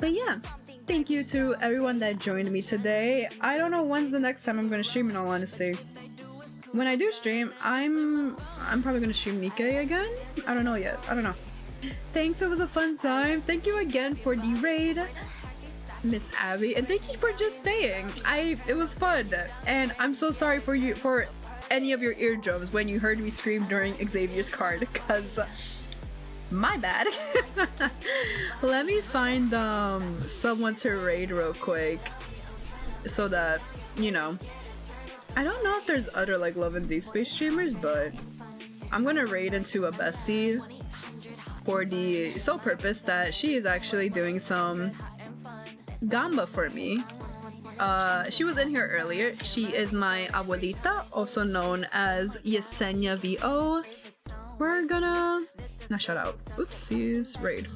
But yeah, thank you to everyone that joined me today. I don't know when's the next time I'm gonna stream, in all honesty. When I do stream, I'm probably gonna stream Nikkei again. I don't know yet. I don't know. Thanks, it was a fun time. Thank you again for the raid, Miss Abby, and thank you for just staying. It was fun, and I'm so sorry for any of your eardrums when you heard me scream during Xavier's card, because my bad. Let me find someone to raid real quick so that, you know, I don't know if there's other like Love and Deep Space streamers, but I'm gonna raid into a bestie for the sole purpose that she is actually doing some gamba for me. She was in here earlier. She is my abuelita, also known as Yesenia VO. We're gonna... Not shout out. Oopsies. Raid.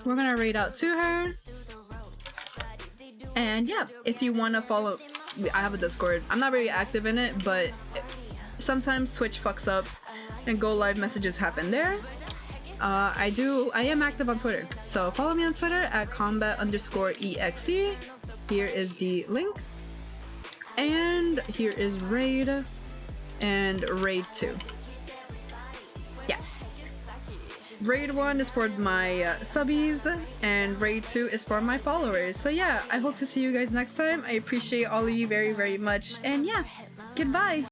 We're gonna raid out to her. And yeah, if you want to follow... I have a Discord. I'm not very active in it, but sometimes Twitch fucks up and go live messages happen there. I am active on Twitter, so follow me on Twitter at combat_exe. Here is the link, and here is raid and raid 2. Yeah, raid 1 is for my subbies, and raid 2 is for my followers. So yeah, I hope to see you guys next time. I appreciate all of you very, very much, and yeah, goodbye.